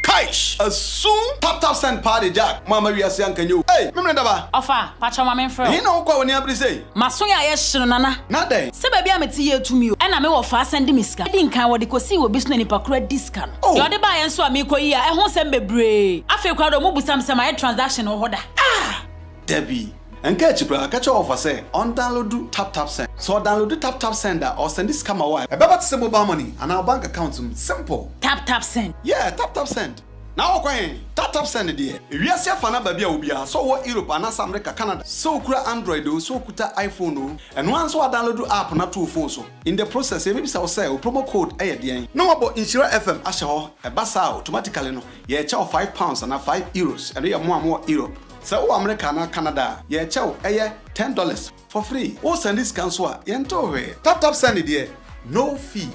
Kaish, a soon tap send party jack. Mama we are saying can you? Hey, me daba. Ofa, pacha mama mfro. He no kwa woni abri say. Masonya ye hye nana. Na dey. Se ba bia meti ye tumi o. E na me wo fa send me sika. Di nkan wo de kosi wo bisu ni pakura discount. Yo de ba ye nso a me koyi a e ho sem bebre. Afi kwa do mo busam se my transaction ho hoda. Ah! Debbie. Enke chipra catch offer say on download tap send. So download tap sender or send this camera wire. E baba to send mobile money and our bank account simple. Tap send. Yeah, tap send. Now okay, tap send there. We are see fana baby obia so what Europe and America Canada. So kura Android o so kuta iPhone o and once we download app na to phone so. In the process maybe say promo code dey. No about Nhyira FM asho e basa automatically no. Ye charge £5 and €5 and we are more Europe. So America and Canada ye charge $10 for free. O send this cancel yento we. Tap send there. No fee.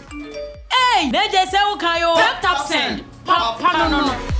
Hey, they just say okay yo. Tap send. Papa no.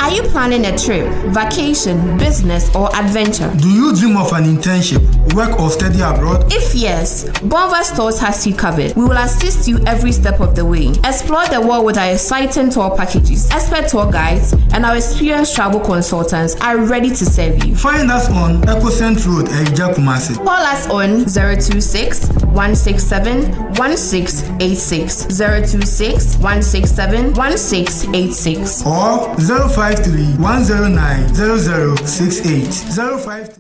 Are you planning a trip, vacation, business, or adventure? Do you dream of an internship, work, or study abroad? If yes, Bonva Stores has you covered. We will assist you every step of the way. Explore the world with our exciting tour packages. Expert tour guides and our experienced travel consultants are ready to serve you. Find us on Epicent Road, Ejja Kumasi. Call us on 026 167 1686, 026 167 1686, or 053 109 0068, 053.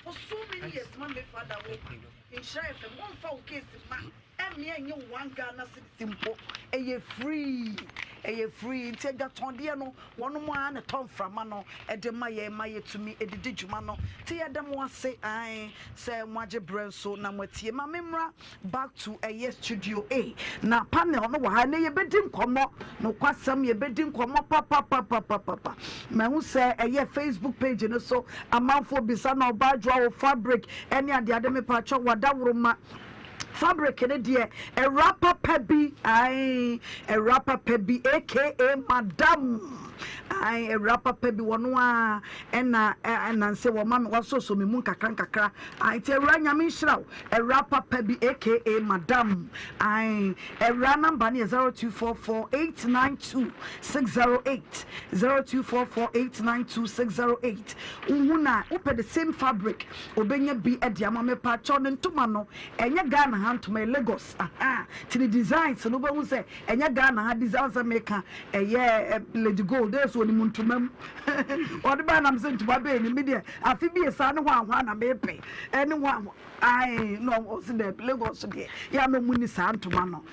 For so many years, my father in Sheriff and one foul case, and me and you one Ghana simple, a free, take that Tondiano, one more and a Tom Framano, and the Maya to me, a digimano. Tia them was say, I say, Maja Branso, Namotia, my memra, back to a yes studio A. Now, panel, no, I never bedin come up, no, quite some ye bedin come up, papa. Man, say a year Facebook page, and so a month for Bisano, Obaa Adwoa fabric, any of the other patch of what that room. Fabric in dear a rapper pebby, a rapper pebby, aka Madam. I a rapper pebby one and say, well, mammy was so me munka crankakra. I tell Ranyami Shrow, a rapper pebby, aka Madam. I a random bunny 0244 892 608, 0244 892 608. Una, open the same fabric, obey be at Yamame Patron and Tumano, and your Ghana hand to my Lagos. To the designs, so nobody will say, and your Ghana had designs maker, a year, let go. There's one moon to mem. What about I'm saying to my baby in the media? I feel be a son of one, I may pay. Anyone, I know what's in the Lagos again. Yeah, no money sound to Mano.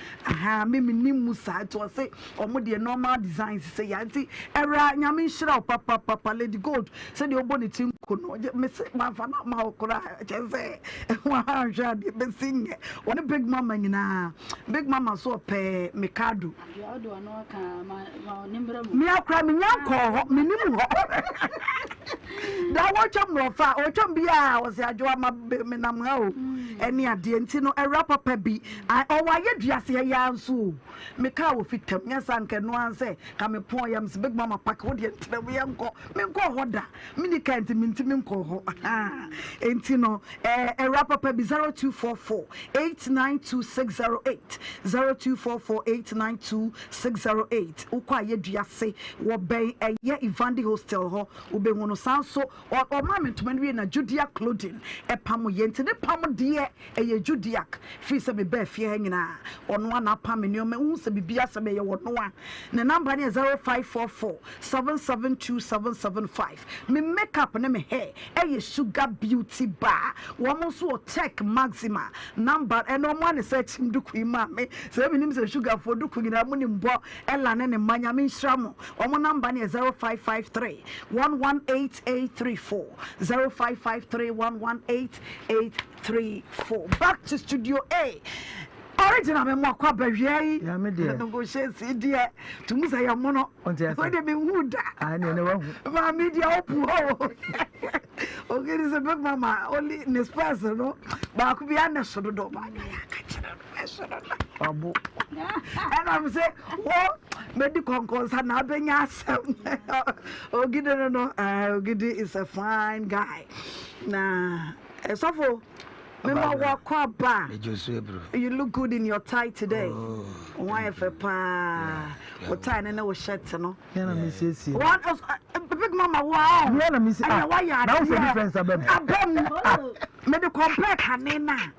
Mimi Nimusa to say, or more the normal designs say, Yanti, Era Yamin Shrow, Papa, Lady Gold, said your bonnet team could not miss my fan up my cry. Just say, one shall be singing. What a big mama in a big mama so pay Mikado. Me are crying, Yanko, minimum. That watch up no far, or Chambia was a drama menamo, any adiantino, a rapper pebby. I oh, yet just a yarn so. Mika will fit him, yes, and can one say, come a poems, big mama pack, what yet, we uncle, Minko Hoda, Mini can't mean to Minko. Entino, a rapper pebby 0244 892 608, 0244 892 608. Ukwa ye just say, what bay a year Evandi hostel ho, ube wono sanso, or mammy to when na Judea clothing, a pamo yente, the pamo dear, a Judiac, Fisa be bear fear hanging on one up paminium, unsa be biasa may or no one. The number is 0544 772 775. Me make up and me hair, a sugar beauty bar, one also tech maxima number, and no one is searching Duki mammy, 7 names of sugar for Duki in a moon bo, Elan and Manyamin Shramo, or one number is 0553 118834, 0553 118834. Back to Studio A. Original me mo kwa bawie ya me de go share dear to musa ya mono we de me huda ani ne wa hu ma media opu ho okay this is a big mama only in space no ba ku bia na sododo ba ya ka kira no sododo abu and I'm say oh medical concern na benya asem ogide no ogide is a fine guy na esofo Mema wakwa ba. You look good in your tie today. Why if a pa? What tie and no shirt no? Yana miss you. What else? Big mama wow. Yana miss you. Why you? That's the difference abem. Me the complex hanena.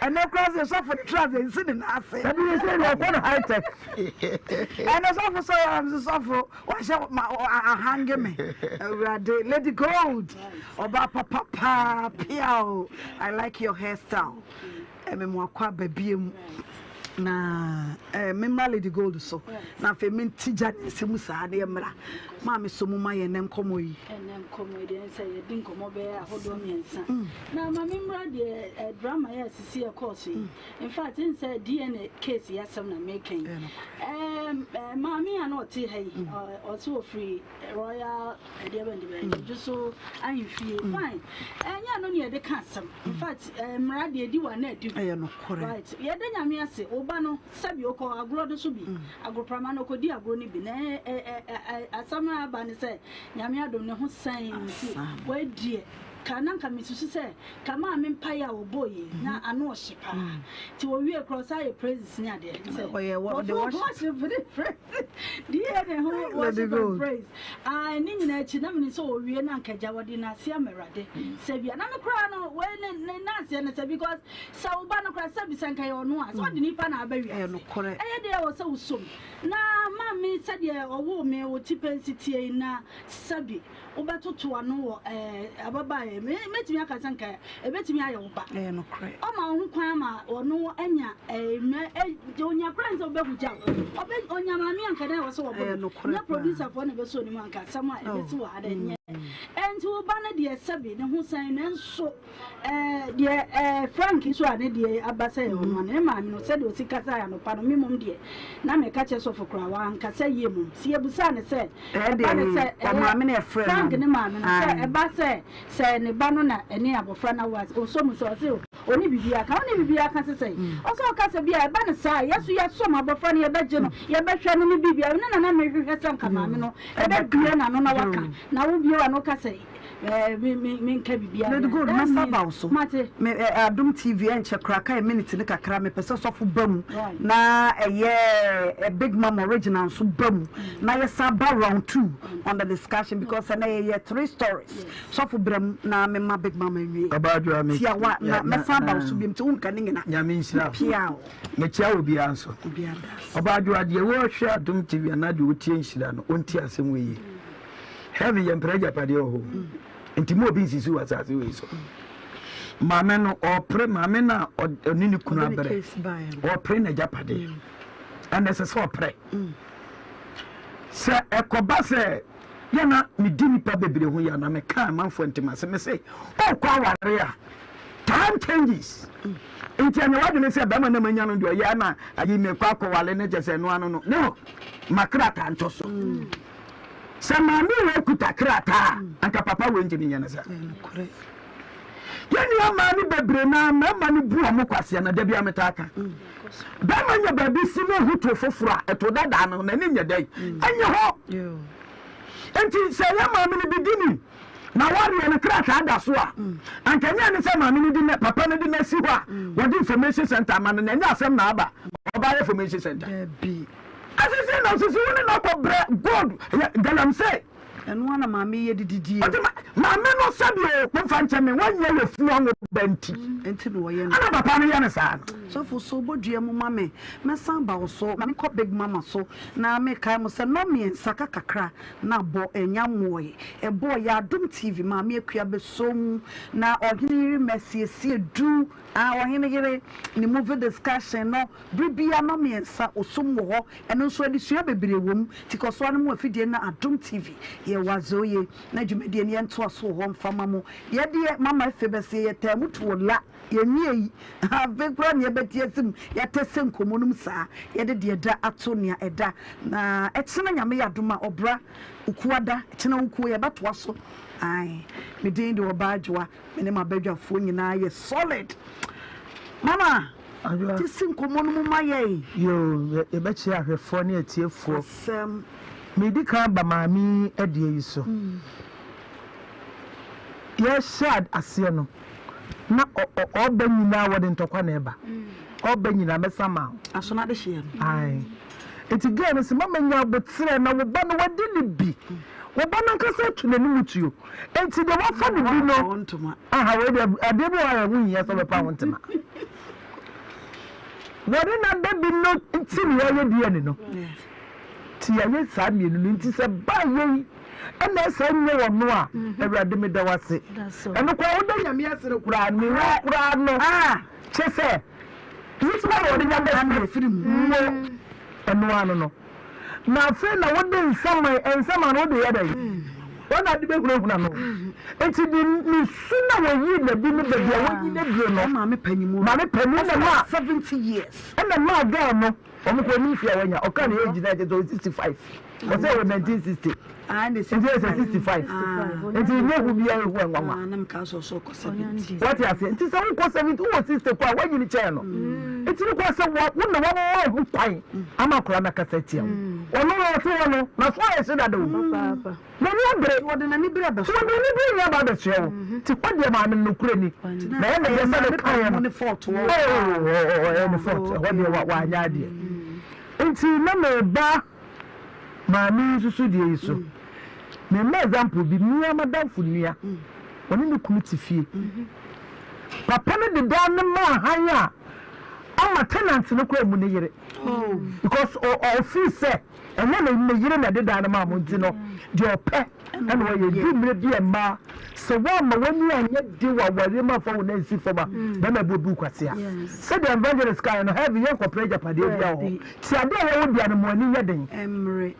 And no cross yourself for the trousers and sitting there. That you say you want high tech. And as offer so I'm so suffer. Why shall my hang me? Let it go. Obaa papa piao. I like your hairstyle. Ememwakwa baby na memma Lady Gold so na fe men tija nsemu saa de mra ma me so mu ma ye nem komo yi enem komo de nsa ye din komo be ahodo miensa na ma memra de drama ya sisi e course yi in fact in say DNA case ya sam na making ma me ana oti hai o so free royal de band just so I feel fine enya no ne de kan sam in fact mra de di wa na adu no correct right ye de nyame ase oba no sabi okọ agro do so bi agroprama no ko di agro ni bi na asama aba ni se nyame adom ne ho san nti we die kananka misusu se kama amempa ya oboye na ano ohyepa ti wo wie cross aye praises ni ade se oye what the worship die ne ho worship praise ni nyina chi na me so wo wie na nkaja wode na ase amerade se bia na me kra no we ne na ase ne se because sa oba no kra sabi sanka ye ono a so de nipa na aba wi no correct de wo se usom na ma me se de owo me wo tipensitie na sabi obatoto ano wo ababa metimi aka sanka ebetimi aye wo ba no correct o ma ho kwan ma ono anya onya friends obehuja onya ma mi anka na wo so wo na producer for na be so ni mu anka sama ebeti wo ada nye enti wo ba na de sabi ne ho san na nso de Frank so ade de abasa ye wo ne ma mi no se de o sikasa ya no pa no mimom de na me ka che so for kra wa anka se ye mum se ebusa ne se ba ne se ma me ne friend ne ma me se eba se ne ba no na ene abofra na was o so mu so se oni bibia ka oni bibia ka se sei o so ka se bia eba ne sa yeso ma abofra ne ye beje no ye behwe no ne bibia na me hwehwe sanka ma me no ebe bia na no na waka na wo bia no ka se me nka bibia Lady Gold na saba so me Adom TV en chekra ka minute ne kakra me pese sofo bam na a big mama original so bam na ye saba round 2 on the discussion because na ye 3 stories sofo bram na me ma big mama nwie Obaa Adwoa me tia wa na me saba so bim ti unka ne ngina nyame nhyira pia me tia obi anso Obaa Adwoa de wo hwe Adom TV na de wo tie nhyira no onti asem we yi heavy yempraja pade ho nti mo bi sisi wasase we so mame no opre mame na onini kunu abere opre na japade and se so opre se ekoba se yana mi dini pa bebre ho ya na me kan manfo ntima se me say o kwa ware a time changes nti anya wade ne se ba ma na manya no do ya na ayi me kwa wale ne je se no ano no makra ta ntoso sama mi we kuta krata anka papa we njimi nyana sa yani amani bebre na mama ni bu amu kwase na da bia metaka ba manya ba bi si no huto fofura eto dada no na ni nya dai anya ho enti se ya mama ni bidini na wari na krata da so a anka nya ni se mama ni di na papa ni di na si ho a wodi information center man na nya asem na aba oba information center bi asisi na asisi woni na ko bre god galam say enu ana maame ye dididi maame no sabi o pemfa ncheme wanye le fu anwo banti enti no ye ana papa no ye ne sa so for so bodua mu mame mesan ba so mame ko big mama so na me kai mo se no me nsaka kakra na bo enya moye e bo ya Adom TV maame akua be so mu na ohiniri mesiesie du ohiniri ni movie discussion no bibia no me nsa osum wo eno nso adisua bebre wom tikoso anu mu afidie na Adom TV ye wazoye na dwumedie ne ento aso ho mfama mu ye de mama efebese ye tamutu la ye nie ha vekra ne betiesim ye tese nkomonum saa ye de da ato ne eda na etena nyame yadoma obra ukuada etena uku ye batoa so ai me din de Obaa Adwoa me ne mabadwafo nyina ye solid mama tese nkomonum maye yo e be chi ahwefo ne atiefo sem medika ba maami adie yi so ye shad ase no na oba nyina wode ntokwa na eba oba nyina mesama aso na de hye ai eti gane se mama nya botre na wo ba no wade ne bi wo ba no kasa tuna ni mutuo enti de wo fa ne bi no aha we de ade bo ara hu nya so be pa wontema wode na de bi no enti ne ye die ne no ti ya ye sa mi nu nti se ba ye ena se nye wo no a ewrade me da wase eno kwa wo da nyame asere kura ni wo kura no che se This one or the other film. And one no. Now, friend, I want them summer and summer or the other. What are the big group now? It's in sooner when you the dinner that you are in the no, Mammy Penny, 70 years. And the man girl, I'm going to when you're okay, age that is 65. Was that 1960? And it's 65. It's in there will be a one. What you have said, it's only 72 or 64. When you the channel, it's not quite so what one who pine. I'm a crana cassette. Or no, that's why I said I do. Papa. No, what than any brother. So, when you bring about the show, to put your man in Ukraine, then I said, I am on the fort. Oh, the fort. What do you want? Why, idea? It's no bar. Mammy, so dear, so. Me example be me madam funia. Oni me committee fee. Papa me de dan ma hanya. Ama tenant no kwa mu ne yire. Because o fee say enya me yire na de dan ma mo nti no. De ope and wo ye di mre bi e ma. Se wa ma wani anya di wa wari ma fa wo na nsi fo ba. Ba na bobu kwase a. Say the evangelist guy no have yen corporate japade bia ho. Ti ade wo bia no mo ani ye den. Emre.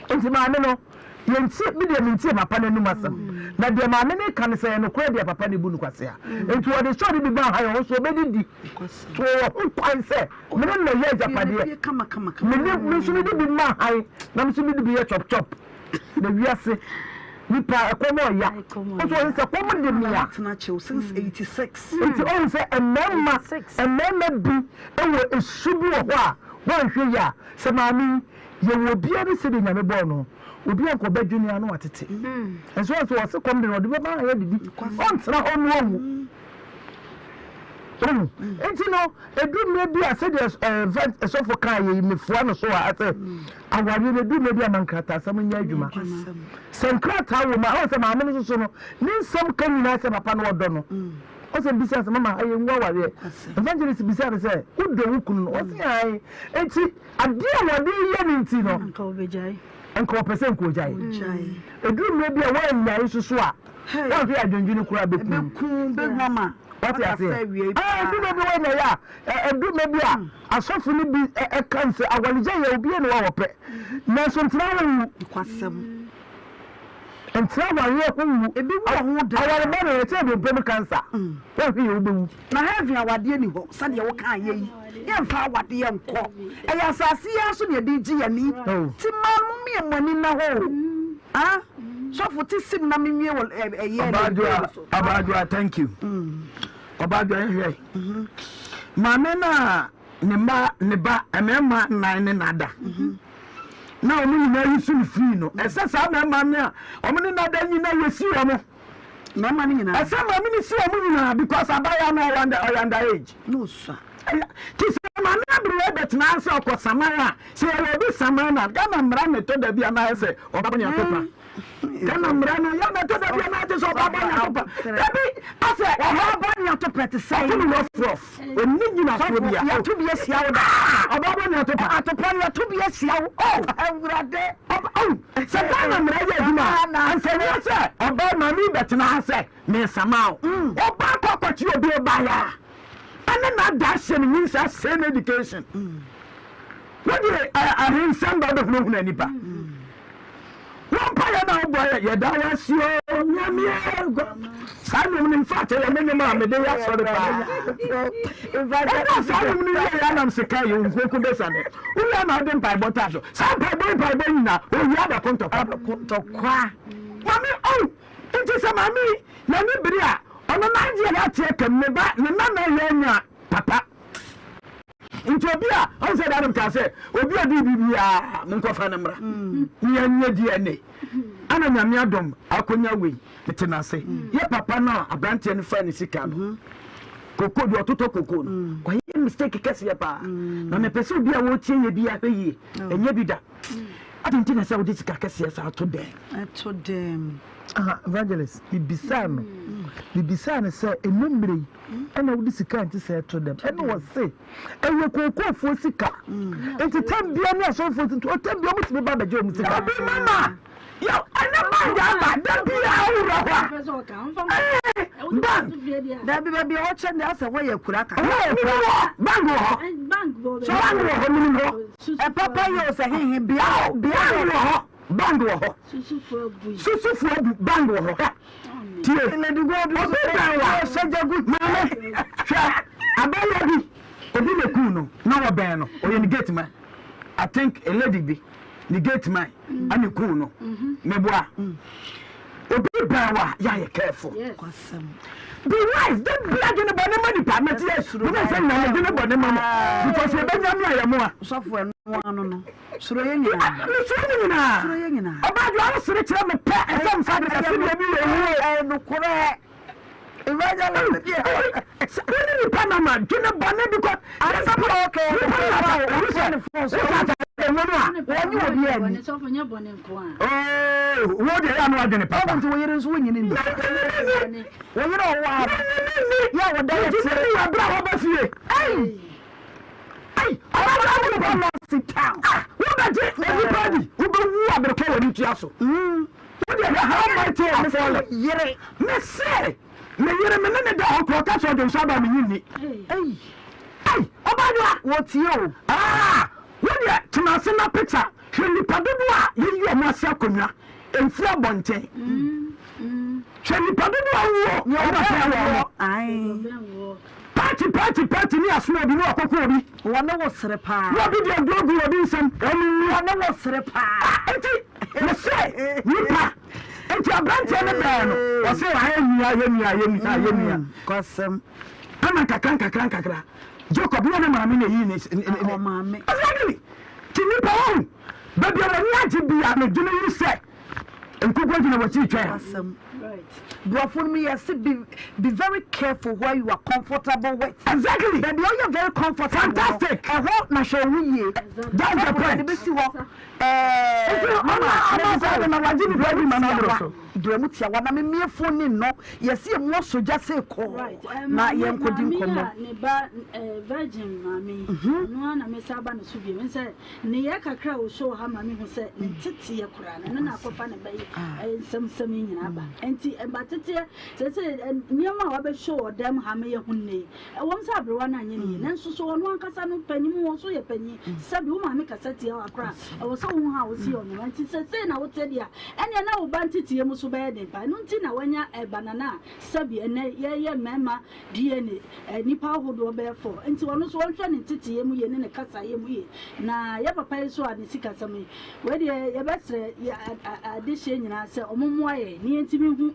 Nti ma no yentie bi de mintie papa nanu masam na de ma me kan say no kura de papa ne bu nu kwase a enti wo de show de bi ba ha yo so obedidi to wo kwan say me no na ye japade kama me so de bi ma hai na me so de bi ye chop na wiase nipa ekomo ya o so nse komo de mi ya na chew since 86 enti o say emma bi ewo esubu ho a wo hwe ya se maami ye wo bia de se de nyame bo no obi anko ba junior no atete enso so wose kom de no de ba ya didi on tra onu enti no edu me bi ase de so for kan ye mefua no so a ate awari ne du me bi amankrata asam nya adwuma sankrata wo ma o se ma amene so no ni nsam kan nyina se papa no odo no o se bisa se mama aye nwa ware evangelist bisa se udo wukunu no o se ai enti ade awade ye ni nti no anka obejai enko pese nko jai edu me bi a wa nya isusu a wa fi adwunjuni kura beku be mama what you say edu me bi wa nya ya edu me bi a asofu ni bi e kan se awalije ye obi ene wa wope na so ntra wa kwasem ntra wa ye hu ebi wo ho da awale ba no ye be bem cancer wa fi ye obewu na heavy awade ni ho sade ye wo kan ye yi ye mfa awade ye nko e ya asase ya so ne de gi ya ni ti ma mu me mwani na ho ah so for ti sim na me wie wo ye Obaa Adwoa thank you Obaa Adwoa here mame na ne ba emema nan ne nada na omu nyina yisu free no ese sa mema me a omu ni nada nyina yesi omu mema ni nyina ese mema ni si omu nyina because abaya na under age no sir kisa mame abru bet na ase okosamara se obi samara gana mra ne to da bia na ese obaba nya pepa gana mra na ya na to da bia na ase obaba nya pepa ebi ase obaba nya to pet say no rough oni nyina so bia ya to bia sia wo da obaba nya to atopa ya to bia sia wo awurade se gana mra ya duma na ase ni se obaba mami bet na ase me samao oba kokoti obi oba ya and not dashing means a same education. What do I hear somebody of no nipa? One paya now, boy, your dollar, Simon, in fact, I mean, mamma, they are for the I'm secure, you could be Sunday. We are not in by Botato. Some by Benna, we have a conto qua. Mammy, oh, it is a mammy, Namibria. On a Nigeria check and me back, the man papa. Into Obia, I said Adam can say, Obia Bibia, Munkofanamra, Nia DNA. Anna Yamiadom, Alconia way, the tenase. Ye papa now, a branty and fancy cab. Coco, you are to talk cocoa. Why you mistake Cassiapa? And a person be a watching ye be a pay, and ye be that. I didn't think I saw this Cassias out to them. I told them. Evangelist, Bibisa say a memory, and I would can't say to them. And was say, and you could go for Sika. And to tell me, I'm so for to tell you to be Baba Jones. Mama, yo, I know my don't be out. bank da bi o che na asa wo ye kura ka bank wo so bank wo ni ho e papa yo se hin bia wo ho bank wo ho susu abu bank wo ho tie le du go do so jagu mama sha abaya bi obi le ku no na wo ben no o ye ni gate man I think a lady be the gate man and the cool no meboa obi bawa ya careful be wise don't blood in the body department yes we don't say na the body mama because we benya me ayamo so for no no suro ye nyina Obaa Adwoa suro kire me pe esam fa de se me bi we no kore Imagine the Panama, Junior Bonnet because I am okay. Oh, what the hell are you Papa? We're swinging in the well, you know what? Yeah, what they say, I'm hey, I'm sit down. What about everybody? Who go up the car with you? What the hell am I telling you? Let's say. Me yere me ne da hokro ka so de so ba me yini Obaa Adwoa what you what ya tuna na picture hwe ni padodo a yeyi o ma sia konwa emfi abonten hwe ni padodo a wo party ni aso obi no akoko obi wona wo sere pa wo bi de glogu obi nsem wona wo sere pa enti me say nipa enti abranche ne ba no o se wa yemia kosem ana kakran Jacob no maame na yi ne maame exactly tini pa on baby woni agibia me dwene yi se nkogwa dwene wati twa kosem right Brofun me yes be very careful where you are comfortable with. Exactly. But you are very comfortable. Fantastic. I hope na show you. That's the point. The best work. Dremutia wana me me phone no yes e mo soja say call na ye nkodi nkomo ne ba virgin mami no na me saba no so bi me say ne ye kakra o show ha mami ho say ntete ye kura na na akofa ne ba nsem nyina ba enti ba tete say nyama wa be show dem ha me ye hu ne won say abrewa na anye ne na nso so won ankasa no panyim wo so ye panyi sabi wo mami kasati ya akra wo so hu ha wo si ono enti say na wo tedi a ene na wo ba ntete ye so bad pa no nti na wanya banana sabi ene ye mema DNA nipa hodo be for nti wono so wonhwe ne tete ye mu ye ne kasa ye mu ye na ye papa so ade sika sami we de ye besre ade hye nyina se omomo aye ne ntimi hu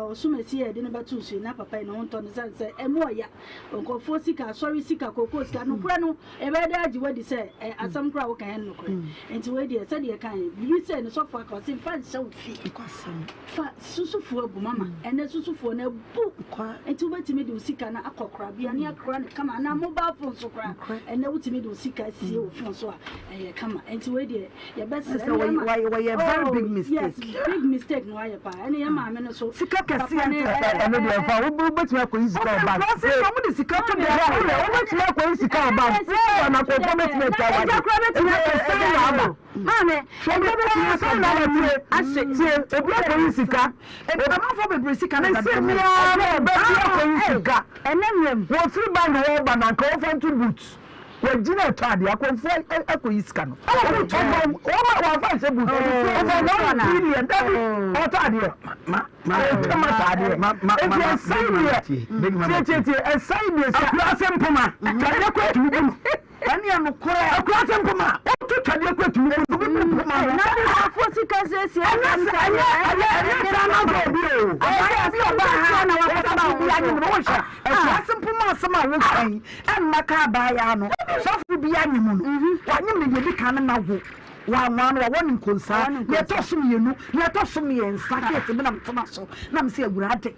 osumesi ye de ne batu su na papa no nto ne se emu oya onkofo sika sorry sika kokko sika no kura no e be da agi wadi se asam kura wo kan no kura nti we de se de kan bi se ne so fa ka se fa se wo fi fa susufu abu mama ene susufu na bu kwa enti wetimi de usika na akokora bia ne akora ne kama na mobile phone so kora ene wetimi de usika sie o phone so kama enti we de ye best why very big mistake yes big mistake no aye pa ene ye ma me no so sika kase ene de fa wo betimi akọ sika ba se mo de sika to de wo betimi akọ sika ba wo na ko betimi ta wa mame sika amafo bebre sika na se mi ara be sika enenwem wo free band wo ba na ko fantu boot we jina tade akonfo akoyi sika no wo wa fa se boot wo na period that o tade ma tade ma sempoma tade ko tumu ani am kora akura sempoma o tu tade ko tumu na afo sika se Sofu bi anyimu no wanyim ne yedi kan na wo wa nwan wa woni konsa ne to som yenu ne to som yensa ke te na mtoma so na mse agura ade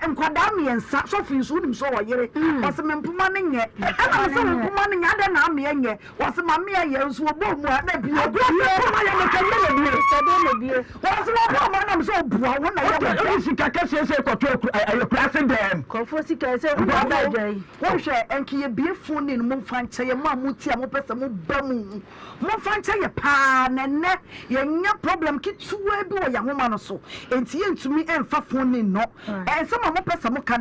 enkwada me yensa sofu nso nim so wo yere wase mempoma ne nye ana se mempoma ne nya ade na me nye wase ma me ye nso obo mu na bi agura ya me kan le bi wase wo bo ma na mse obua wo na ye sika kase se ko to ayo class dem ko sika se wo ba jai wo hwe enki ye bie phone ni mo fanche ye ma muti a mo pese mo ba mu mo fanche ye pa na ne ye nya problem kituwa bi wo ya homa no so enti ye ntumi emfa phone ni no some of person can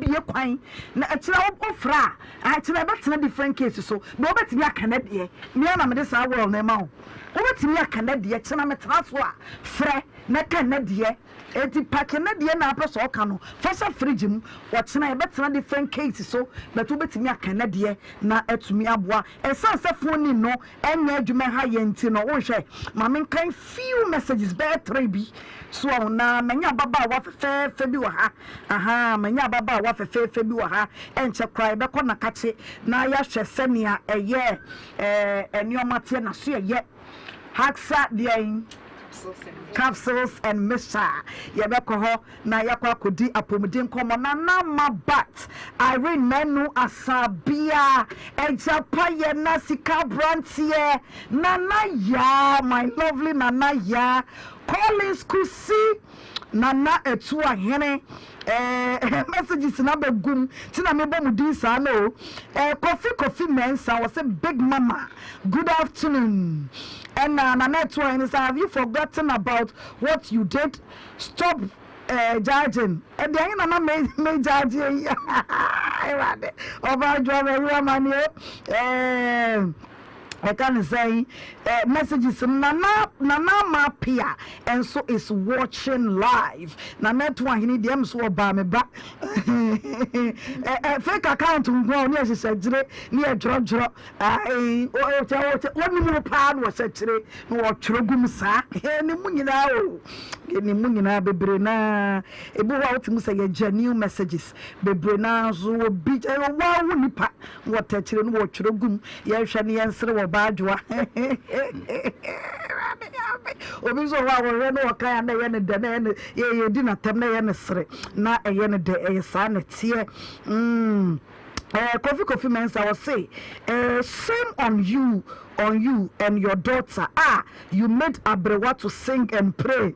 be a quine, a child of fra, I tell different cases. So, Robert Mia Canadian, Miana this I will name out. Robert Mia Canadian, Chinametraswa, Fre, Nacanedia. Eti pakene de na apeso oka no fasa fridge mu wochena e betena different cases so but obetimi akane de na atumi aboa esanse phone no enya adwuma ha yenti no wo hwe ma men kan few messages be 3 bi so na manya baba wa fefe bi wa ha aha manya baba wa fefe bi wa ha enche kwai be ko na kache na ya hwe semia eye eniomate na so eye haksa de capsules and mixture yebeko na yakwa kodi apomuden komo na ma bat Irene menu asabia ejapa ye na sika brantie nana ya my lovely nana ya Collins Kusi nana etu ahene messages na begum tina me bom din sa no coffee mensa was a big mama good afternoon and nana etu ahene have you forgotten about what you did stop judging and the nana me judging Obaa Adwoa mani I can say messages nana mapia and so is watching live nana to one need them so ba me ba fake account ngo ni ase jire ni ejoro woni mu pa no se jire no wo tworo gum sa ni munyina o ni munyina bebre na ebu wa otimu say ye new messages bebre na so obi wa woni pa wo ta jire no wo tworo gum ye hwe ni ensere Obaa Adwoa obi so wa wo no kan na ye ne de na ye di na tem na ye ne sere na ye ne de ye sa na tie coffee mensa will say shame on you and your daughter you made Abrewa to sing and pray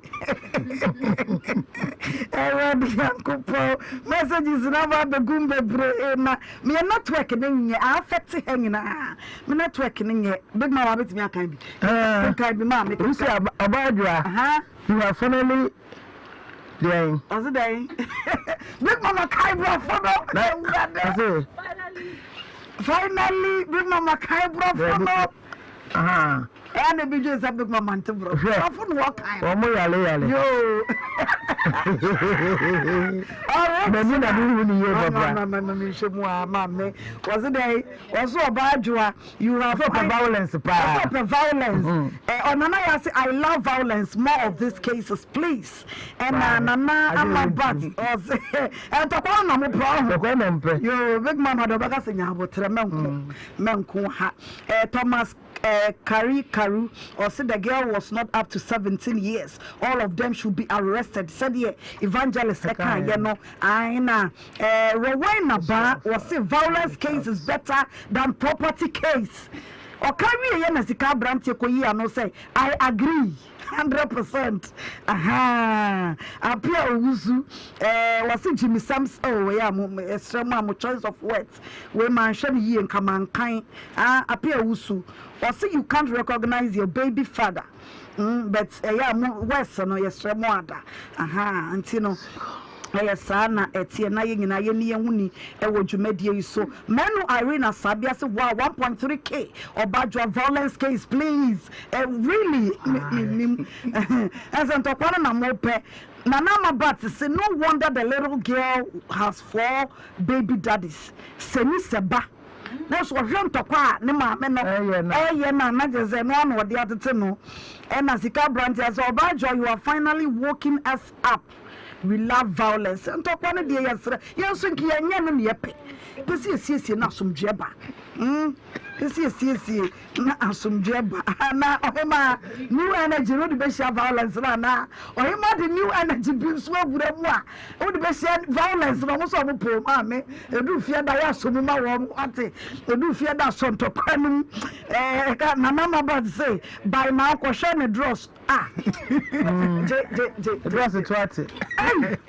messages never the gumbe pray na me network ni affect hangina me network ni big mama bit me kan bi kan bi ma me say Obaa Adwoa you are finally yeah. What's it day? Big Mama Kaibra photo. Finally, Big Mama Kaibra photo. And the video is a big mama to bro. Often walk. Yo. All right. Was it day? Was Obaa Adwoa? You have violence. Violence. I love violence. More of these cases, please. And Nana, I'm my butt. And to call no problem. You big mama the baga sing about menku ha. Thomas Karu or said the girl was not up to 17 years. All of them should be arrested. Said the evangelist Rowena Ba was say violence case is better than property case. Or carry a Yanasika Branty Koya no say I agree 100%. Appear Uzu was it Jimmy Sams a choice of words where man shall ye and come on kind appear Usu or say you can't recognize your baby father. But Western or yes, Ramada. And you know. Sana etie na ye nyina ye ne huni e wo dwumadie so menu Irene Sabia say wow 1.3k Obaa Adwoa violence case please really as antokwana na mope Nana Mabat say no wonder the little girl has 4 baby daddies semi seba na so hwe ntokwa ne ma me no na jeze no na ode atete no and as Sika Brandt as Obaa Adwoa you are finally waking us up. We love violence. And talk one day yesterday. Yes, think you are young yepe. See, na some jeba. See, na some jeba. Na ohema new energy no the best violence na. Ohema the new energy brings so buremwa. O the best violence no so mo po ma me. Edu fia da ya so mo ma wo ate. Edu fia da so ntokwanum. Na mama bad say by now question the draws. Draws it what?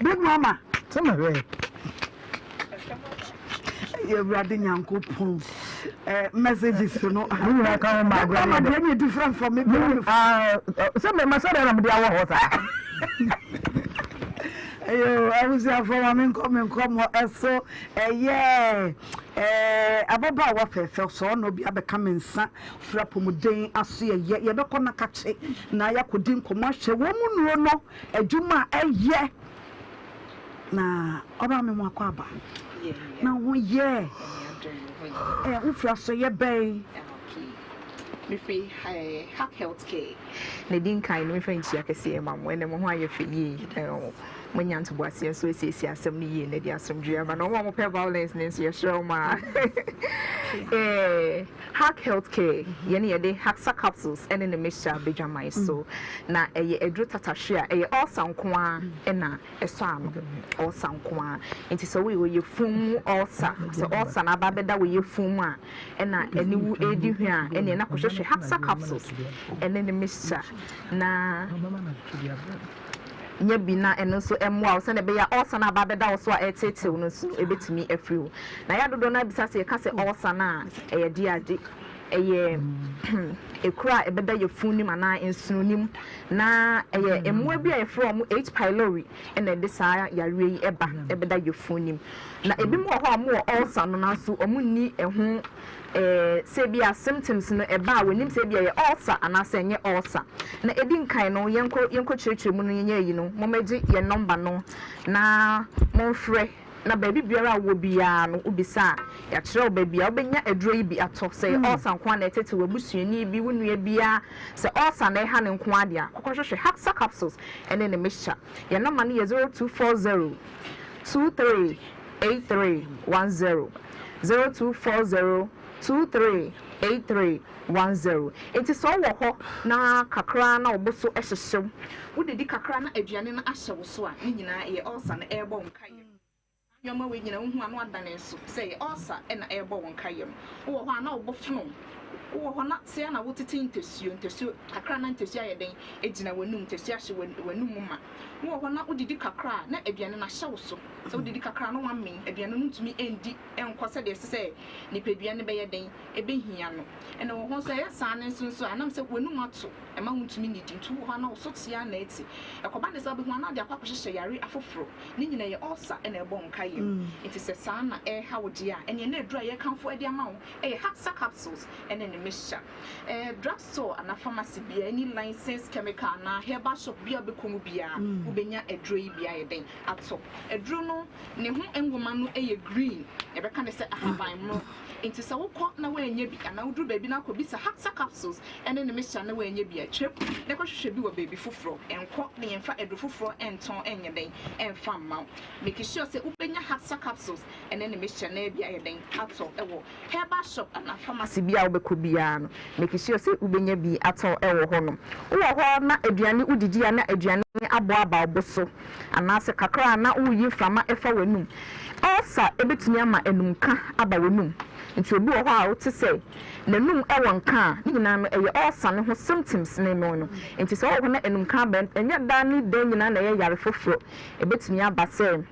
Big mama. Tell me way. You're riding Uncle Pong. Messages, you know. I can't imagine any different from me. Some of my son and the I was there for a man come so ababa wa fefe so no bi abeka mensa fra pomuden aso ye be kona kache na yakodi nkomo hye wo mu nuo no adwuma eye na oba me mu akwa aba na wo ye ufra so ye bay me free hack healthcare na din kan no me free ntia kese mam we ne mo ho aye fe yi Munyan to Boasia, so it's assembly in the assembly, but no one will pay violence, Nancy, show ma. Hack healthcare, Yenny a day, haxa capsules, and in the mixture, Bijamai. So now a drutata share, all sound quan, and a sam, all sound quan. It is a way where you foom also, so also a babeda with your fuma, and a new aid here, and then I could show haxa capsules, and in the mixture. Now, Nyabina and also M1 send a bear also na babeda also a tete no so e betimi afri na ya dodo na bisa se ka se also na e dia di e ekura e beda ye funim ana ensunim na e emwa bia e from H pylori and then this yare eba e beda ye funim na ebi mo ho am also no na so omunni ehu say be symptoms no eba wenim say be ulcer and I say nye ulcer na edin kan no yenko chirechire mu no nye yi no momeji ye number no na monfre na baby biara wo bia no ubisa ya kire baby a obenya aduro yi bi ato say ulcer nko na etete wabusuani bi wonua bia say ulcer na ha ne nko ade a kokohwehwe haxa capsules and then the mixture ye number no ye 0240 238310 0240 238310. It is all ho na kakra na oboso ehyehyem. Wo dedi kakra na aduane na ahye so a ni nyina ye ulcer na ebo nkaye. Nyoma we nyina hu anu adane so say ulcer na ebo nkaye. Wo ho na obofno. Wo ho na se na wotete ntesuo kakra na ntesuo ayeden egina wanum ntesuo ahye wanum ma. Wo ho na wodidi kakra na aduane na ahye so. So wodidi kakra no wamme aduane no ntumi endi enkose de se ni peduane be yeden ebe hia no. Ene wo ho so ya san nso anam se wanum ato e ma ntumi nidi ntu wo ho na so tia na eti. Ekoba de se be ho na de akwakohye yare afoforo. Ni nyina ye ulcer na ebo nkaye. It is a sana ha wodi a ene na adura ye kanfo ade ama wo haxa capsules ene ne mixture drugstore and a pharmacy be any licensed chemical na herbal shop bia bekomu bia ubenya aduro yi bia yeden ato aduro no ne ho engoma no green e be kan say ahaban mo into sa wokọ na we anya bi ana uduru baby na akọ bi sa haxa capsules ene ne mixture na we anya bi a trip ne ko hwehwe bi wo baby foforo enko ne yemfa aduro foforo enton enye den emfa ma make sure say ubenya haxa capsules ene ne mixture na bia yeden ato ewo herbal shop and a pharmacy bia obekọ bia no make sure say ubenya bi ato ewo ho no wo ho na aduane udidi na aduane abo aba oboso ana se kakra na uyi frama efa wanum ulcer ebetumi ama enumka aba wanum nti obi wo ho a wote say nanum ewo nka ni nyina no ulcer ne ho symptoms ne no nti so wo na enumka ba enya da ni da nyina na ye yare foforo ebetumi aba say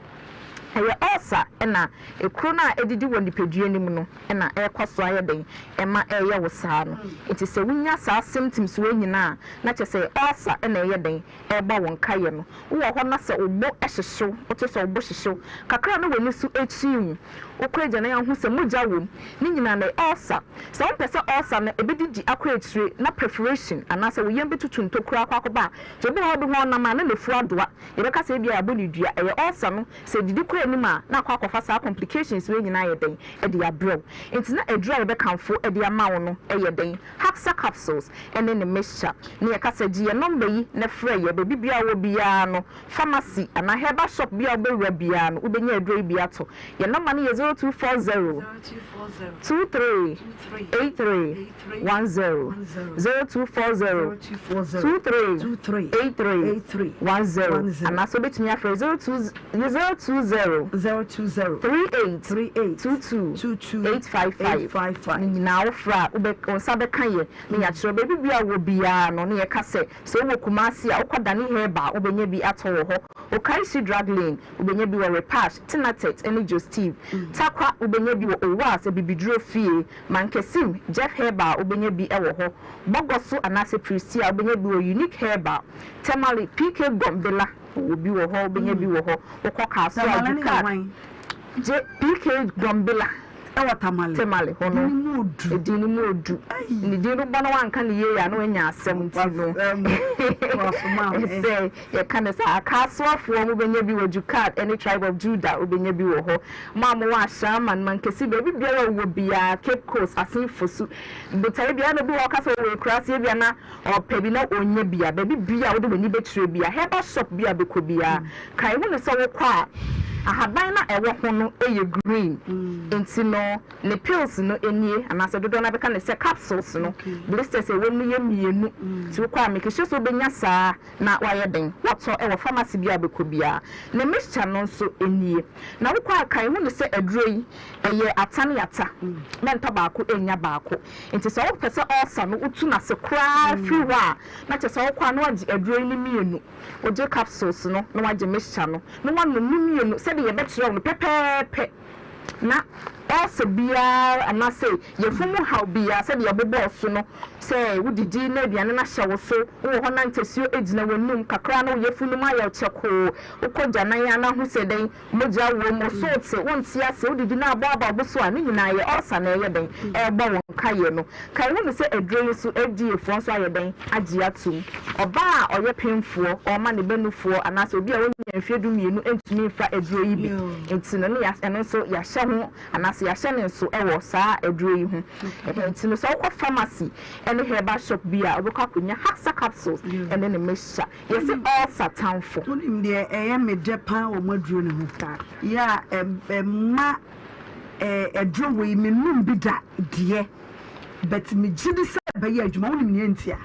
ulcer na ekro na edidi wo nipadua nim no na ekoso ayeden ema eye wo saa no it is a wunya saa symptoms we nyina na che say ulcer na eyeden eba won kaye no wo ho na se obo ehyehew oto se obo hyehyew kakra na wani su echiim okreje na ya hu se moja wo ni nyina na ulcer so on pese ulcer na ebedidi akra etire na preparation anase wo yembe tutu ntokura akwakoba je bi ho bi ho na ma na lefu adoa ye be ka se bia aboni dua ulcer no se didi anima na kwa kofa complications we nyina yeden e de abrew enti na adura be kanfo e de ama wo no e yeden haxa capsules and then the mixture ne ka se die number yi na frɛ ye be bibia wo bia no pharmacy ana herbal shop bia wo be bia no ubenya adura bia to ye number ne 0240 238310 0240 238310 ana so betumi afrɛ 020 3822 now fra ube onsabe kanye me ya chiro baby bia wo bia no ne ye ka se so wo kumasi a ukodane heba ubenye bi ato ho o kai si drug lane ubenye bi wo repash tinatet energy takwa ubenye bi wo owas e bibidro fie mankesim jeff heba ubenye bi ewo ho bogoso anase prisia ubenye bi wo unique heba temali pk bombela obi wo ho obenya bi wo ho wokọ kaso adika je PK Dombila ewa tamale hono edini mu odu ni di no bana wanka ne ye ya no anya asem ntino say ye kan say akaso afo mo benya bi waju card any tribe of Judah obenya bi wo ho mama wa shaman man kesi be bi bia wo bia Cape Coast asin fosu botare bia no bi wo kasa wo krase bia na opa bi na onya bia be bia wo de mani betire bia heba shop bia be ko bia kai wo ne so wo kwa ahaban na ewo ho no eye green enti no ne pills no enie anase dodo na beka ne se capsules no blisters e wonu ye mienu ti kwa me kehye so benya saa na waye den wato ewo pharmacy bia beko bia ne mixture no so enie na wo kwa kan hu ne se aduro yi eye atane yata menta baako enya baako enti so wo pese ulcer no utu na se kra fiwa na che so wo kwa no agi aduro yi ni mienu oje capsules no na wage mixture no no wanu ni mienu se de ye betre no pepepe na also bia anase yefumu how bia se de yebobo so no se wudidi na aduane na hye wo so wo ho na ntesio ejina wonum kakra na yefunu ma ya cheko ukogya na ya na hu se den moja wo mo so te wonti ase wudidi na aba bo so a ni nyina ye osa na ye den ebo won kaye no kai wo se adre so edi efo so aye den agi atum oba a oye pemfuo o ma ne benufuo anase obi a wonya mfiedu mienu entumi fa adre yi bi entino no ya eno so ya hye ho anase ya hye ne so ewo saa adre yi ho entino so kwa pharmacy any herbal shop bia oboka kunya haxa capsules and then mixture yes all satanfo onim de me depa o maduro ne ho ya ma adro we menum bi da de but me gidi se ba ya adwuma onim ne ntia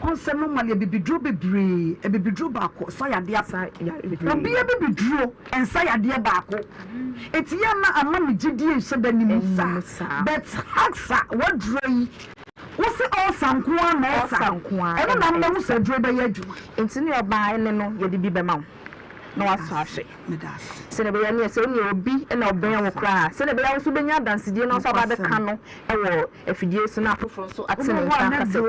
on se no male bibidro bebre bibidro baako sa ya de asa ya obi e bibidro ensa ya de baako etia na ama me gidi ense da ni musa but haxa wadro yi wose all sankoa na sankoa e na mba wo sadro be ya adwuma enti ne oba ene no ye de bi be ma wo na waso ahwe medas se ne be ya ne se oni obi na oben wo kra se ne be ya wo so benya dansidie na so ba be ka no e wo afidie so na afoforo so atene nka ka se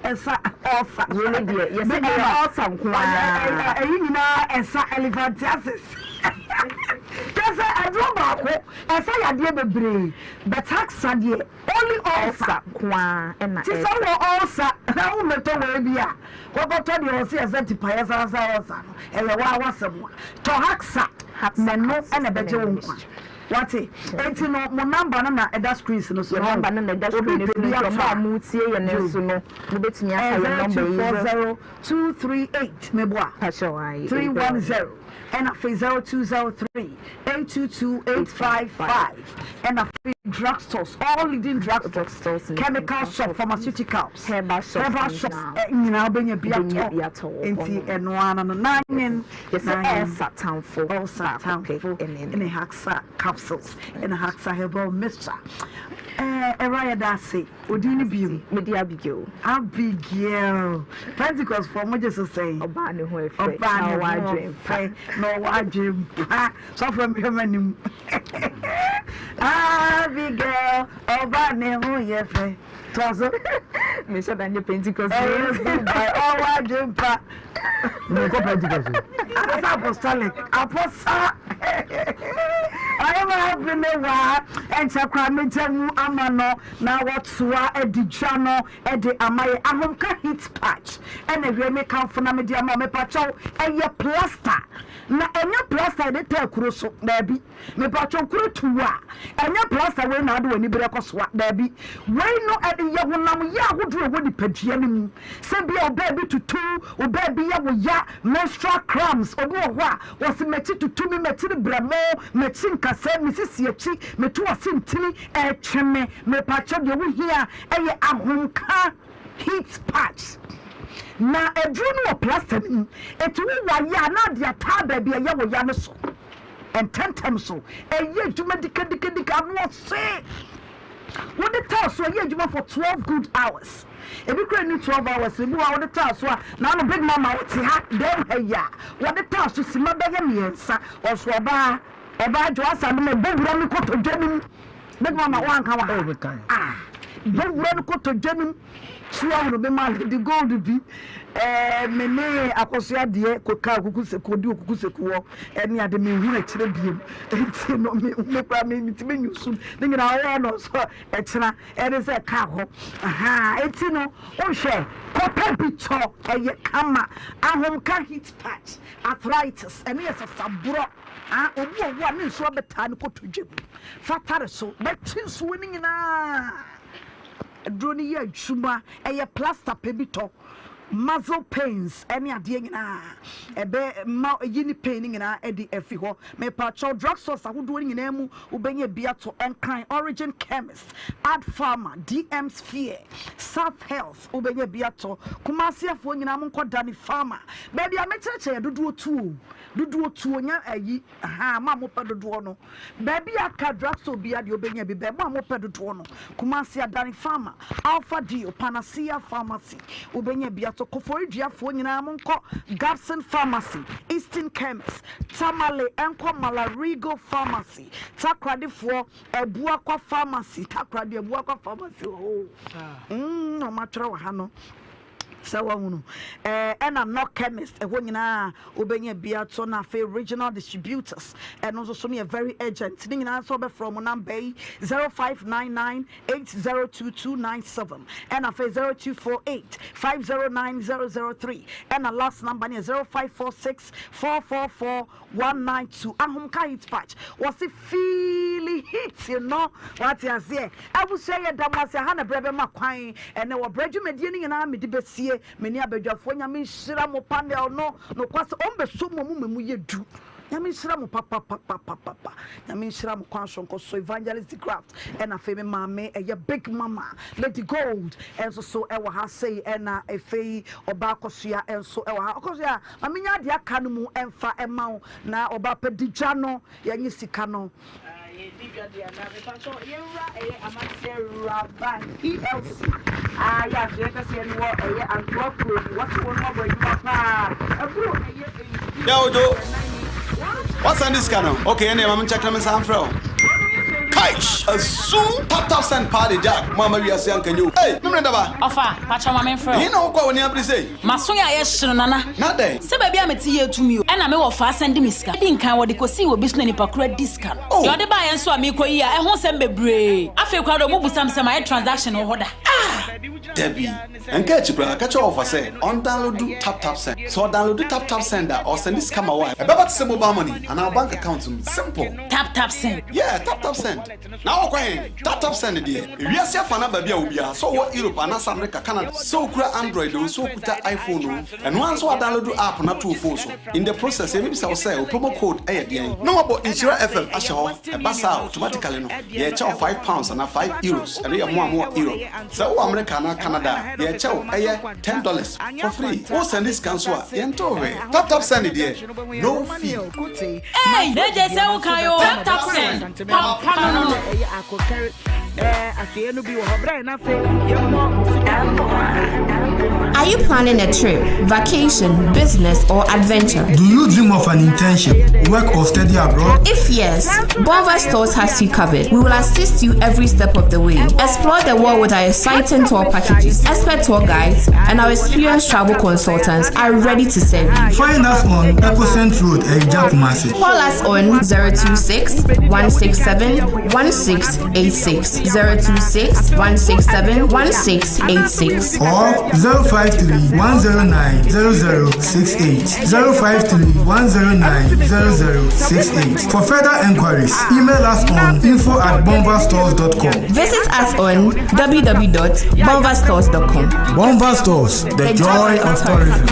esa ofa ye ne die ye se all sankoa eyi nyina esa elephantiasis kesa adroba ko esa yade bebre but haxa de only ulcer kwa na ti so ulcer na wo meto we bia kokoto de o se esa ti paye sa ulcer no e we wa wasem to haxa na no na beje wo nkwa wati enti no mo number na eda screens no so number na eda screen no yo ma mu tie ye ne so no mo betimi aka number yi 0238 meboa 310 and a 0203 822 855 and a free drugstores, all leading drugstores, chemical shop, pharmaceuticals, herbal shops, you know, being a biato, and one and 9 yes, all satanful, and a haxa capsules, and a haxa herbal mixture. Araya Dasi, Udini Biu, Media Abigail, Pentecost for what just to say, Obani, no, dream, so from him, Abigail, Obani, who ye say, Tosso, Mr. Daniel Pentecost, by all dream, no Pentecost, apostolic, apostle. I am having a war and Sacramento Amano now what's Edijano Edi Amay Amumka hit patch and a reme come from Media Mame Pacho and your plaster. Na enya plaster de te kuroso na bi me pacho kuro tuwa enya plaster we na do ani bere koswa na bi we no ade ye honam ya hodro wo dipadua ni mu se bi oba bi tutu oba bi ya wo ya menstrual cramps obi wo ho a wo se meti tutu mi meti bramo meti nkase mi sisi echi metu asintini e tweme me pacho de wo hia eye ahonka heat patch na edru no plaster etu wa ya na dia ta ba bia ya wo ya ne so ententem so eye djuma dikadika no say what the task so eye djuma for 12 good hours ebi kra ni 12 hours ebi wa what the task so na no big mama what ha dem heya what the task so sima be ya miensa oso oba jo asa me bowura mi koto dwanim big mama wan ka wa oh bowura mi koto dwanim Suwa no be mal the gold be mene akosia de koka kukuse kodi okukuse kuwo ene ade me hu na kire biem enti no me kwa me mitime nyusu ne nyina wo no so ekira ene se ka ho aha enti no wo hwe kopa bito eye kama ahom ka hit patch arthritis ene yes saburo obu a me nso beta ne kotodwem fatare so betin so ni nyina drone ye adwuma eye plaster pebito muscle pains any ade nyina ebe ma yini pain nyina edi efi ho me pa cho drug source ahodo nyina mu ubenye bia to Enkran Origin Chemist Ad Pharma DM Sphere South Health ubenye bia to Kumasi afo nyina mu nkoda ni pharma baby a mecheche duduo tu onya ayi ma mo pa duduo no baby aka drug source bia de ubenye bi ma mo pa duduo no Kumasi adani pharma Alpha Dio Panacea Pharmacy ubenye bia to Kofori Diafo nyina monko Gabson Pharmacy Eastern Chemist Tamale Enko Malarigo Pharmacy Takradefo Ebuakwa Pharmacy Takrade Ebuakwa Pharmacy no matra wa hano sawa hunu ena no chemist ehwo nyina obenya bia to na fe regional distributors and also so me very urgent nyina so be from number 0599802297 and afa 0248509003 and a last number 0546444192 ahum ka hit patch was it feely hit you know what you say I will say damase ha na brebe makwan and we bredu medie nyina me de besie meni abadwafo nyame nhira mo panel no kwase ombeso mo mu yedu nyame nhira mo papa nyame nhira mo kwanso nkoso evangelist craft and afeme mame eye big mama Lady Gold and so ewa ha say na efei oba akosua enso ewa ha akosua mame nya de aka no mu emfa ema na oba pedigya no yenyi sika no What's on this channel? Okay, and I'm checking some from. Kaish, a soon top send party jack. Mama, we are saying, can you? Hey, no, Ofa, Pacha, my friend. You know what you say? Masuya, yes, Nana. Not there. Say, baby, I'm a tea to me, and I'm off fast and miska. I didn't count what they could see with business in a discount. Oh, you're the buyer, and so I'm equally. I won't send me brave. I feel quite a move with some transaction or order. Debbie, and catch you, catch your offer, say, on download do tap send. So download the tap sender or send this come away. About simple money and our bank account. Simple. Tap send. Yeah, tap send. Now, okay, tap send it here. Yes, your fan baby will be so what Europe and America, Canada, so cra Android, so put iPhone, and once I download the app, not two phones. In the process, maybe I'll say promo code ADN. No about Nhyira FM, Ashaw, a bus automatically. Yeah, £5 and €5, and we are more euro. So America, Canada, yeah, $10 for free. What's send this cancel? Tap send it here. No fee. Hey, they just say, okay, tap send. Are you planning a trip, vacation, business, or adventure? Do you dream of an internship, work or study abroad? If yes, Bonva Stores has you covered. We will assist you every step of the way. Explore the world with our exciting tour packages. Expert tour guides and our experienced travel consultants are ready to serve you. Find us on Epicent Road, Ejja Kumasi. Call us on 026-167-1686, 026-167-1686, or 053-109-0068, 053-109-0068. For further enquiries, email us on info@bonvastores.com. Visit us on www.bonvastores.com. Bonva Stores, the joy of tourism.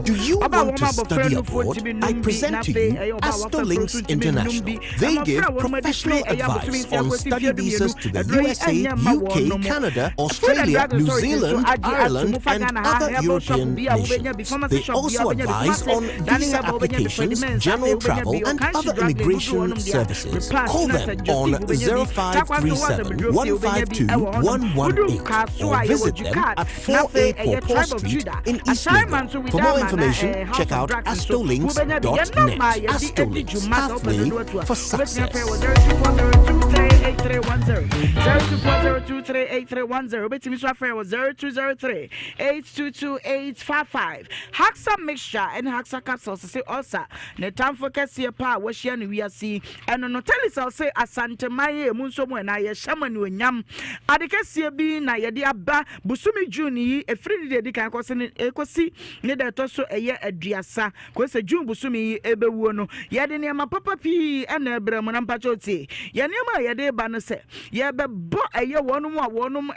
Do you want to study abroad? I present to you Links International. They give professional advice on study visas to the USA, UK, Canada, Australia, New Zealand, Ireland, and other European nations. They also advise on visa applications, general travel, and other immigration services. Call them on 0537 152 118 or visit them at 4A Paul Street in East Lagos. For more information, check out astrolinks.net. Astrolinks, pathway for success. 0240238310 0240238310 betimi so afre 0203 822855 Haxa mixture and Haxa capsules say also ne tamfo kese pa wo hia no wiase eno no telisa say asante maye mu nso mu na ye hyama no nyam ade kese bi na ye de aba busumi June yi efiri de kan kosi ne de to so eye aduasa kosi June busumi yi ebewuo no ye de ne ma papa pi ena ebrem na mpachoti ye ne ma ye de ba no se ye be bo eye wonum a wonum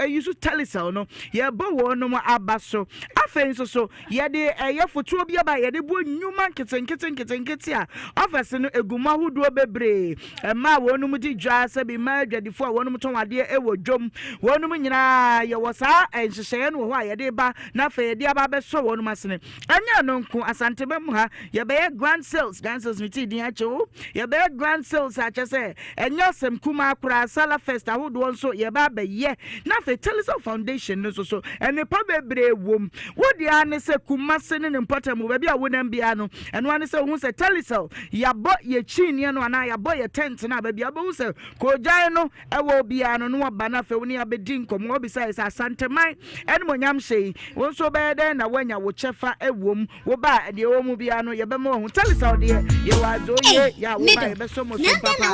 yusu telisa no ye bo wonum aba so afen so ye de eye foto bi aba ye de bo nyuma nkete a office no eguma hudo bebre ma wonum di dwa se bi ma adwadifo a wonum ton ade ewo dwom wonum nyina ye wosa enhyehyɛ no ho a ye de ba na fa ye de aba be so wonum asene anya no nko asante be mu ha ye be grand sales miti din acho ye be grand sales a chese enya sem kuma akura sala fest ahodo nso ye ba be ye na fa Telisa Foundation no so ene pa bebre wom wodi ane se kuma se ne important mu ba bia wonam bia no eno ane se hu se Telisa ya bo ye chini no ana ya bo ye tent na ba bia bo se ko jai no ewo bia no no ba na fa woni abedi nkomo obi sai sa santeman ene monyam sei won so be de na wanya wo chefa ewom wo ba de wo mu bia no ye be mo hu Telisa de ye wa zo ye ya wo ba ye be so mo so papa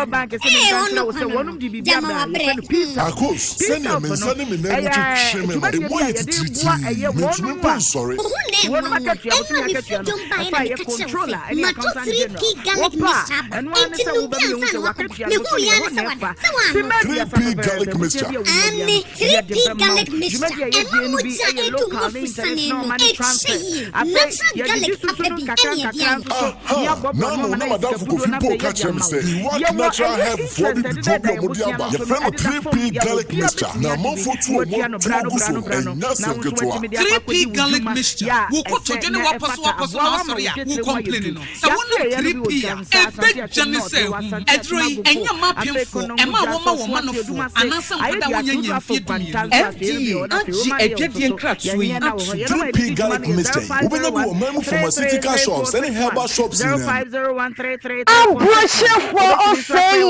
bank se ne bank se wonum di bibia ba ye fe pizza send me send me na wo twetwe me e mo ye titriti me pon sorry wonum akatua wo tumi akatua no papa ye controller any accountant general opa and one se wo ba mi hu se wakatua no so ye nefa si media garlic mixture and 3p garlic mixture and what be a local international money transfer natural garlic apebi no madam for coffee po catch me say what natural help for the problem with your friend 3p garlic mixture na mo for two mo and nasa getwa 3p garlic mixture wo ko to jene wa paso na sorry ya wo complain no so won 3p e big jene say edro yi enya ma pemfo e ma wo ma no fo anasa woda wonya nya fie dumi anti edwedie nkratso yi 3p garlic mixture ubenya bi wo mamu pharmaceutical shops any herbal shops in 050133 Abushefo ofeye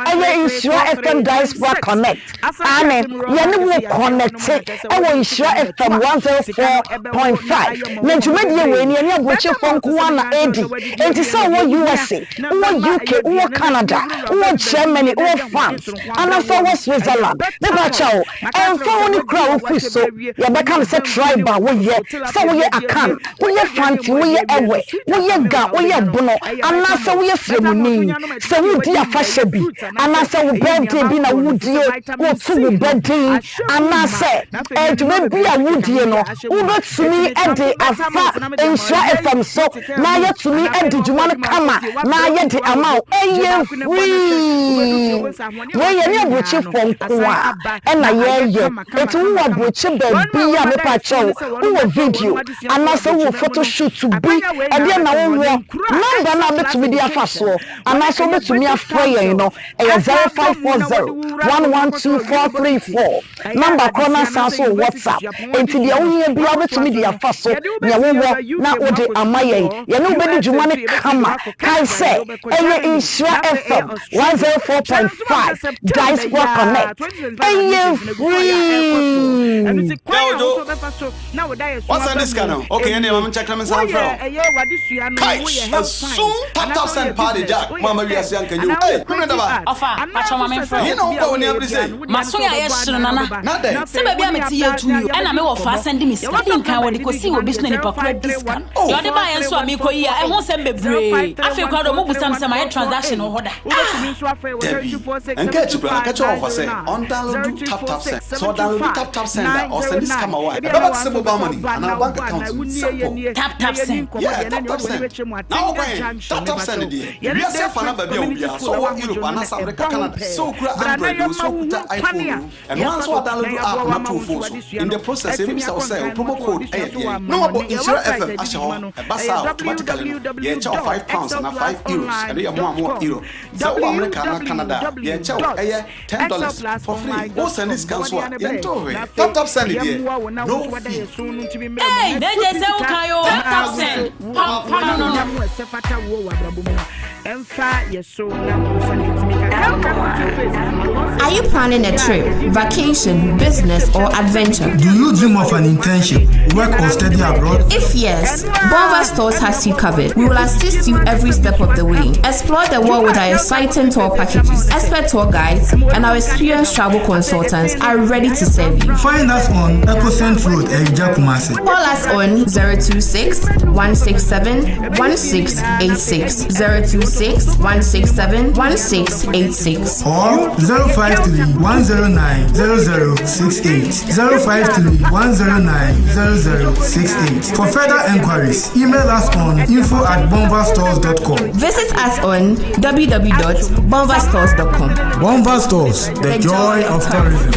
eye Nhyira FM Diaspora Connect amen ye ne wo connect ewo Nhyira FM 104.5 na dwumadie we ne abushefo nko na edi enti so wo USA wo UK wo Canada wo Germany wo France ana so wo Switzerland ne ba chao enfo woni kra wo fiso ye be kan se tribal wo ye so wo ye akan wo ye fanti wo ye ewe wo ye ga wo ye bono ana so wo ye fremuni so wo di afahye bi ana so wo birthday bi na wo die wo tu wo birthday ana se edwe bi a wo die no wo betumi ede afa Nhyira FM so na ye tumi ede dwuma no kama na ye de ama eye free we ye ne bochi fonkoa e na ye etu wo bochi ba bi a me pa chew wo video ana so wo photo shoot bi e de na wo number na betumi di afa so ana so betumi afo ye no e 0540112434 number corner sanso WhatsApp enti de wo ye bia betumi di afa so ne wo na wo de amaye ye no be di dwuma ne kama kai se eye Nhyira FM 104.5 Diaspora Connect eye free what's on this channel okay and I'm checking them sound from soon top send party jack mama we are saying can you hey remember ofa pacha mama friend you know what we need say maso ya yeshiro nana se be bia meti ya tu yo na me wo fa send me study nkan wo de ko si wo business ni pakura discount yo de ba yen so ami ko yi a e ho sem bebre afi kwa do mo busam sem my transaction ho da enke chipra catch off say on download tap send so download tap send or send this come away about some mobile money and our bank account tap send yeah tap send now when tap send there we are safe na ba bia obia so what Europe and America Canada so kura Android so kuta iPhone and once what download app na to phone in the process if you say promo code no about Nhyira FM asho basa automatically yeah charge £5 and €5 and you more euro so America and Canada yeah charge $10 for free who send this cancel yeah tap send it there no fee hey they say okay yo tap send no Are you planning a trip, vacation, business, or adventure? Do you dream of an internship, work or study abroad? If yes, Bonva Stores has you covered. We will assist you every step of the way. Explore the world with our exciting tour packages. Expert tour guides and our experienced travel consultants are ready to serve you. Find us on Epicent Road, Ejja Kumasi. Call us on 026-167-1686, 026-167-1686, or 053-109-0068, 053-109-0068. For further enquiries, email us on info@bonvastores.com. Visit us on www.bonvastores.com. Bonva Stores, the joy of tourism.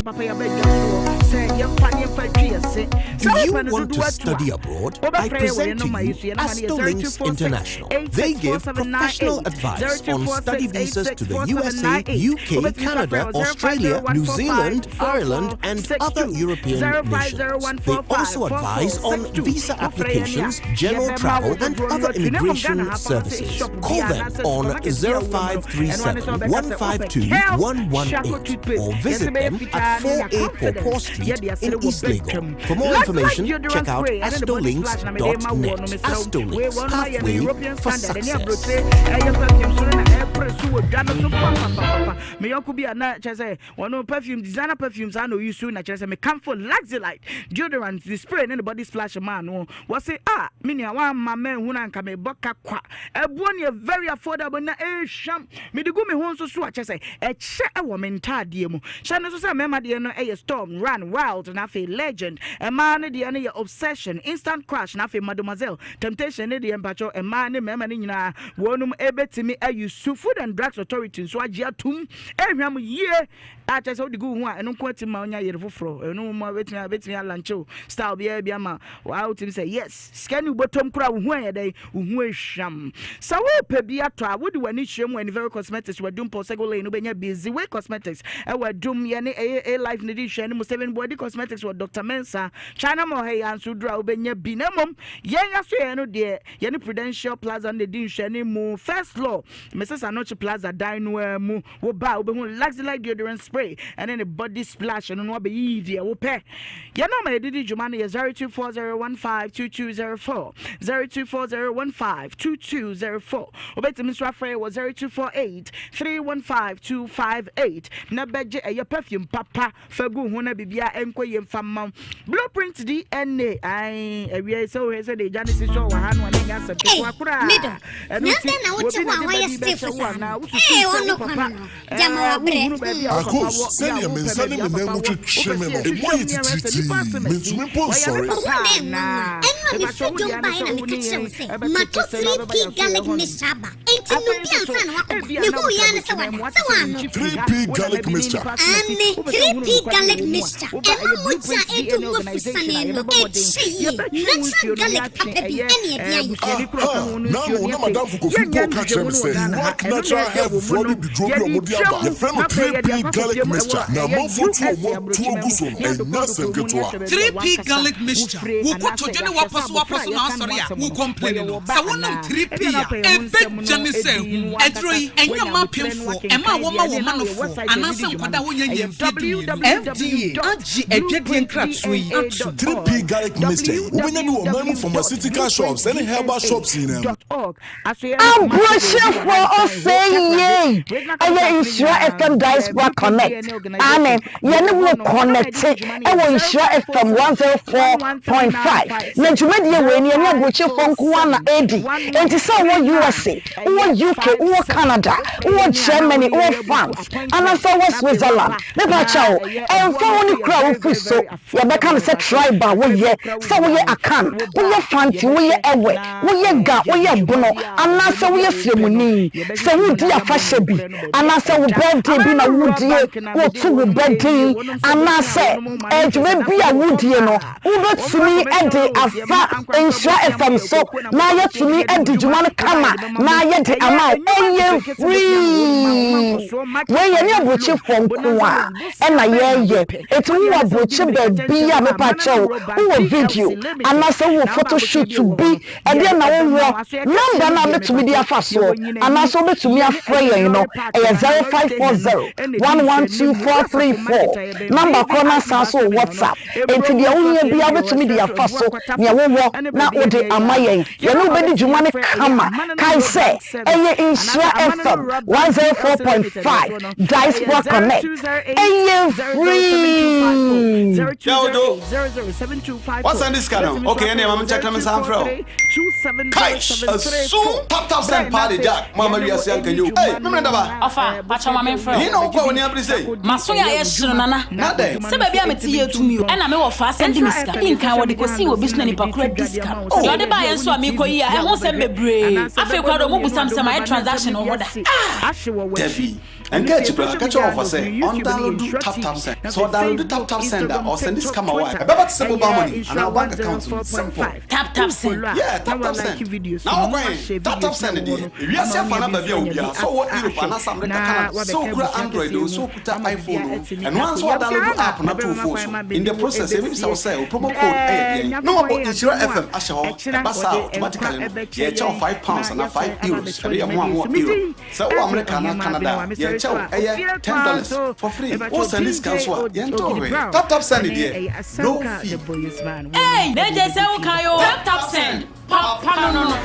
Do you want to study abroad? I present to you Links International. They give professional advice on study visas to the USA, UK, Canada, Australia, New Zealand, Ireland, and other European nations. They also advise on visa applications, general travel, and other immigration services. Call them on 0537 152 118 or visit them at 4A Paw Street in East Legon. For more information, check out astolinks.net. Astolinks, pathway for success. Perfume designer perfumes I know you soon. I just say me come for Luxelite deodorant, the spray and the body splash man. What say mini one my man who can me boka kwa. A one very affordable na sham. Me the go me home so I just say a check a woman tad demo. Shana so say mema de no a storm run wild and I feel legend. A man the any obsession instant crash na feel mademoiselle temptation the empacho a man mema ni na wonum ebe timi use food and drugs authority so agia tum ehwam ye a chese odi go hu a eno kwati ma onya yere foforo eno mo betimi alancho style bia ma wa utim say yes scan you bottom kura hu an yedai hu ehwam sa wo pe bia to a wo de wani hwem and very cosmetics we dum posegole no benya busy way cosmetics e we dum ye ne a life ne di hwem mo 7 body cosmetics with Dr. Mensa China mo he anso dura wo benya bi na mom ye so ye no de ye ne Prudential Plaza ne di hwem mu first floor Mrs. Anoche Plaza dine mu wo ba wo be hu Luxelite deodorant spray and then a body splash and no be easy wo pe ye no ma didi juma ne 0240152204 0240152204 obetimi so afre was 0248315258 na beje e perfume papa fagu hu na bibia enkoye mfamma blueprint DNA ai ewie so he say the Genesis so wa hanu na nya sabe kwa kura na wote wa waya step ono kono jama wa bre Ako send your mensani me na mu twetwe me no e boy tititi mentumi pon sorry na enno mi fudum ba na mi kitchen say mato 3P garlic mixture ba enti no bi ansa na wako me hu ya ne sawa no 3P garlic mixture ane 3P garlic mixture e ma mo ja edu mo fusane no e chi natural garlic pepper ene e bia yi na madam fuko fipo ka chem say work natural health for the drobi omodiaba your friend 3P garlic mixture na mafo tu oguso e nyasem ketwa 3P garlic mixture wo ko tojene wapaso na asori a wo complain no sa wonam 3P a e be jane say edroi enya ma pemfo e ma wo ma manofo anasa nkwada wo nyanya mfidie FDA agi edwedie nkratso yi 3P garlic mixture wo benya no mamu pharmaceutical shops and herbal shops in them Ambrosian for us saying I Nhyira FM Diaspora Connect. Amen. Yene wo connect. E wo Nhyira FM 104.5. Na dwumadie we ne na boche fonko na edi. Enti say wo USA, wo UK, wo Canada, wo Germany, wo France. Ana say wo Switzerland. Ne ba cha wo. Emfa wo ni kra wo fi so. Ye be kan say tribal wo ye. Say wo ye akan, wo ye fanti, wo ye ewe, wo ye ga, wo ye bono. Ana say wo ye semuni. Say wo di afahye bi. Ana say wo birthday bi na wo die, wo tu wo birthday. Ana say edwe bi a wo die no. Wo betumi e de afa aba Nhyira FM so na yɛtumi adi dwuma no kama na yɛde ama ɛyɛ free weyɛ ne abuchi fonko a ɛna yɛyɛ etu wo abuchi baabi a mepa kyɛw wo video anase wo photo shoot bi ɛde na wo number na betumi di afa so anase wo betumi afrɛ yɛn no ɛyɛ 0540 112434 number corner sanso WhatsApp enti de wo nya bia betumi di afa so nya wo na wo de ama yɛn yɛn no bedi dwuma ne kama kai sɛ ɛyɛ Nhyira FM 104.5 Diaspora Connect ɛyɛ free. What's on this channel? Okay, any mama check them some from. Kai, soon tap send party Jack. Mama Ria say can you? Hey, remember that? Ofa, pacha mama friend. He no go when you say. Maso ya yeshiro nana. Nade. Se baby ameti ye to me. Ɛna me wo fa send me sika. Inka wo de ko si wo business ni pakura discount. Yo de ba yen so amiko yi a ɛho sɛ bebree. Afi kwa do mo busam sɛ my transaction on order. Debbie. And catch you off say on download tap send. So download tap send or send this camera wire. About simple money and our bank account simple. Tap send. Yeah, tap send. Now going tap send it. We are self an baby obia. So what Europe and some Canada. So kura Android so kuta iPhone. And once we download the app na to phone. In the process we say promo code no about Nhyira FM asho basa automatically. Yeah, charge £5 and €5. Every more euro. So America na Canada. Yeah, charge $10 for free. What's the discount so? Yeah, tap send it here. No fee. Hey, they just say Kayo. Tap send. Pop no.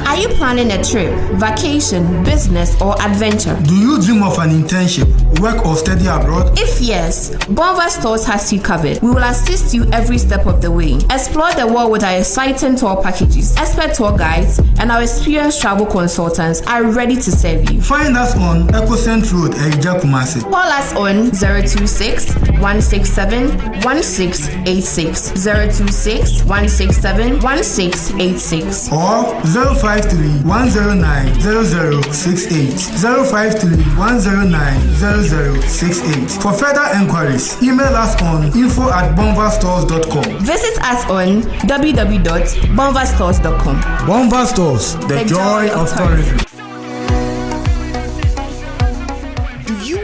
Are you planning a trip, vacation, business, or adventure? Do you dream of an internship, work or study abroad? If yes, Bonva Stores has you covered. We will assist you every step of the way. Explore the world with our exciting tour packages. Expert tour guides and our experienced travel consultants are ready to serve you. Find us on Ecocent Road, Ejja Kumasi. Call us on 026 167 1686 026 167 1686 or 053 109 0068 053 109 0068. For further enquiries, email us on info@bonvastores.com. Visit us on www.bonvastores.com. Bonva Stores, the joy of tourism.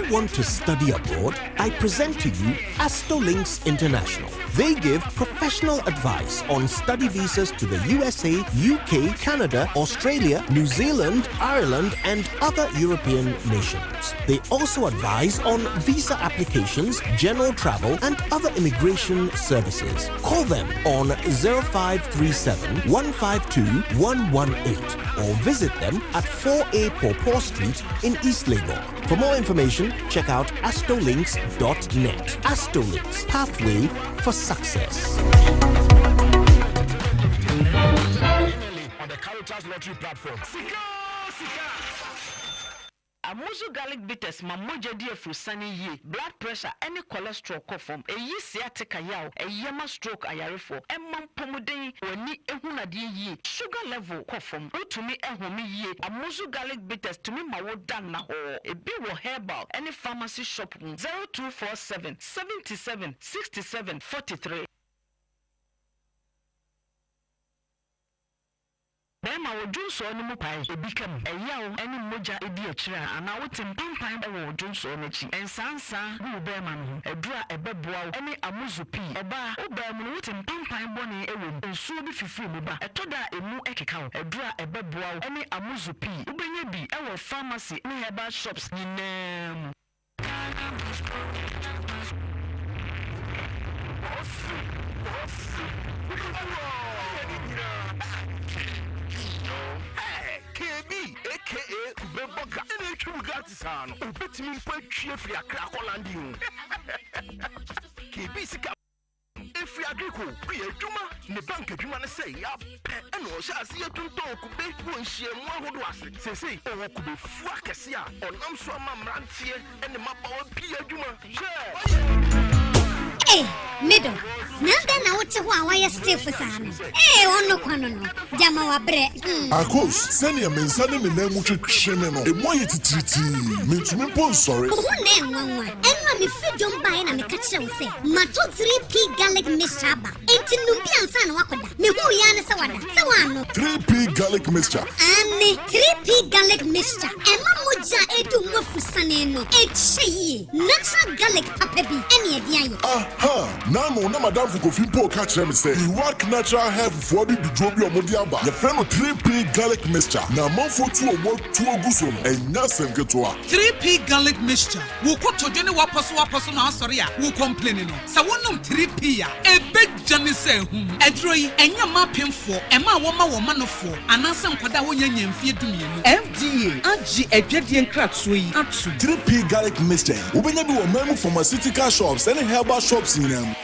Want to study abroad? I present to you Astolinks International. They give professional advice on study visas to the USA, UK, Canada, Australia, New Zealand, Ireland, and other European nations. They also advise on visa applications, general travel, and other immigration services. Call them on 0537 152 118 or visit them at 4A Pawpaw Street in East Legon. For more information, check out astolinks.net. Astolinks, pathway for success. On the Caritas Lottery platform. Amuzu garlic bitters mamoja die frusani ye blood pressure any cholesterol kofom eyi sciatica yaw eyema stroke ayarefo emam pomuden wani ehuna die ye sugar level kofom rotumi ehome ye amuzu garlic bitters tumi mawo dan na ho ebi wo herbal any pharmacy shop 0247 77 67 43. Bema wodunso ni mu pai ebikam eyawo eni moja edi akira ana wotem pampan e wodunso no chi ensansa gu bema no edura ebeboa eni amuzupi eba obam no wotem pampan bone ewo nsuo bi fifi mu ba etoda emu ekeka wo edura ebeboa eni amuzupi ubenya bi ewo pharmacy ni herbal shops nyinam. KB, aka Ubeboga, and a true Gatisano, who put me in Poetry for a crack on landing. KB Sika. If we agree, we are Juma, the bank of Juma say, up, and all shall see a tunto could be one share more who was it. Say, oh, could be Fracassia, or Namswama Rantier, and the map of Pia Juma. Hey, middle. Nanda na wote wa waya stiff sana. Ono kwano no. Jama wa bre. Akos, senior mensani me na mutu twene no. E moye titriti. Mentumi pon sorry. Ne nwanwa. Enwa me fidom bae na me ka kire wo se. Mato 3P garlic mixture ba. Enti numbi ansa na wakoda. Me hu ya ne se wada. Se wano. 3P garlic mixture. Ane 3P garlic mixture. Ema moja edu mwafusane no. Echeyi. Natural garlic papebi. Eni ediaye. Aha. Nano na madam fu kofi po ka kire me se. You work natural health for bi drobi omodiaba. Your friend 3P garlic mixture. Na manfo tu omo tu ogusom. Enya semketo a. 3P garlic mixture. Wo kotojo ne waposo na asori a. Wo complain no. Sa wonum 3P a. Ebe jane se hu. Edroi enya mapemfo. Ema woma wo manofo. Anase nkoda wonya nyamfie dumienu. FDA agi edwedie nkratso yi atu. 3P garlic mixture. Ubenya bi wo mamu pharmaceutical shops and herbal shops in them.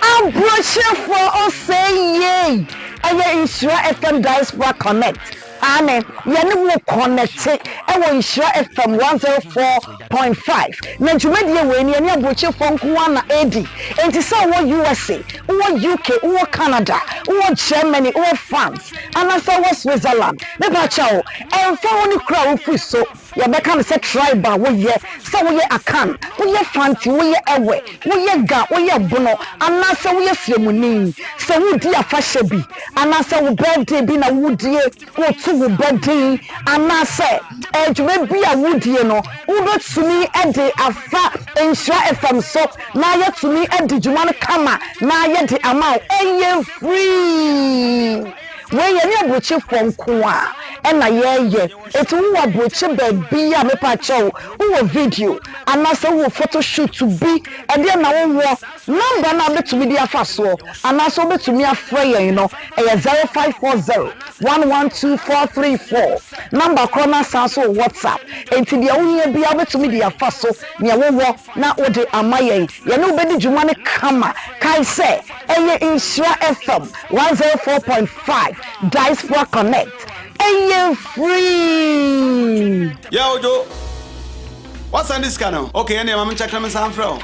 I'm brushing for us saying, I Nhyira FM Diaspora Connect. Amen. Yɛne wo connect ɛwɔ Nhyira FM 104.5. Na dwumadie wɔ ni ani abroche fonko na edi. Enti sɛ wo USA, wo UK, wo Canada, wo Germany, wo France, anasa wo Switzerland. Me ba chawo, ɛmfa wo ni kura wo fi so. Yɛbɛka no sɛ tribal wo yɛ, sɛ wo yɛ akan, wo yɛ fanti, wo yɛ ewe, wo yɛ ga, wo yɛ bono, anasa wo yɛ fremuni. Sɛ wo di afahye bi, anasa wo birthday bi na wo die, wo wo birthday anase edwuma bi a wudie no wobetumi ede afa Nhyira FM so na yetumi ede dwuma no kama na yede ama eye free we ye ni abrochi fonko a na ye etu wo abrochi ba bi a mepa chew wo video anase wo photo shoot to be ede na wo number na betumi di afa so anase betumi afra ye no 0540 112434 number corner sanso WhatsApp enti dia wonye bia betumi di afa so ne wo na ode amaye ye no bedi dwuma ne kama kai se eye Nhyira FM 104.5 Diaspora Connect eye free. Yeah, Ojo, what's on this channel? Okay, any mama check them some from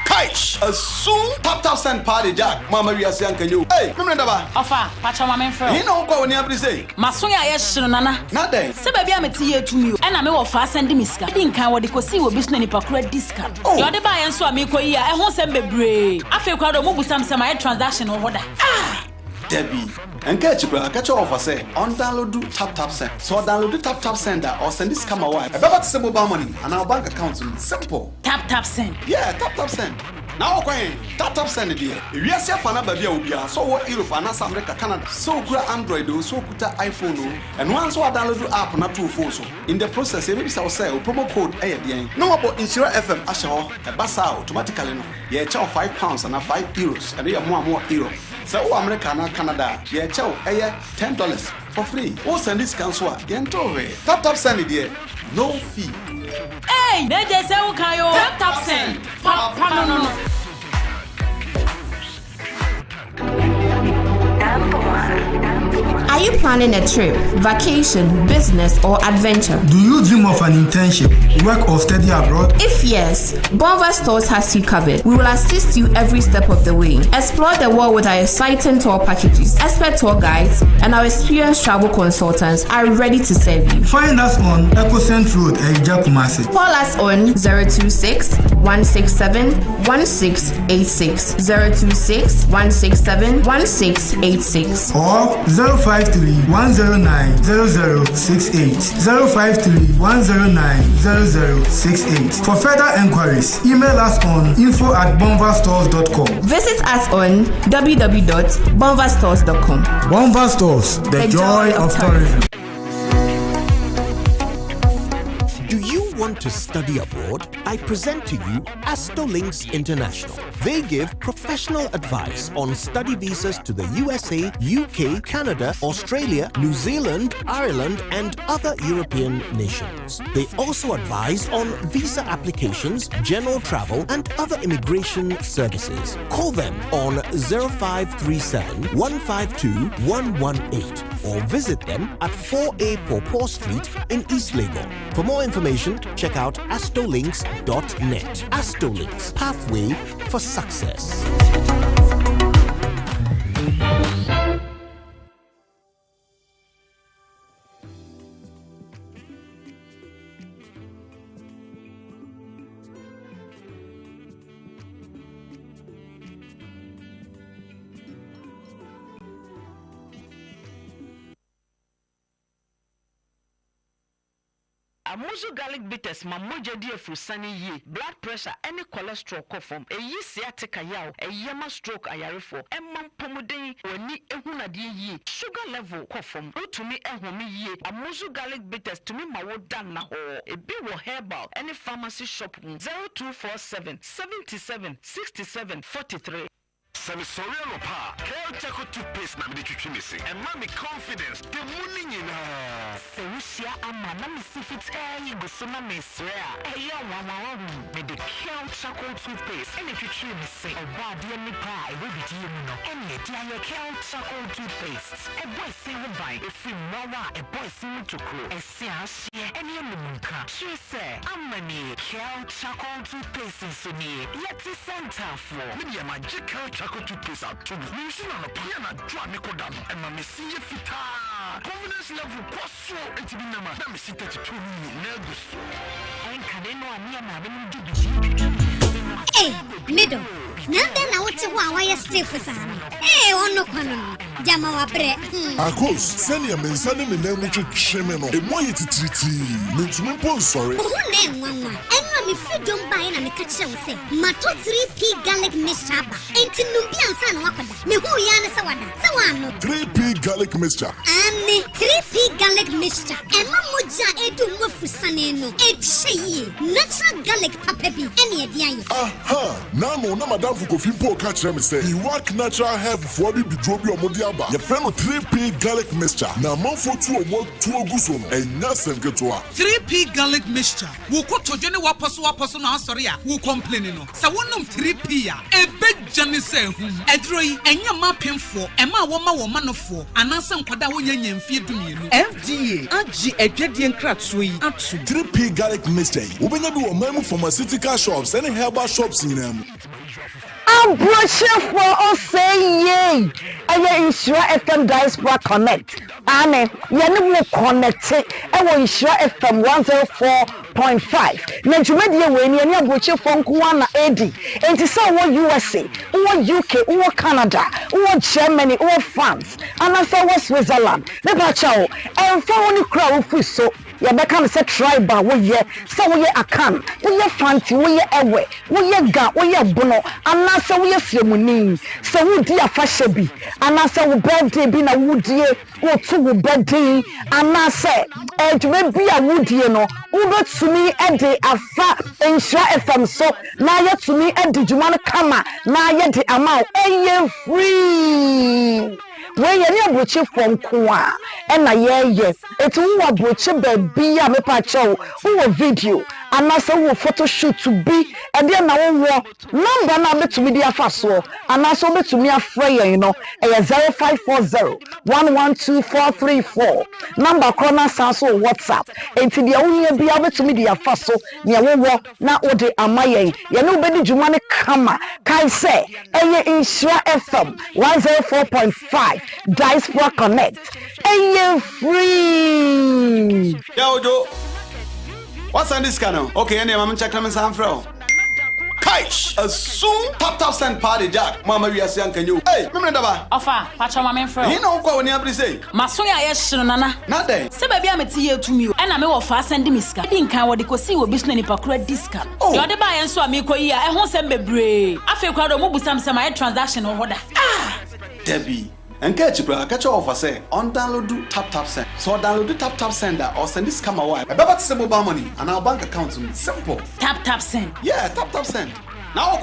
Kaish, a soon top send party Jack, Mama Maria Sianka you. Hey, remember that? Ofa, pacha mama friend. You know what when you say? Masoya yes nana. Not there. Se baby am tie to you. And am we fa send me ska. Din kan we de ko si we business ni pakura discount. You de buy enso am ko yi a e ho sem bebre. Afi kwa do mo busam sem my transaction o hoda. Ah! Debbie, and catch you, catch your offer say on download do tap send. So download the tap sender or send this camera wire. About to send mobile money and our bank account simple. Tap send. Yeah, tap send. Now okay, tap send it here. If you see a fan baby ubia, so what Europe and America, Canada, so kura Android, so kuta iPhone, and once we download the app na two phones. In the process, maybe say promo code ADN. No about Nhyira FM Ashaho, a basa automatically no. Yeah, chow £5 and €5, and you more euro. So America and Canada, yeah, chow $10 for free. Oh, send this cancel. Tap send it here. No fee. Hey, they just say ukayo. Tap send. No. Are you planning a trip, vacation, business, or adventure? Do you dream of an internship, work or study abroad? If yes, Bonva Stores has you covered. We will assist you every step of the way. Explore the world with our exciting tour packages. Expert tour guides and our experienced travel consultants are ready to serve you. Find us on Ecocent Road, Ejja Kumasi. Call us on 026-167-1686, 026-167-1686, or 053-109-0068, 053-109-0068. For further enquiries, email us on info@bonvastores.com. Visit us on www.bonvastores.com. Bonva Stores, the joy of tourism. Do you want to study abroad? I present to you Astolinks International. They give professional advice on study visas to the USA, UK, Canada, Australia, New Zealand, Ireland, and other European nations. They also advise on visa applications, general travel, and other immigration services. Call them on 0537 152 118 or visit them at 4A Pawpaw Street in East Legon. For more information, check out astolinks.net. Astolinks, pathway for success. Amuzu garlic bitters mamoja di efusani ye blood pressure any cholesterol kofom eyi sciatica yaw eyema stroke ayarefo emam pomuden wani ehunade ye sugar level kofom utumi ehome ye amuzu garlic bitters tumi mawodan na ho ebi wo herbal any pharmacy shop 0247 77 67 43. Samisoriano pa, Kelchako toothpaste na midi missing. And mommy confidence, the morning in Serusia ama na misifit you go soma mesrea. Eya wawa with the Kelchako toothpaste. And if you missing, Obaa Adwoa nipa, I will be no. And yet ya Kelchako toothpaste. A boy sing by a free wawa, a boy sing to crew. A siash, and you munka. She say, Amani, Kelchako toothpaste in Sunny. Yet the center for media magic Kelchako toothpaste out to me. You see on a piano, draw me down, and my missing fita. Confidence level, so and to be number. Let me see 32 nervous. And can Hey, middle. Nothing I want to why you stay for Sana. Hey, on no canon. Jama wa bre. Akos, send your men sending me name to Chemeno. A more yet triti. Means me pose sorry. Who name one? And if you don't buy and catch them say, Mato 3P garlic mixture. And to Numbian San Wakada. Me who yana sawada. Sawano. 3P garlic mixture. And 3P garlic mixture. And Mamoja edu wafusaneno. It's she. Natural garlic papebi. Any idea? Aha. Now no madam for coffee po catch them say. You work natural hair for the drobi or modiaba. Your friend of 3P garlic mixture. Now man for 2 or more 2 gusom. And nasem get to 3P garlic mixture. Wo ko tojene waposo na sorry a wo complain no. Sa wonum 3P a e be jane say hu. Edroi enya mapemfo e ma wo manofo. Anansa nkwada wo nyanya mfie dumienu. FDA agi edwedie nkratso yi atu 3P garlic mixture. Wo benya bi wo mamu pharmaceutical shops and herbal shops in them. I'm brushing for us say yay. I insure FM Diaspora Connect. Ane, you connected. I will insure FM 104.5. Najumedi when you brushing from Kuana Eddie. And to say what USA, or UK, or Canada, or Germany, or France, and I say what Switzerland. Never chow. And for only crowd so. You become say tribal we ye so we a can we ye fancy we ye ewe we ye ga we ye bono and na say we ye fiemuni so we di afashe bi and na say we birthday bi na wudie wo to we birthday and na say edwe bi a wudie no we betumi e de afa insure FM so na ye tumi e de djuma no kama na ye de amount e free. When you near Buchi from Kwa, and I ye, it's who are Buchi baby, a mepacho, who video, and I saw a photo shoot to be, and then I will number number to media fast, and also bet to me a frayer, you know, a 0540 112434. Number corner sounds so WhatsApp, and to the only be able to media fast, near war, now what they are my you know, Betty Jumani Kama, Kai say, a insure FM 104.5. Diaspora Connect. And you're free. Yo, Joe. What's on this channel? Okay, and I'm checking my sound from. Kaish, a soon top send party jack. Mama, we are saying, can you? Hey, remember that? Offer, patch on my friend. You know what when you say? Masoya, yes, Nana. Not there. Say, baby, I'm a tea to me, and I'm a fast and disc. I didn't count what the Cosi will be sending a credit discount. You're the buy and so I'm here. I won't send me brave. I feel crowd of mobile some transaction or what? Ah, Debbie. And catch you, bro. Catch you off. I say, on download do tap send. So download do tap sender or send this come away. I better send mobile money and our bank account to me. Simple. Tap send. Yeah, tap send. Now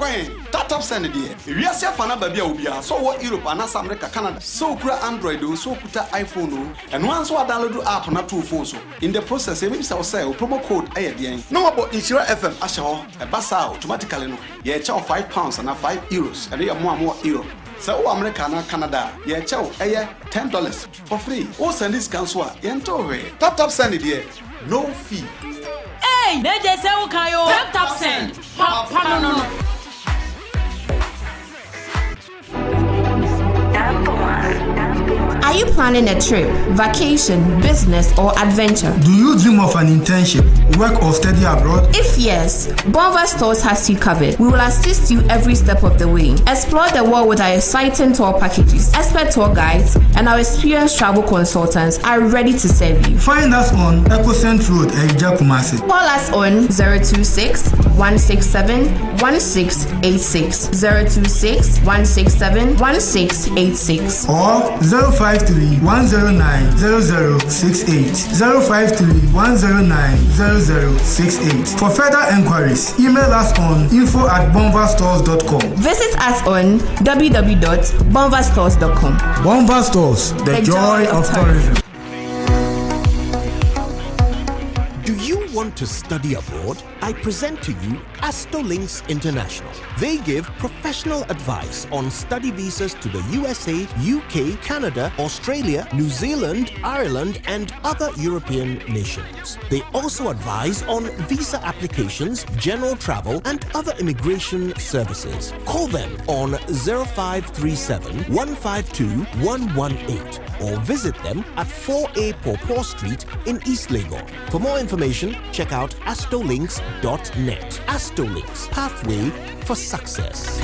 top send there. We are safe na baby obia. So what Europe and America, Canada. So kura Android so kuta iPhone and once we download the app na two phones. In the process, we say promo code ayedien. No about Nhyira FM ashaho e basa automatically no. Ye chow £5 and €5 and you more euro. So America and Canada, ye chow $10 for free. O send this cancel yento we. Top send there. No fee. Hey, they just say okay yo. Top send. No. Are you planning a trip, vacation, business, or adventure? Do you dream of an internship, work or study abroad? If yes, Bonva Stores has you covered. We will assist you every step of the way. Explore the world with our exciting tour packages. Expert tour guides and our experienced travel consultants are ready to serve you. Find us on Ecocent Road, Ejja Kumasi. Call us on 026-167-1686, 026-167-1686, or 053-109-0068, 053-109-0068. For further enquiries, email us on info@bonvastores.com. Visit us on www.bonvastores.com. Bonva Stores, the joy of tourism. Do you want to study abroad? I present to you Astolinks International. They give professional advice on study visas to the USA, UK, Canada, Australia, New Zealand, Ireland, and other European nations. They also advise on visa applications, general travel, and other immigration services. Call them on 0537 152 118 or visit them at 4A Pawpaw Street in East Legon. For more information, check out astolinks.net. Astolinks, pathway for success.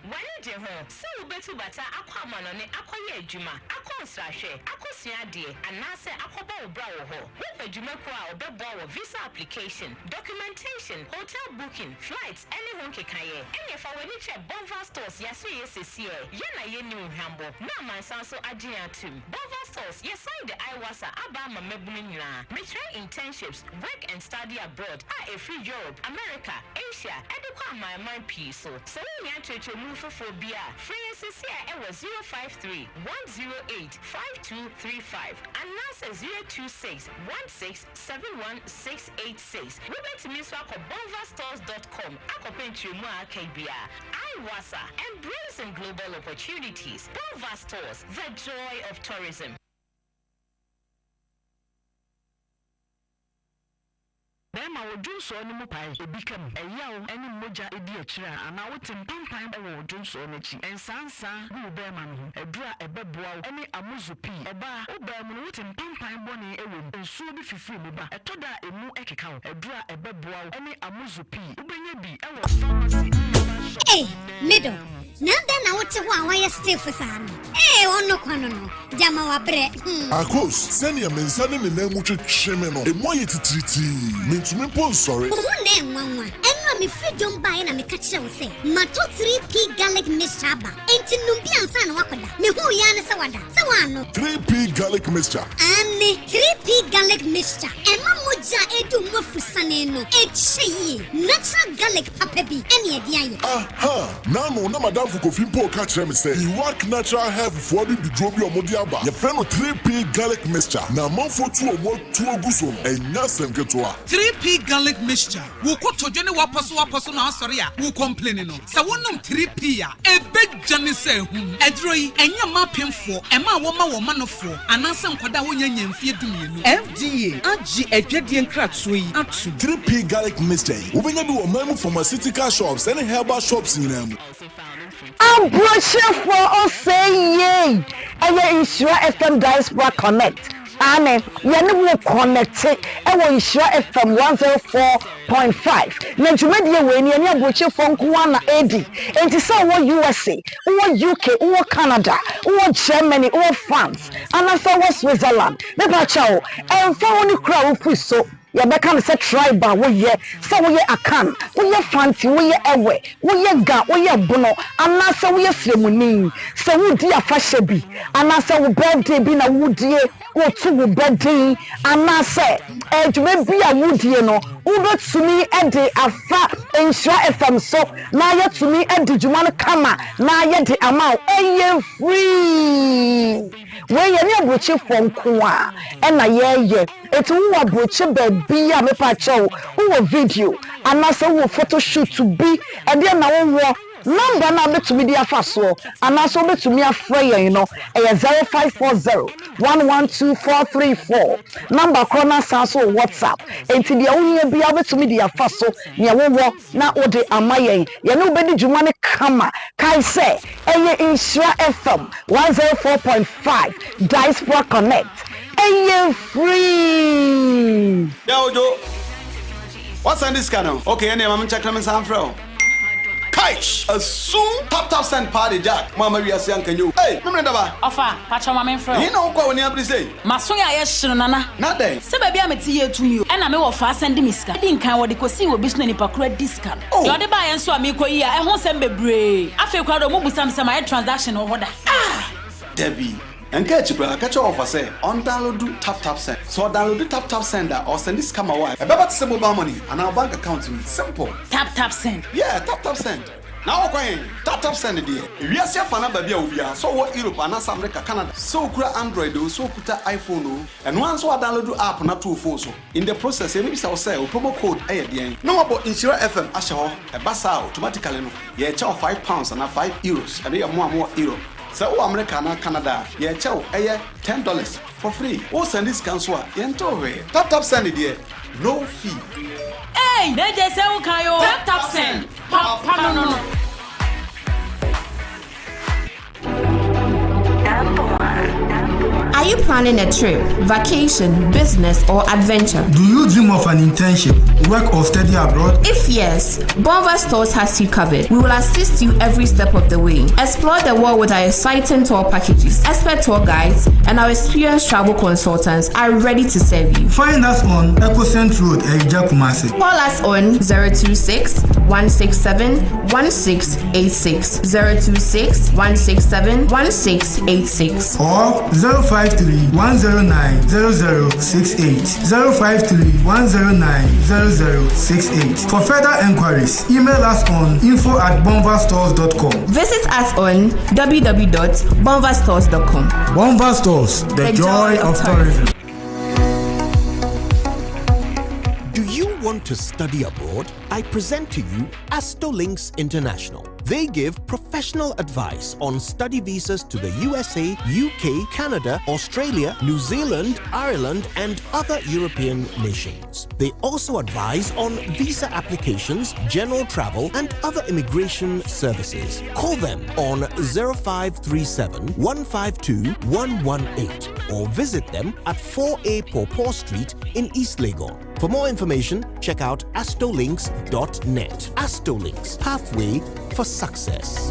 When you ho, so betu bata akwa manone akoye adwuma, akonsrahwe, akosiade, anase akoba obra wo ho. Wo adwuma ko a obebo wo visa application, documentation, hotel booking, flights, any hon kekaye. Enye fa wani che Bonva Stores yaso yesesi e. Ye na ye ni uhwambo. Na mansan so agye atum. Bonva Stores ye sign the iwasa aba ma mabunu nyina. Me try internships, work and study abroad. A free Europe, America, Asia, edekwa my mind peace so. So we to move for phobia. Free SCA was 053 108 5235 and NASA 026 1671686. We went to Miss bonvastores.com. Akopentrimua KBA. IWASA, embracing global opportunities. Bonva Stores, the joy of tourism. Bema wodun so no mupai obikam eyawo eni moja edi akira ana wotem pampan ewo wodun so nechi ensansa bu bema no edura ebeboa eni amuzupi eba obem no wotem pampan boni ewo nsuo bi fifi mu ba etoda emu ekeka wo edura ebeboa eni amuzupi ubenya bi ewo pharmacy. Eh, middle nanda na wote ho a waya stiff sana. Ono kwano no. Jama wa bre. Akos, seni ya mensane me na mu twetweme no. Emo ye titiriti. Mentumi pon sorry. Wo na enwanwa. Enwa me freedom buy na me ka kire wo se. Mato 3P garlic mixture ba. Enti numbi ansa na wakoda. Me hu ya ne se wada. Se wano. 3P garlic mixture. Ane 3P garlic mixture. Ema moja edu mwafusane no. Echeyi. Natural garlic papa bi. Eni edi aye. Aha. Nano na madam Fukofi po ka kire me say. He work natural health for the drobi omodi aba. Your friend 3P garlic mixture. Na manfo tu omo tu oguso. Enya semketoa. 3P garlic mixture. Wo ko tojene waposo na asori a. Wo complain no. Sa wonum 3P a. Ebe jane se hu. Edroi enya mapemfo. Ema wo ma no fo. Anansa nkwada wo nyanya mfie dumienu. FDA agi edwedie nkratso yi atu. 3P garlic mixture. Wo benya bi wo mamu pharmaceutical shops and herbal shops nyinam. I'm brushing for us saying, Nhyira FM Diaspora Connect. Amen. Yɛne wo connect ɛwɔ Nhyira FM 104.5. Na dwumadie wɔ ni ani abrochefo nko na edi. Enti sɛ wo USA, wo UK, wo Canada, wo Germany, wo France, and also wo Switzerland. Me ba chawo, ɛmfa wo ni kra wo fi so. ya beka no say tribal wo ye say wo ye akan wo ye fancy wo ye ewe wo ye ga wo ye bono ana say wo ye fremuni say wo di afahye bi ana say wo birthday bi na wo die wo to wo birthday ana say edwuma bi a wo die no wo betumi e de afa Nhyira FM so na ye tumi e de dwuma no kama na ye de ama eye free we ye ne abuchi fonko a e na ye etu wo abuchi ba bi a me pa chew wo video ana say wo photo shoot to be e de na wo number na betumi dia fa so ana so betumi afra yen no e 0540 112434 number corner sanso WhatsApp enti dia wo bia betumi dia fa so ne wo na wo de amayen ye no bedi dwuma ne kama kai se eye Nhyira FM 104.5 Diaspora Connect eye free Ojo what's on this channel okay ene mam check them some fro Kaish, a soon tap send party jack. Mama we are saying can you? Hey, no daba. Ofa, pacha mama fro. You know what when you say? Masoya yeshiro nana. Not there. Se baby ameti ye to you. And I me wo fa send me ska. Din kan wo de kosi wo bisu ni pakura discount. Yo de ba yen so amiko yi a ehon sem bebre. Afi kwa do mo busam sem my transaction o hoda. Ah! Debbie. And catch you, catch your offer say on download tap send. So download tap sender or send this camera wife. About to mobile money and our bank account to me. Simple. Tap send. Yeah, tap send. Now okay, tap send the dear. We are see fana baby obia. So what Europe and America, Canada. So kura Android so kuta iPhone and once we download app na two phones so. In the process, maybe say promo code aye no about Nhyira FM asho e basa automatically no. Yeah, charge £5 and €5 and you more euro. So America and Canada, yeah, chow, $10 for free. Oh, send this cancel, yentowe. Tap send it here, no fee. Hey, they just say okay, yo. Tap send. No. Are you planning a trip, vacation, business, or adventure? Do you dream of an internship, work or study abroad? If yes, Bonva Stores has you covered. We will assist you every step of the way. Explore the world with our exciting tour packages. Expert tour guides and our experienced travel consultants are ready to serve you. Find us on Ecocent Road, Ejja Kumasi. Call us on 026 167 1686 026 167 1686 or 053 109 0068 053 109 0068. For further enquiries, email us on info@bonvastores.com. Visit us on www.bonvastores.com. Bonva Stores, the joy of tourism. Do you want to study abroad? I present to you Astolinks International. They give professional advice on study visas to the USA, UK, Canada, Australia, New Zealand, Ireland, and other European nations. They also advise on visa applications, general travel, and other immigration services. Call them on 0537 152 118 or visit them at 4A Pawpaw Street in East Legon. For more information, check out astolinks.net. Astolinks, pathway for success.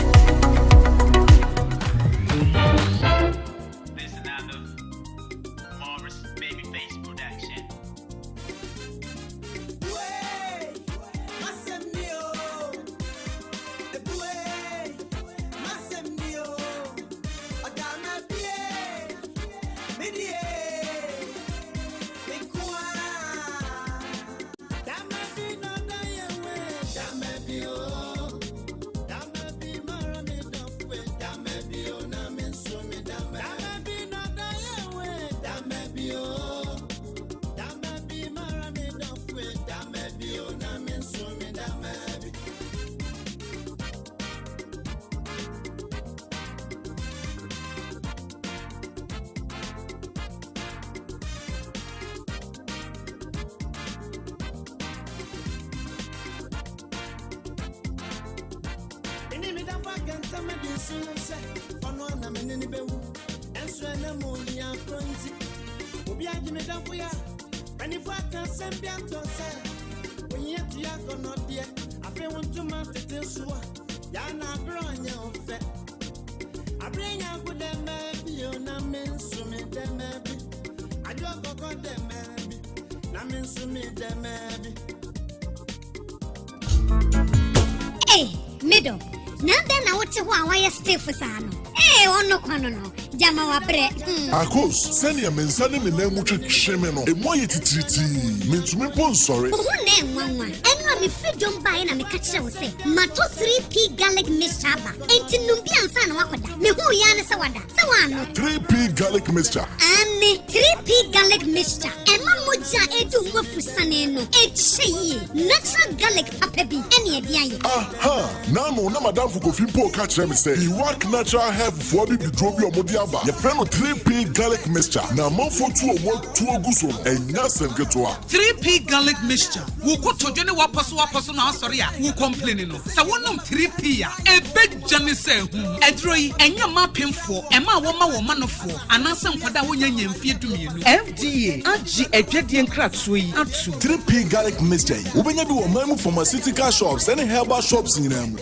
Hey, middle. Now then I want to why stiff for Sano. Hey, on no quano. Jama wa bre. Akos, send your men sending me name which shemeno. A moye titi. Mean to me, pon sorry. Who name one? And when me fit don't buy and I catch you say. Mato 3P garlic mixture. Ain't Numbian San Wakoda. Me who yana sawada. Sawano. 3P garlic mixture. And 3P garlic mixture. And Mamoja edu wafusaneno. Eche natural garlic papebi. Any idea? Aha. Now no madam for coffee po catch me say. You work natural help for me to drop your modiaba. Your friend 3P garlic mixture. Now man for 2 work 2 guso. And nasem get to 3P garlic mixture. Who go to Johnny wapasu na sorry who complain no. Sa wonum 3P a big Johnny say edroi enya mapem for ema woma woma no for anansa nkwada wonya nyamfie dumienu. FDA agi edwedie nkratso yi atu 3P garlic mixture. Ubenya bi wo mamu pharmaceutical shops and herbal shops nyinam.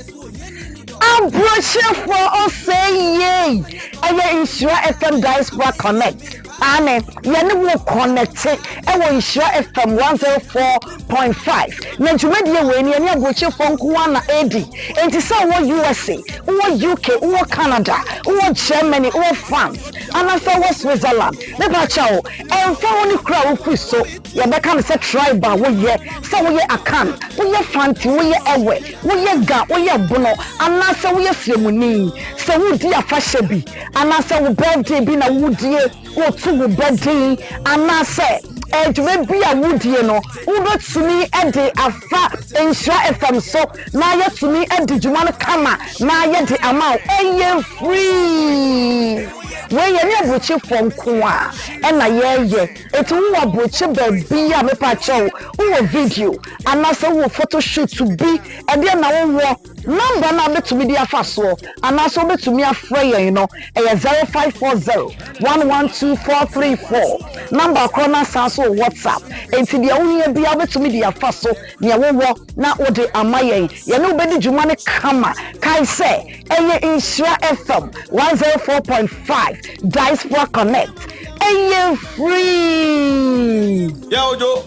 I'm brushing for us saying, I Nhyira FM Diaspora Connect. Ane, yɛne mo connected ɛwɔ Nhyira FM 104.5. Na dwumadie wɔ ni ne abroche fonko na edi. Enti sɛ wɔ USA, wɔ UK, wɔ Canada, wɔ Germany, wɔ France, ana sɛ wɔ Switzerland. Ne ba chawo, ɛmfa wɔ ni kra wo kuso. Yɛbɛka ne sɛ tribal wo yɛ, sɛ wo yɛ akan, wo yɛ fanti, wo yɛ ewe, wo yɛ ga, wo yɛ bono, ana sɛ wo yɛ fiemuni, sɛ wo di afahye bi, ana sɛ wo birthday bi na wo die. What to birthday and I say, and maybe a woodie no, who got to me at the afa Nhyira FM so now yet to me at the Jumana Kama, now yet the amount, and you're free. When you're near Butcher from Kwa, and I hear it's who a butcher baby, a pacho, who a video, and also who photo shoot to be, and then I will number now to me the afaso, and also to me a frayer, you know, a 0540-112-434. Number corner sounds or WhatsApp, and to the only be able to me the afaso, near one now or the amaye, you know, Betty Jumana Kama, Kai say, and Nhyira FM 104.5. Diaspora Connect. And you're free. Yo, Joe.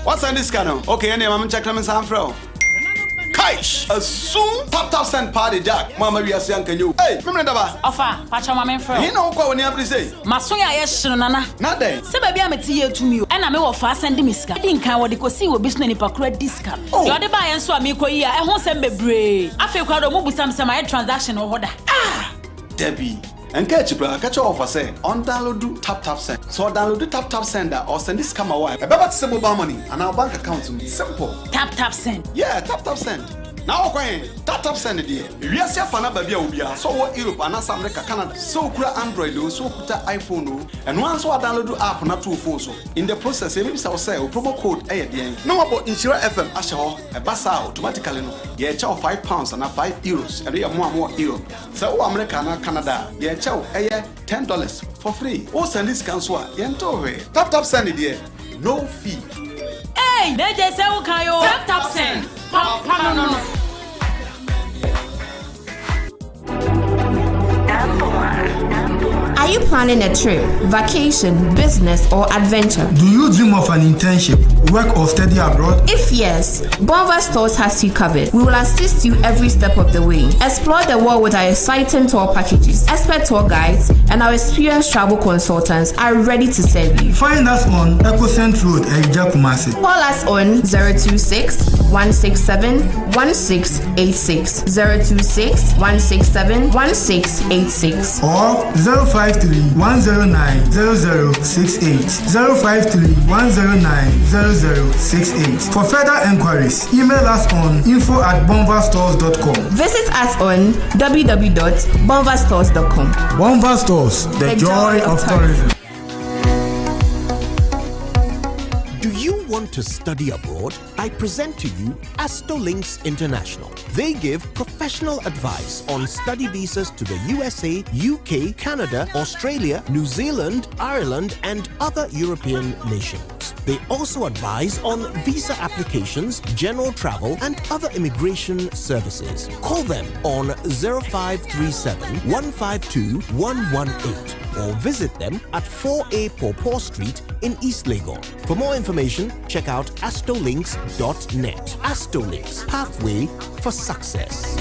What's on this channel? Okay, and I'm checking my sound from. Kaish, a soon top send party jack. Mama, we are saying, can you? Hey, remember that? Offer, Pacha, my friend. Oh. You know what you have to say? Masoya, yes, Nana. Not there. Say, baby, I'm a tea to me, and I'm a fast and miska. I didn't count what they could see with business in Pacred discount. Oh, you're the buy and so I'm equal here. I won't send me brave. I feel crowd of move with some transaction or order. Ah, Debbie. And catch you, catch your offer say on download do tap send. So download the tap sender or send this camera wire. About to send mobile money and our bank account to me. Simple. Tap send. Yeah, tap send. Now okay, tap send it here. We are safe for baby ubia. So what Europe and America, Canada. So kura Android so kuta iPhone and once I download the app na two phones. In the process, maybe say promo code no about Nhyira FM asho a basa automatically no. Yeah, chow £5 and €5 and we are more euro. So America and Canada, yeah, chow $10 for free. Oh, send this cancel. Yentore. Tap send it here. No fee. Hey, they just say okay, tap send. No. Are you planning a trip, vacation, business, or adventure? Do you dream of an internship, work or study abroad? If yes, Bonva Stores has you covered. We will assist you every step of the way. Explore the world with our exciting tour packages. Expert tour guides and our experienced travel consultants are ready to serve you. Find us on Ecocent Road, Ejja Kumasi. Call us on 026-167-1686, 026-167-1686, or 053-109-0068, 053-109-0068. For further enquiries, email us on info@bonvastores.com. Visit us on www.bonvastores.com. Bonva Stores, the joy of tourism. Want to study abroad? I present to you Astolinks International. They give professional advice on study visas to the USA, UK, Canada, Australia, New Zealand, Ireland, and other European nations. They also advise on visa applications, general travel, and other immigration services. Call them on 0537 152 118 or visit them at 4A Pawpaw Street in East Lagos. For more information, check out astolinks.net. Astolinks, pathway for success.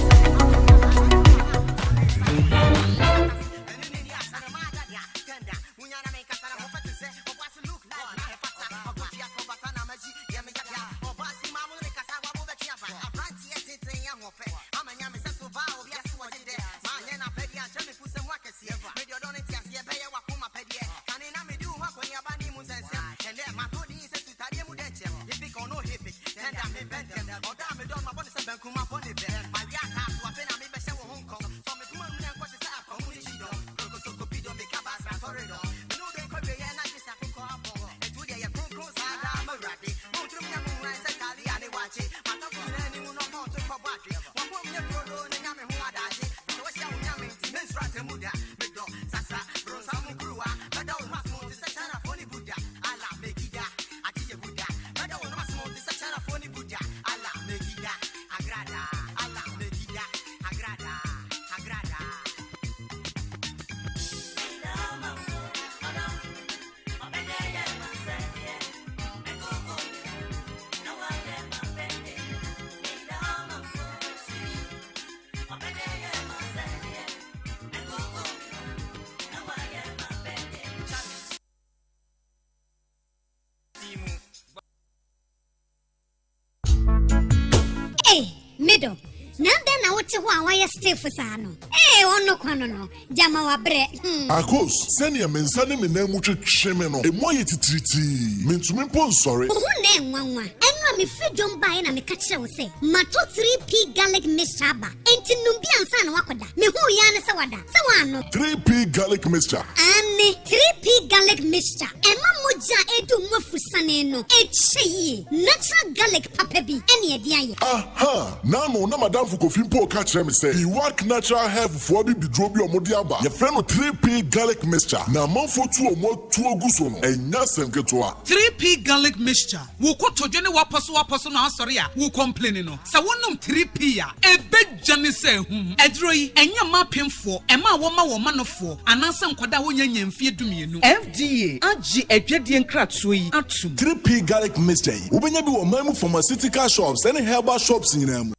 Middle. Nanda na wote ho a stay for sano. Ono kwano no. Jama wa bre. Akos, senior mensane me na mu twetwe no. Emu aye titiriti. Mentumi mpo nsore. Ho na enwanwa. Enwa me fidwom bae na me ka kire wo se. Mato 3P garlic mixture aba. Enti numbi ansa na wakoda. Me hu ya ne se wada. Se wano. 3P garlic mixture. Ane 3P garlic mixture. Ema moja edu mwafusane no. Echeyi. Natural garlic papa bi. Ene edi aye. Aha. Na no na madam Fukofimpo ka kire me say. He work natural health for bi bidrobi omodi aba. Ye friend no 3P garlic mixture. Na manfo tu omo tu oguso no. Enya semketo a. 3P garlic mixture. Wo kotoje ne waposo na asori a. Wo complain no. Sa wonum 3P a. Ebegya ne se hu. Edro yi enya mapemfo. Ema wo manofo. Ananse nkoda wo nyanya mfie dumienu. FDA agi edwedie nkratoyi atum. 3P garlic mixture. Ubenya bi wo mamu pharmaceutical shops and herbal shops nyina mu.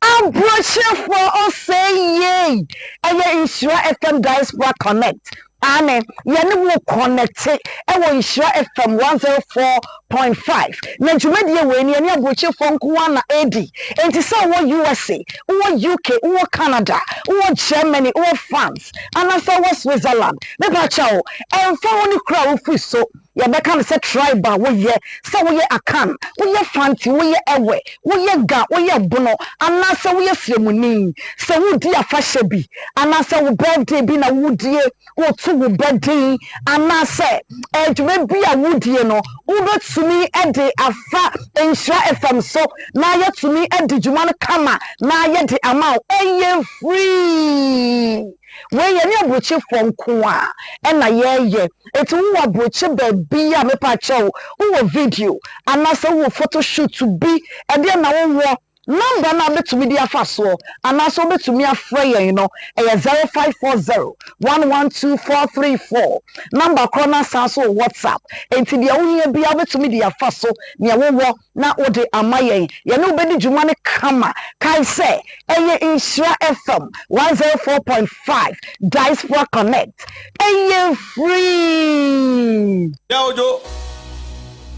Abroche for us say yay. Eye Nhyira FM Diaspora Connect. Ane yene wo connect e wo Nhyira FM 104.5. Na dwumadie we ni ane abroche for nko na edi. Enti say wo USA, wo UK, wo Canada, wo Germany, wo France, and say wo Switzerland. Me ba cha wo emfa woni kra wo fi so. Ya beka me say tribal wo ye say wo ye akan wo ye fanti wo ye ewe wo ye ga wo ye bono ana say wo ye fiemuni say wo di afahye bi ana say wo birthday bi na wo die wo to wo birthday ana say edwe bi a wo die no wo betumi e de afa Nhyira FM so na ye tumi e de dwuma no kama na ye de ama eye free. When you near Buchi from Kwa, and I ye, it's who a Buchi baby, a mepacho, who a video, and also photo shoot to be, and then I number na be to me dia faso and also be to me afraid you know 0540 112434 number corner sanso WhatsApp enti dia onye bia be to me dia faso ne wo na ode amaye ye no be di dwuma ne kama kai say eye Nhyira FM 104.5 Diaspora Connect eye free yo Ojo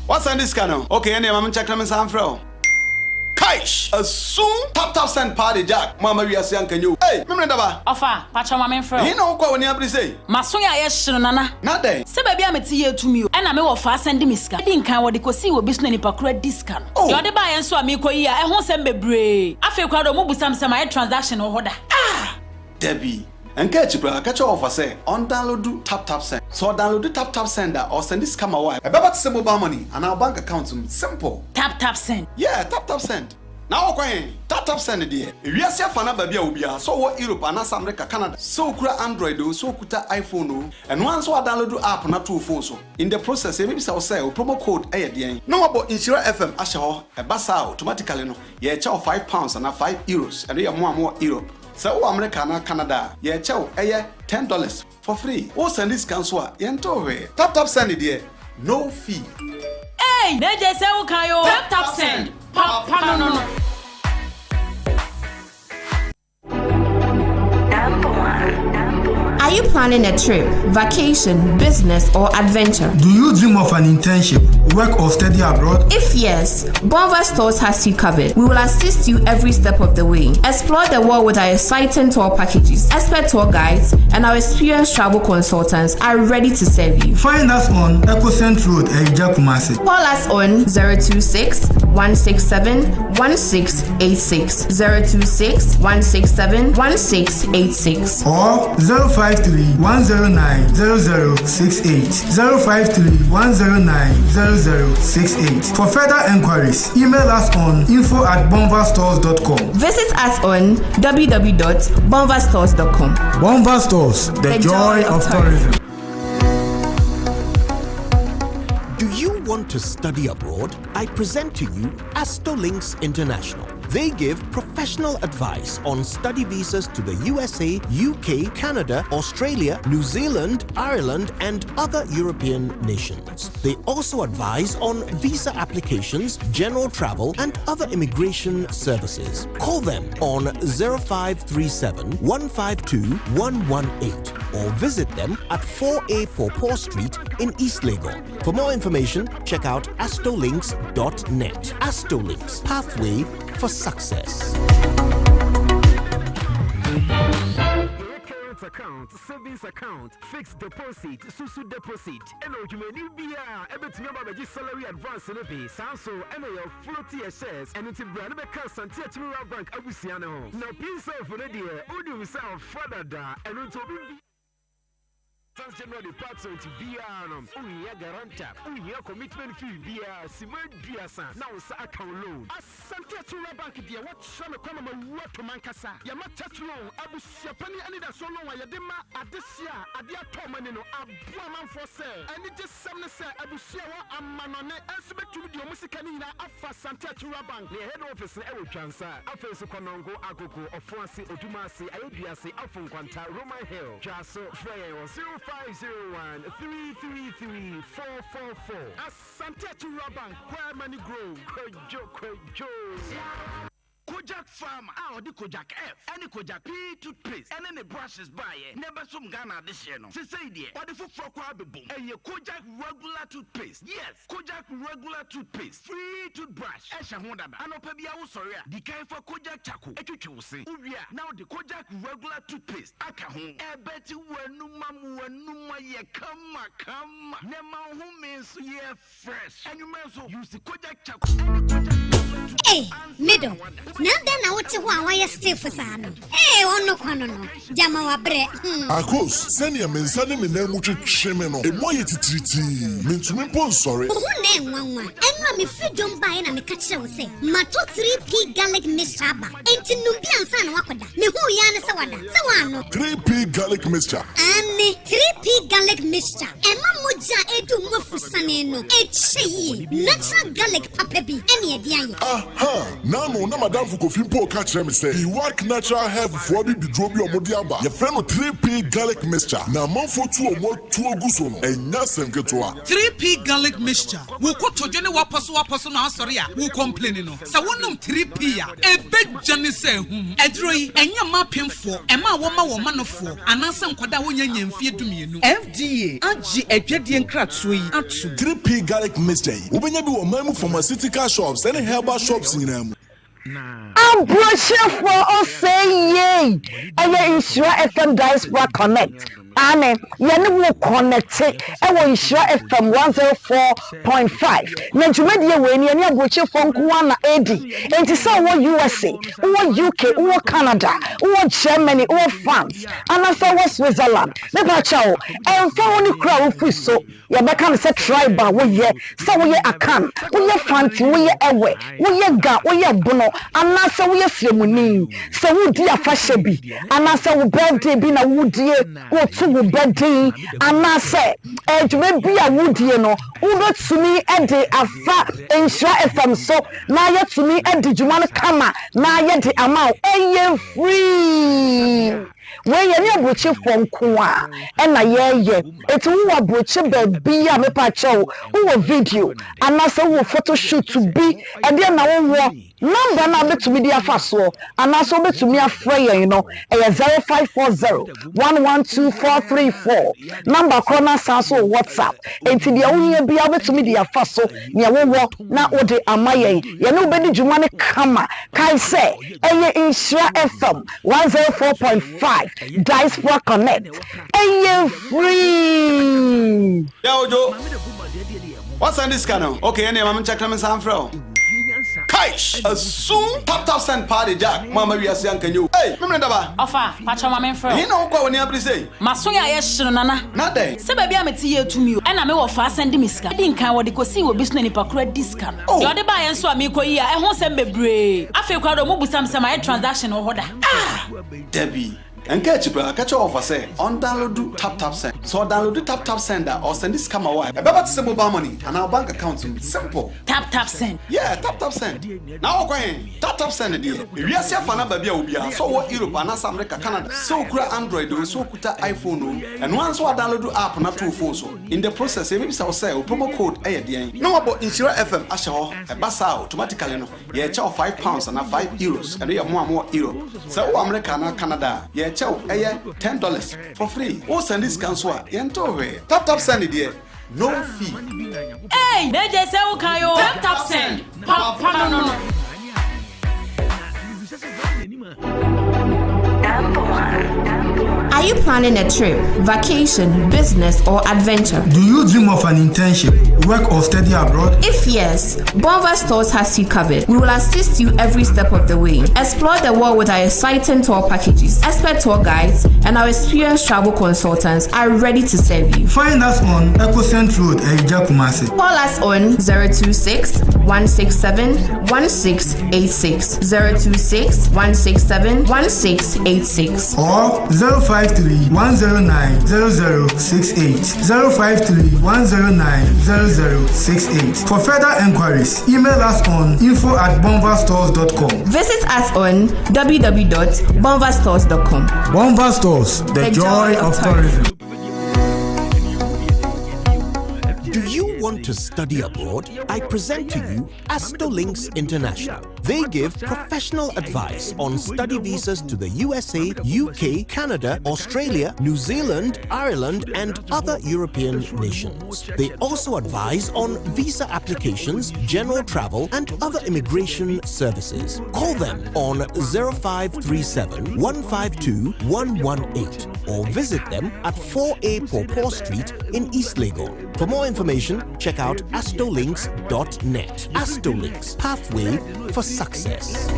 what's on this channel okay ene mama check them some fro Kaish, a soon tap send party jack. Mama, we are saying, can you? Hey, remember? Offer, Pacha, my friend. You know what you say? Masuya, yes, Nana. Not there. Say, baby, I'm here to me. And I'm over fast and miska. I didn't count what they could see with business in a discount. Oh, you're the buyer and so I'm here. I won't send me brave. I feel quite a move with some transaction or order. Ah, Debbie. And catch you, catch your offer say on download do tap send. So download the tap sender or send this camera wire. I better send mobile money and our bank account simple. Tap send. Yeah, tap send. Now okay, tap send it there. If you see a fan baby ubia, so what Europe and America, Canada, so kura Android so kuta iPhone and once we download the app na two phones so. In the process, maybe say promo code ADN. No about Nhyira FM asho a basa automatically no. Yeah, £5 and €5 and we are more Europe. So America na Canada, ye chow $10 for free. O send this cancel yento we. Tap send it there. No fee. Hey, they just say okay yo. Tap send. No. Are you planning a trip, vacation, business, or adventure? Do you dream of an internship, work or study abroad? If yes, Bonva Stores has you covered. We will assist you every step of the way. Explore the world with our exciting tour packages. Expert tour guides and our experienced travel consultants are ready to serve you. Find us on Ecocent Road, Ejja Kumasi. Call us on 026-167-1686, 026-167-1686, or 053-109-0068, 053-109-0068. For further enquiries, email us on info@bonvastores.com. Visit us on www.bonvastores.com. Bonva Stores, the joy of tourism. Do you want to study abroad? I present to you Astolinks International. They give professional advice on study visas to the USA, UK, Canada, Australia, New Zealand, Ireland, and other European nations. They also advise on visa applications, general travel, and other immigration services. Call them on 0537 152 118 or visit them at 4A Pawpaw Street in East Legon. For more information, check out astolinks.net. Astolinks, pathway for success. Account, savings account, fixed deposit, susu deposit. Eno jumeni biya ebetumi abaji salary advance no pay. Sanso eno your floaty shares and it brand be kan santi Chimira Bank abusia no ho. Na piece of no dey odi wisa father da eno to bi General Department BR, Unia Garanta, Unia Commitment Fee BR, Simon Biasa, now account loan. As Santia Tura Bank, dear, what shall come what to Mancasa? Yamata loan, Abu Sapani, and that's so long. Yadema, Adesia, Adia Tomanino, Abuaman for sale, and it just some say Abusia, Amanone, and submit to the Musicanina, Afa Santia Tura Bank, the head office, Ewo Chansa, Afes Konongo, Agogo, Ofonsi, Odumasi, Ayabiasi, Afon Quanta, Roman Hill, Jaso, Frey, 0501-333-444. Asante Tura Bank, where money grow, Kojo. Kojak Farm, the Kojak F, and the Kojak P toothpaste, and then the brushes by never some Ghana this year. No, say dear, what if for boom? And your Kojak regular toothpaste. Yes, Kojak regular toothpaste, free toothbrush. Esha Honda, and Opebia sorry, the kind for Kojak Chaku, Etuchusi. Now the Kojak regular toothpaste. Akahon, I bet you were no mamma, ye come, Nema who means ye fresh. And you may also use the Kojak Chaku. Hey, middle. Nanda na wote wa wa stay for sana. Eh ono kwano no. Jama wa bre. Akos, send your mensani me na mu twetwe no. E mo ye titiriti. Mentumi pon sorry. Wo na enwanwa. Enwa me freedom buy na me ka kire wo say. Mato 3P garlic mixture ba. Enti numbi ansa na wakoda. Me hu ya ne se wada. Se wa no. 3P garlic mixture. Ani 3P garlic mixture. Ema moja edu mo fusane no. Echi natural garlic papa bi. Ene e dia ye. Aha. Now na madam Fukofi po ka kire me say. He work natural health for bi bidrobi omodi aba. Your friend 3P garlic mixture. Na manfo tu omo tu oguso no. Enya semketo a. 3P garlic mixture. Wo ko tojene waposo na asori a. Wo complain no. Sa wonum 3P a. Ebe jane say hum. Edroi enya mapemfo. Ema wo ma no fo. Anansa nkwada wo nyanya mfie dumienu. FDA agi edwedie nkratso yi atu. 3P garlic mixture. Wo benya bi wo mamu pharmaceutical shops and herbal shops nyina mu. Abroche for us say yay. Aya Nhyira FM Diaspora Connect. Ane yene wo connect e wo Nhyira FM 104.5. Na dwumadie we ni abroche for nko na edi. Enti say wo USA, wo UK, wo Canada, wo Germany, wo France, and say wo Switzerland. Me ba cha wo. Emfa wo ni kura wo fu so. Ya be kan say tribal wo ye. Say wo ye akan, wo ye fanti, wo ye ewe, wo ye ga, wo ye bono. Ana say wo ye fremuni. Say wo di afahye bi. Ana say wo birthday bi na wo die. Wo wo bedin anase edwuma bi a wudie no wobetumi ede afa Nhyira FM so na yetumi ede dwuma no kama na yede ama eye free we ye abrochi fonko a na ye etu wo abrochi ba bi a mepa chew wo video anase wo photo shoot to be e de na wo number na betumi dia fa so anaso betumi afra ye no e 0540 112434 number corner sanso WhatsApp enti dia wo bia betumi dia fa so ne wo na ode amaye ye no bedi dwuma ne kama kai se eye Nhyira FM 104.5 Diaspora Connect eye free yo Joe what's on this channel okay ene mam check them sam fro Kaish, soon tap send party jack. Mama, we are saying, can you? Hey, remember that? Offer, patch on my man friend. You know what we have to say? Masoya, yes, Nana. Not there. Say, baby, I'm a tea to me, and I'm a fast and miska. I didn't count what they could see with business in Pacred discount. Oh, you're the buy and so I'm equal here. I won't send me brave. I feel quite a move with some transaction or order. Ah, Debbie. And catch your offer say on download tap send. So download the tap sender or send this camera wire. About to send mobile money and our bank account simple. Tap send. Yeah, tap send. Now okay, tap send dear. We are see fana baby ubia. So what Europe and America Canada. So kura Android so kuta iPhone and once we download the app na two phones so in the process maybe say promo code eh no about Nhyira FM asho e basa automatically no. Yeah, charge £5 and €5 and we are more euro. So America and Canada. Yeah, chow $10 for free. Oh, send this cancel. Yento tap send it there. No fee. Hey, they just say okay yo. Tap send. No. Are you planning a trip, vacation, business, or adventure? Do you dream of an internship, work or study abroad? If yes, Bonva Stores has you covered. We will assist you every step of the way. Explore the world with our exciting tour packages. Expert tour guides and our experienced travel consultants are ready to serve you. Find us on Ecocent Road, Ejja Kumasi. Call us on 026-167-1686, 026-167-1686, or 053-109-0068, 053-109-0068. For further enquiries, email us on info@bonvastores.com. Visit us on www.bonvastores.com. Bonva Stores, the joy of tourism. Do you want to study abroad? I present to you Astolinks International. They give professional advice on study visas to the USA, UK, Canada, Australia, New Zealand, Ireland, and other European nations. They also advise on visa applications, general travel, and other immigration services. Call them on 0537 152 118 or visit them at 4A Pawpaw Street in East Legon. For more information, check out astolinks.net. Astolinks, pathway for success.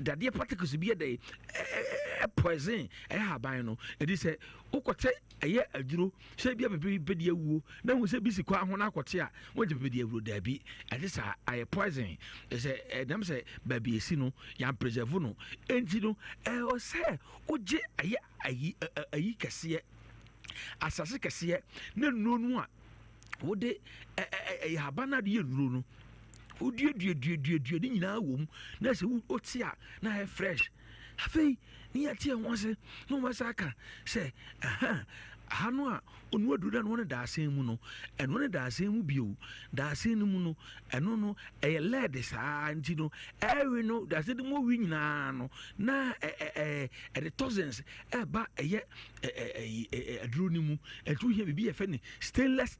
dadeɛ particles bi yɛ poison haban no ɛdi sɛ wokɔtɛ ɛyɛ adwuro sɛ bia bɛdi awuo na hu sɛ bi si kɔ ahona akɔte a wɔgye bɛdi awuro daabi ɛde sɛ ayɛ poison sɛ ɛdam sɛ baabi esi no yɛn preserve no enti no ɛwɔ sɛ wogye ayi kɛseɛ asase kɛseɛ na nnuro no a wode ɛyɛ haban no adeɛ nnuro no udie ni nyinaa wom na sɛ wote a na ɛ fresh afei ni yɛte ho ase no masaka sɛ aha no a onu adura no ne daasɛn mu no ɛno ne daasɛn mu bio daasɛn no mu no ɛno no ɛyɛ lead saa nti no ɛwe no daasɛn no mu wi nyinaa no na ɛde toxins ɛba ɛyɛ aduro no mu ɛto hia bibi yɛfɛ ne stainless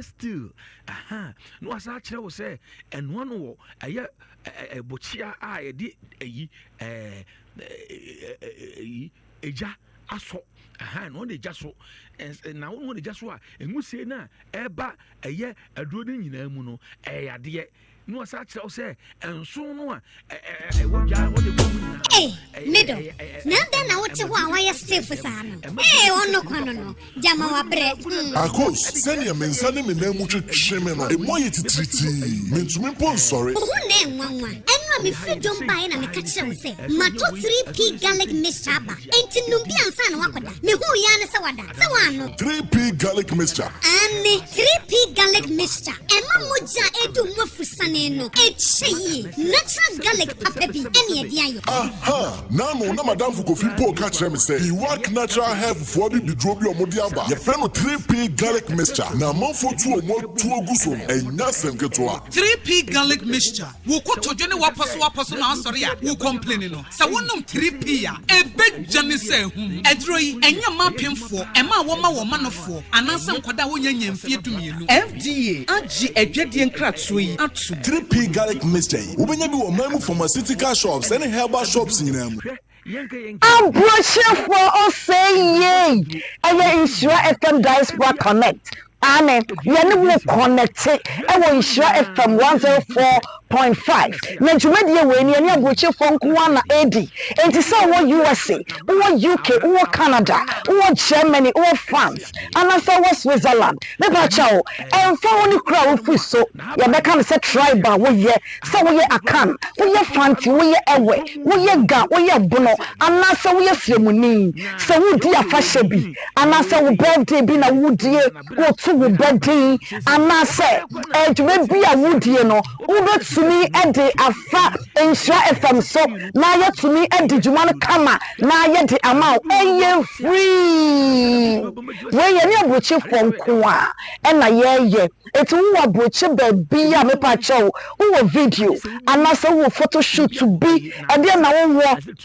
steel aha no asa kyerɛ wo sɛ ɛno no wɔ ɛyɛ bokyia a yɛde ɛgya aso aha no de gya so na wo de gya so a engusie na eba ɛyɛ aduro ne nyinaa mu no ɛyɛ adeɛ no such say and soon what Middle. Now then, I want to why I stay for Sano. No. Jama bread. Akos, send your men, send him in them with a shimmer. A more yet treaty. Means me, sorry. Who name one? And I'm if you don't buy and I'm a catcher say. Mato 3P garlic mixture. Ain't Nubian San Wakoda. Me who yana sawada. Sawano. 3P garlic mixture. And 3P garlic mixture. And Mamuja Edu Mufusaneno. It's she. Natural garlic papebi. Any idea? Aha. Now, no, Madame Fukofi catch them say. He work natural hair for the drop your modiaba. Your friend of 3P garlic mixture. Now, more for 2 or more 2 Gusum. And Nasen Ketua. 3P garlic mixture. Who could to Jenny Wapasu now, sorry, who complaining. So one 3P, a big Johnny say, Edroy, and your mapping for, and my woman of 4, and answer Kodawunian and fear to me. FDA, AG, a Jedian Kratsui, 3P garlic mixture. When you do a memo from a city car shops and herbal shops in them. I'm brushing for us saying, yay. And Nhyira FM Diaspora Connect. Amen. You are connected. I will Nhyira FM 104.5. Mentumedia when you are watching from Kuana AD. And to say what USA, or UK, or Canada, or Germany, or France, and I saw what Switzerland. Never chow. And for only crowd for so. You can say tribal. We ye so we a can. We ye fancy. We ye away. We ye ga. We ye bono. And I say we ye ceremony. So we dear fashion. And I say we birthday be na wood ye. Wo birthday and I say to be a wood you know Uber to me at the afa Nhyira FM so now yet to me at the Jumana Kama now yet the amount free when you near butcher from Kwa and I ye it's who a butcher baby a me pacho who video and I say who photo shoot to be and then now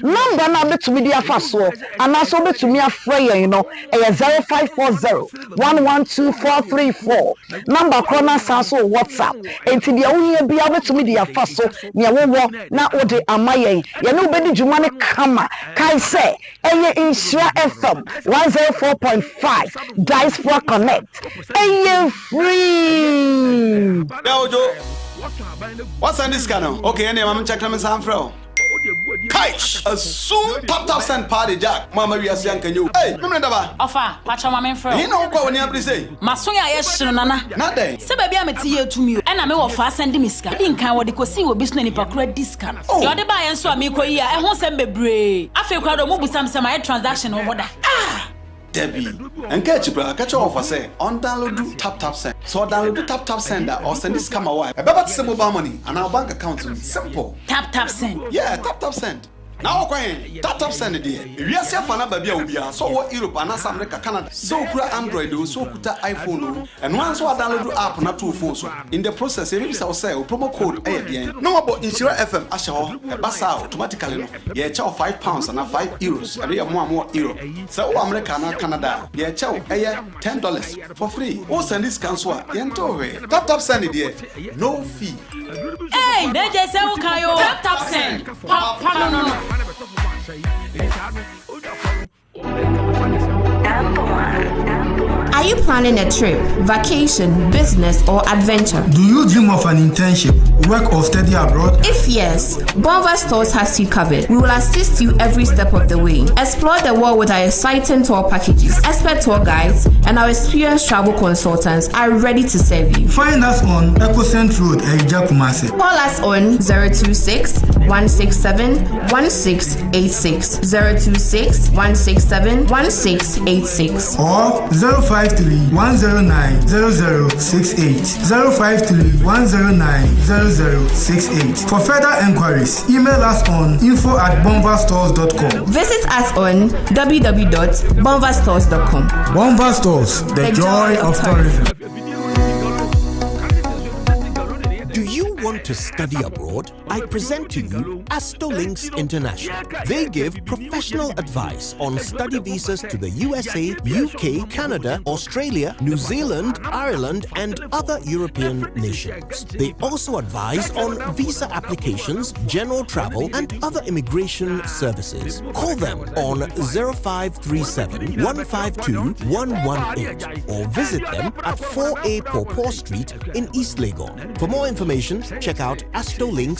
number now to me the fast and also be to me a free you know 0540 112434 number corner sanso WhatsApp enti dia wo be able to me dia faso nia wo na ode amaye ye no be di dwumane kama kai say eye Nhyira FM 104.5 Diaspora Connect eye free Ojo what's on this channel okay any am check them some fro Kaish, a soon top send party Jack, Mama Riasian can you? Hey, remember that? Offer, watch my man friend. You know what you say? Masuya, yes, Nana. Not there. So, baby, I'm a tea to me, and I'm a fast and Miska. I didn't count what the see with business in Pacred discount. You're the buyer, and so I'm here. I won't send me brave. I feel quite a move with some transaction over that. Ah! Debbie, and catch you, brother. Catch your offer, say, on download tap send. So download tap send or send this come away. About some mobile money and our bank account. Simple. Tap send. Yeah, tap send. Now, tap send it here. Yes, your fan baby will so what Europe and America, Canada. So Android, so iPhone, and once I download the app on 2 phones. In the process, if you say promo code ADN. No about Nhyira FM, Ashaw, a bassa automatically. Yeah, chow £5 and €5, and you have more euro. So America and Canada, yeah, chow $10 for free. Oh, send this cancel. Tap send it here. No fee. Hey, they just say, okay, tap send. No. Are you planning a trip, vacation, business, or adventure? Do you dream of an internship, work or study abroad? If yes, Bonva Stores has you covered. We will assist you every step of the way. Explore the world with our exciting tour packages. Expert tour guides and our experienced travel consultants are ready to serve you. Find us on Ecocent Road, Ejja Kumasi. Call us on 026 167 1686 026 167 1686 or 053 109 0068 053 109 0068. For further enquiries, email us on info@bonvastores.com. Visit us on www.bonvastores.com. Bonva Stores, the joy of tourism. Do you want to study abroad? I present to you Astolinks International. They give professional advice on study visas to the USA, UK, Canada, Australia, New Zealand, Ireland, and other European nations. They also advise on visa applications, general travel, and other immigration services. Call them on 0537 152 118 or visit them at 4A Pawpaw Street in East Legon. For more information, Check out astrolinks.com.